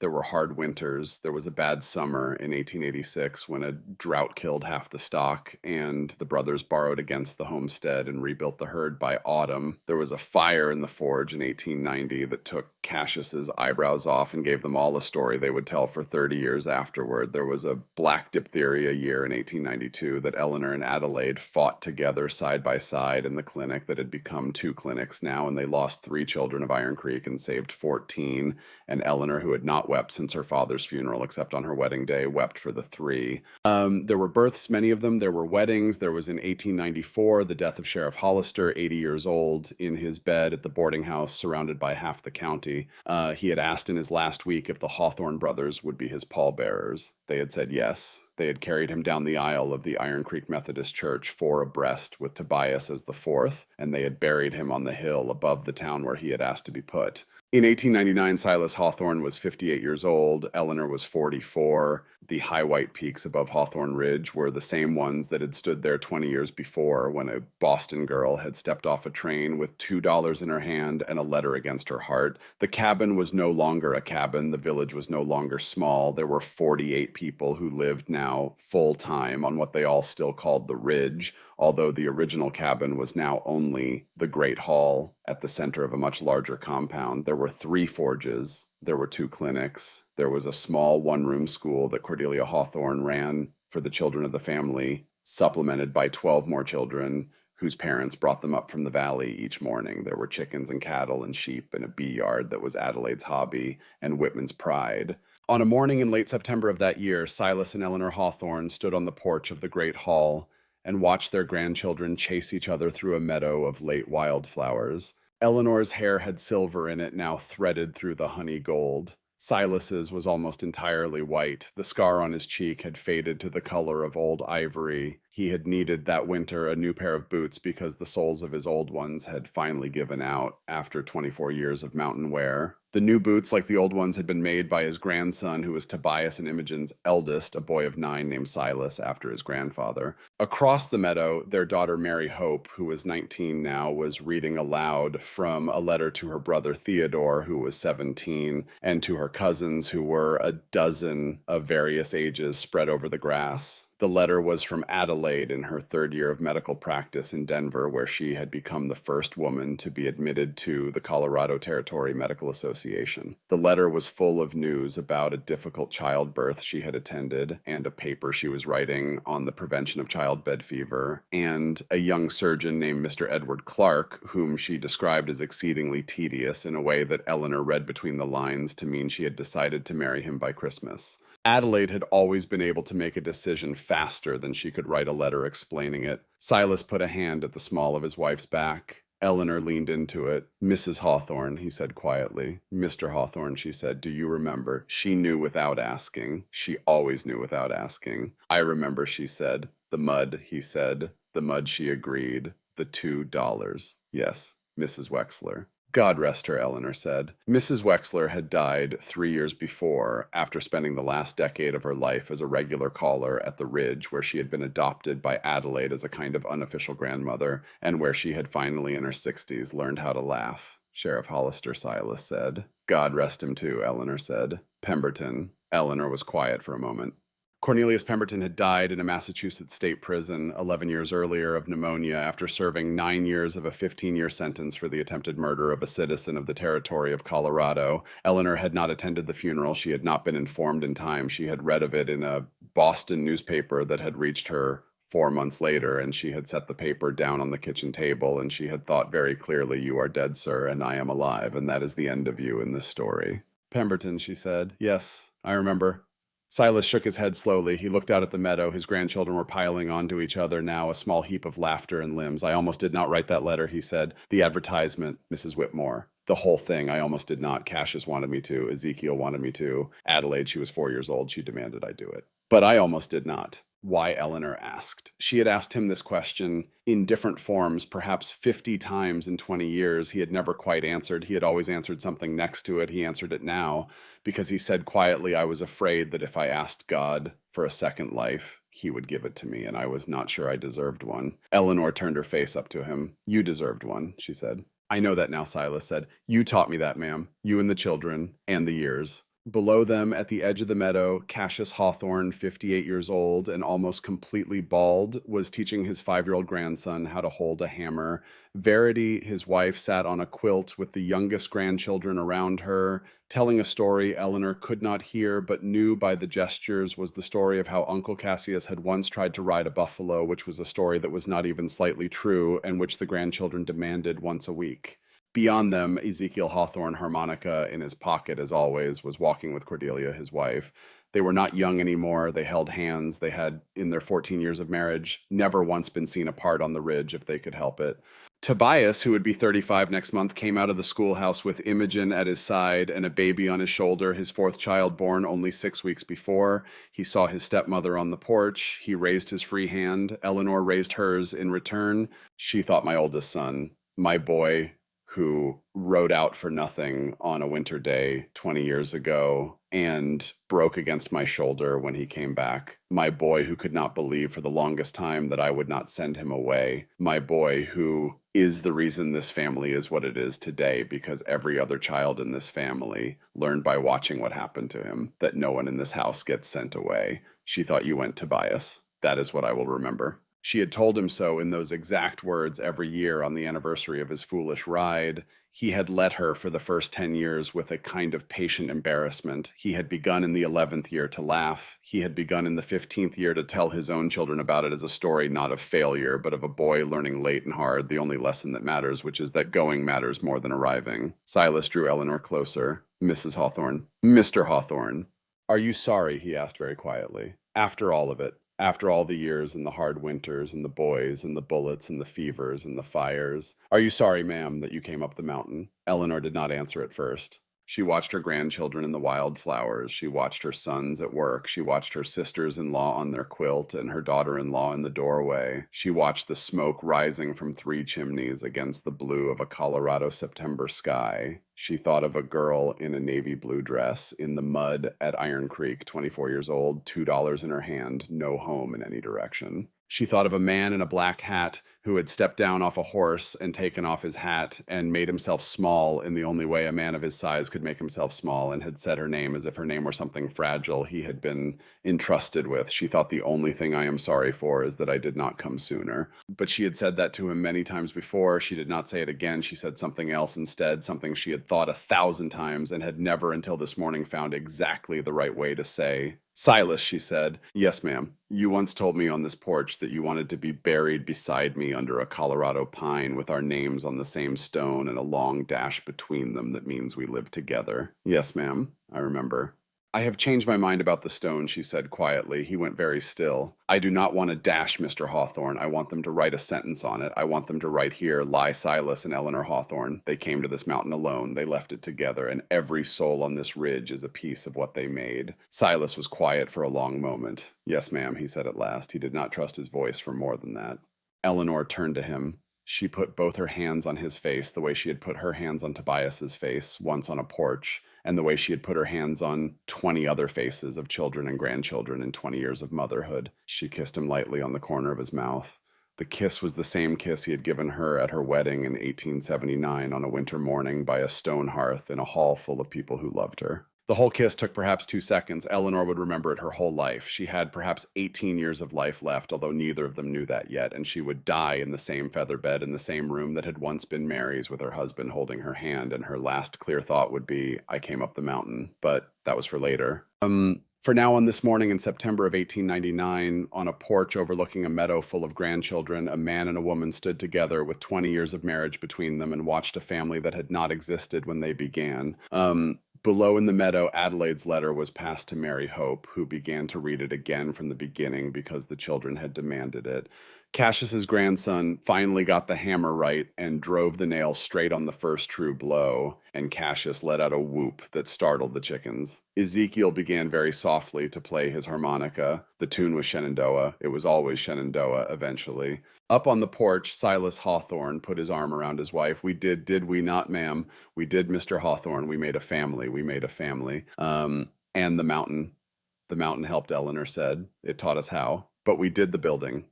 There were hard winters. There was a bad summer in 1886 when a drought killed half the stock, and the brothers borrowed against the homestead and rebuilt the herd by autumn. There was a fire in the forge in 1890 that took Cassius's eyebrows off and gave them all a story they would tell for 30 years afterward. There was a black diphtheria year in 1892 that Eleanor and Adelaide fought together side by side in the clinic that had become 2 clinics now, and they lost 3 children of Iron Creek and saved 14, and Eleanor, who had not wept since her father's funeral except on her wedding day, wept for the 3. There were births, many of them. There were weddings. There was in 1894 the death of Sheriff Hollister, 80 years old, in his bed at the boarding house surrounded by half the county. He had asked in his last week if the Hawthorne brothers would be his pallbearers. They had said yes. They had carried him down the aisle of the Iron Creek Methodist Church, 4 abreast, with Tobias as the 4th, and they had buried him on the hill above the town where he had asked to be put. In 1899, Silas Hawthorne was 58 years old. Eleanor was 44. The high white peaks above Hawthorne Ridge were the same ones that had stood there 20 years before when a Boston girl had stepped off a train with $2 in her hand and a letter against her heart. The cabin was no longer a cabin. The village was no longer small. There were 48 people who lived now full-time on what they all still called the Ridge, although the original cabin was now only the Great Hall at the center of a much larger compound. There were 3 forges. There were 2 clinics. There was a small one-room school that Cordelia Hawthorne ran for the children of the family, supplemented by 12 more children whose parents brought them up from the valley each morning. There were chickens and cattle and sheep and a bee yard that was Adelaide's hobby and Whitman's pride. On a morning in late September of that year, Silas and Eleanor Hawthorne stood on the porch of the Great Hall and watched their grandchildren chase each other through a meadow of late wildflowers. Eleanor's hair had silver in it, now threaded through the honey gold. Silas's was almost entirely white. The scar on his cheek had faded to the color of old ivory. He had needed that winter a new pair of boots because the soles of his old ones had finally given out after 24 years of mountain wear. The new boots, like the old ones, had been made by his grandson, who was Tobias and Imogen's eldest, a boy of 9 named Silas, after his grandfather. Across the meadow, their daughter Mary Hope, who was 19 now, was reading aloud from a letter to her brother Theodore, who was 17, and to her cousins, who were a dozen of various ages spread over the grass. The letter was from Adelaide in her 3rd year of medical practice in Denver, where she had become the first woman to be admitted to the Colorado Territory Medical Association. The letter was full of news about a difficult childbirth she had attended and a paper she was writing on the prevention of childbed fever, and a young surgeon named Mr. Edward Clark, whom she described as exceedingly tedious in a way that Eleanor read between the lines to mean she had decided to marry him by Christmas. Adelaide had always been able to make a decision faster than she could write a letter explaining it. Silas put a hand at the small of his wife's back. Eleanor leaned into it. Mrs. Hawthorne, he said quietly. Mr. Hawthorne, she said, do you remember? She knew without asking. She always knew without asking. I remember, she said. The mud, he said. The mud, she agreed. The $2. Yes, Mrs. Wexler. God rest her, Eleanor said. Mrs. Wexler had died 3 years before, after spending the last decade of her life as a regular caller at the Ridge, where she had been adopted by Adelaide as a kind of unofficial grandmother, and where she had finally, in her 60s, learned how to laugh. Sheriff Hollister, Silas said. God rest him too, Eleanor said. Pemberton. Eleanor was quiet for a moment. Cornelius Pemberton had died in a Massachusetts state prison 11 years earlier of pneumonia after serving 9 years of a 15-year sentence for the attempted murder of a citizen of the territory of Colorado. Eleanor had not attended the funeral. She had not been informed in time. She had read of it in a Boston newspaper that had reached her 4 months later, and she had set the paper down on the kitchen table, and she had thought very clearly, you are dead, sir, and I am alive, and that is the end of you in this story. Pemberton, she said. Yes, I remember. Silas shook his head slowly. He looked out at the meadow. His grandchildren were piling onto each other now, a small heap of laughter and limbs. I almost did not write that letter, he said. The advertisement, Mrs. Whitmore. The whole thing, I almost did not. Cassius wanted me to. Ezekiel wanted me to. Adelaide, she was 4 years old. She demanded I do it. But I almost did not. Why, Eleanor asked. She had asked him this question in different forms, perhaps 50 times in 20 years. He had never quite answered. He had always answered something next to it. He answered it now because he said quietly, I was afraid that if I asked God for a second life, he would give it to me, and I was not sure I deserved one. Eleanor turned her face up to him. You deserved one, she said. I know that now, Silas said. You taught me that, ma'am. You and the children, and the years. Below them, at the edge of the meadow, Cassius Hawthorne, 58 years old and almost completely bald, was teaching his 5-year-old grandson how to hold a hammer. Verity, his wife, sat on a quilt with the youngest grandchildren around her, telling a story Eleanor could not hear but knew by the gestures was the story of how Uncle Cassius had once tried to ride a buffalo, which was a story that was not even slightly true and which the grandchildren demanded once a week. Beyond them, Ezekiel Hawthorne, harmonica in his pocket as always, was walking with Cordelia, his wife. They were not young anymore. They held hands. They had, in their 14 years of marriage, never once been seen apart on the Ridge if they could help it. Tobias, who would be 35 next month, came out of the schoolhouse with Imogen at his side and a baby on his shoulder, his 4th child born only 6 weeks before. He saw his stepmother on the porch. He raised his free hand. Eleanor raised hers in return. She thought my oldest son, my boy, who rode out for nothing on a winter day 20 years ago and broke against my shoulder when he came back. My boy who could not believe for the longest time that I would not send him away. My boy who is the reason this family is what it is today, because every other child in this family learned by watching what happened to him that no one in this house gets sent away. She thought you went, Tobias. That is what I will remember. She had told him so in those exact words every year on the anniversary of his foolish ride. He had let her for the first 10 years with a kind of patient embarrassment. He had begun in the 11th year to laugh. He had begun in the 15th year to tell his own children about it as a story not of failure, but of a boy learning late and hard the only lesson that matters, which is that going matters more than arriving. Silas drew Eleanor closer. Mrs. Hawthorne. Mr. Hawthorne. Are you sorry? He asked very quietly. After all of it. After all the years and the hard winters and the boys and the bullets and the fevers and the fires. Are you sorry, ma'am, that you came up the mountain? Eleanor did not answer at first. She watched her grandchildren in the wildflowers. She watched her sons at work. She watched her sisters-in-law on their quilt and her daughter-in-law in the doorway. She watched the smoke rising from 3 chimneys against the blue of a Colorado September sky. She thought of a girl in a navy blue dress in the mud at Iron Creek, 24 years old, $2 in her hand, no home in any direction. She thought of a man in a black hat who had stepped down off a horse and taken off his hat and made himself small in the only way a man of his size could make himself small, and had said her name as if her name were something fragile he had been entrusted with. She thought the only thing I am sorry for is that I did not come sooner. But she had said that to him many times before. She did not say it again. She said something else instead, something she had thought 1,000 times and had never until this morning found exactly the right way to say. Silas, she said. Yes, ma'am. You once told me on this porch that you wanted to be buried beside me under a Colorado pine with our names on the same stone and a long dash between them that means we live together. Yes, ma'am. I remember. I have changed my mind about the stone, she said quietly. He went very still. I do not want to dash Mr. Hawthorne. I want them to write a sentence on it. I want them to write here, lie Silas and Eleanor Hawthorne. They came to this mountain alone. They left it together, and every soul on this ridge is a piece of what they made. Silas was quiet for a long moment. Yes, ma'am, he said at last. He did not trust his voice for more than that. Eleanor turned to him. She put both her hands on his face, the way she had put her hands on Tobias's face once on a porch, and the way she had put her hands on 20 other faces of children and grandchildren in 20 years of motherhood. She kissed him lightly on the corner of his mouth. The kiss was the same kiss he had given her at her wedding in 1879 on a winter morning by a stone hearth in a hall full of people who loved her. The whole kiss took perhaps 2 seconds. Eleanor would remember it her whole life. She had perhaps 18 years of life left, although neither of them knew that yet, and she would die in the same feather bed in the same room that had once been Mary's, with her husband holding her hand, and her last clear thought would be, I came up the mountain. But that was for later. For now, on this morning in September of 1899, on a porch overlooking a meadow full of grandchildren, a man and a woman stood together with 20 years of marriage between them and watched a family that had not existed when they began. Below in the meadow, Adelaide's letter was passed to Mary Hope, who began to read it again from the beginning because the children had demanded it. Cassius's grandson finally got the hammer right and drove the nail straight on the first true blow, and Cassius let out a whoop that startled the chickens. Ezekiel began very softly to play his harmonica. The tune was Shenandoah. It was always Shenandoah eventually. Up on the porch, Silas Hawthorne put his arm around his wife. We did we not, ma'am? We did, Mr. Hawthorne. We made a family. We made a family. And the mountain. The mountain helped, Eleanor said. It taught us how. But we did the building.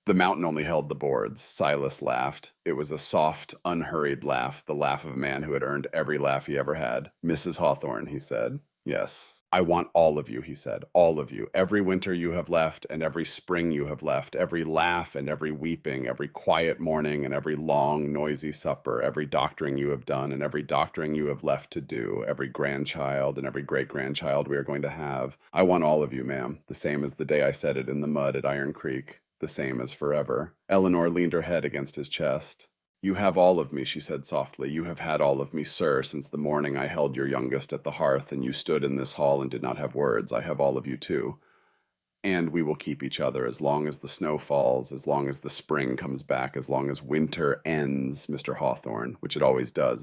The mountain only held the boards. Silas laughed. It was a soft, unhurried laugh, the laugh of a man who had earned every laugh he ever had. Mrs. Hawthorne, he said. Yes. I want all of you, he said. All of you. Every winter you have left, and every spring you have left. Every laugh and every weeping, every quiet morning and every long, noisy supper. Every doctoring you have done and every doctoring you have left to do. Every grandchild and every great-grandchild we are going to have. I want all of you, ma'am. The same as the day I said it in the mud at Iron Creek. The same as forever. Eleanor leaned her head against his chest. You have all of me, she said softly. You have had all of me, sir, since the morning I held your youngest at the hearth and you stood in this hall and did not have words. I have all of you too. And we will keep each other as long as the snow falls, as long as the spring comes back, as long as winter ends, Mr. Hawthorne, which it always does,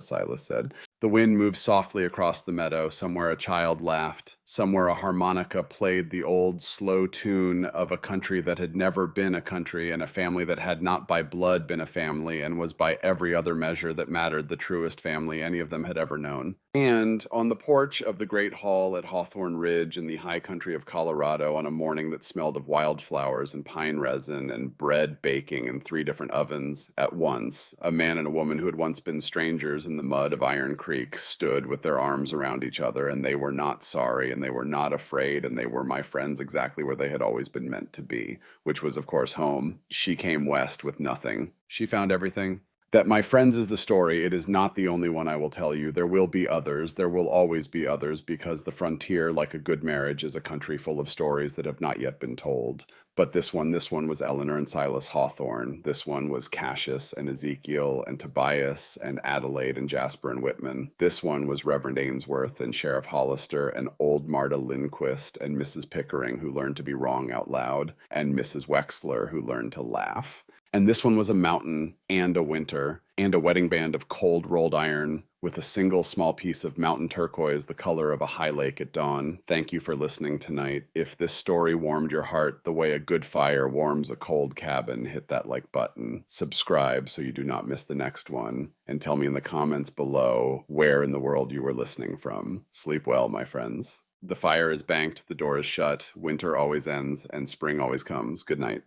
Silas said. The wind moved softly across the meadow. Somewhere a child laughed. Somewhere a harmonica played the old, slow tune of a country that had never been a country, and a family that had not by blood been a family, and was by every other measure that mattered the truest family any of them had ever known. And on the porch of the great hall at Hawthorne Ridge in the high country of Colorado, on a morning that smelled of wildflowers and pine resin and bread baking in 3 different ovens at once, a man and a woman who had once been strangers in the mud of Iron Creek stood with their arms around each other, and they were not sorry, and they were not afraid, and they were my friends exactly where they had always been meant to be, which was, of course, home. She came west with nothing. She found everything. That my friends is the story. It is not the only one I will tell you. There will be others. There will always be others, because the frontier, like a good marriage, is a country full of stories that have not yet been told. But this one was Eleanor and Silas Hawthorne. This one was Cassius and Ezekiel and Tobias and Adelaide and Jasper and Whitman. This one was Reverend Ainsworth and Sheriff Hollister and old Marta Lindquist and Mrs. Pickering, who learned to be wrong out loud, and Mrs. Wexler, who learned to laugh. And this one was a mountain and a winter and a wedding band of cold rolled iron with a single small piece of mountain turquoise, the color of a high lake at dawn. Thank you for listening tonight. If this story warmed your heart the way a good fire warms a cold cabin, hit that like button. Subscribe so you do not miss the next one. And tell me in the comments below where in the world you were listening from. Sleep well, my friends. The fire is banked, the door is shut, winter always ends, and spring always comes. Good night.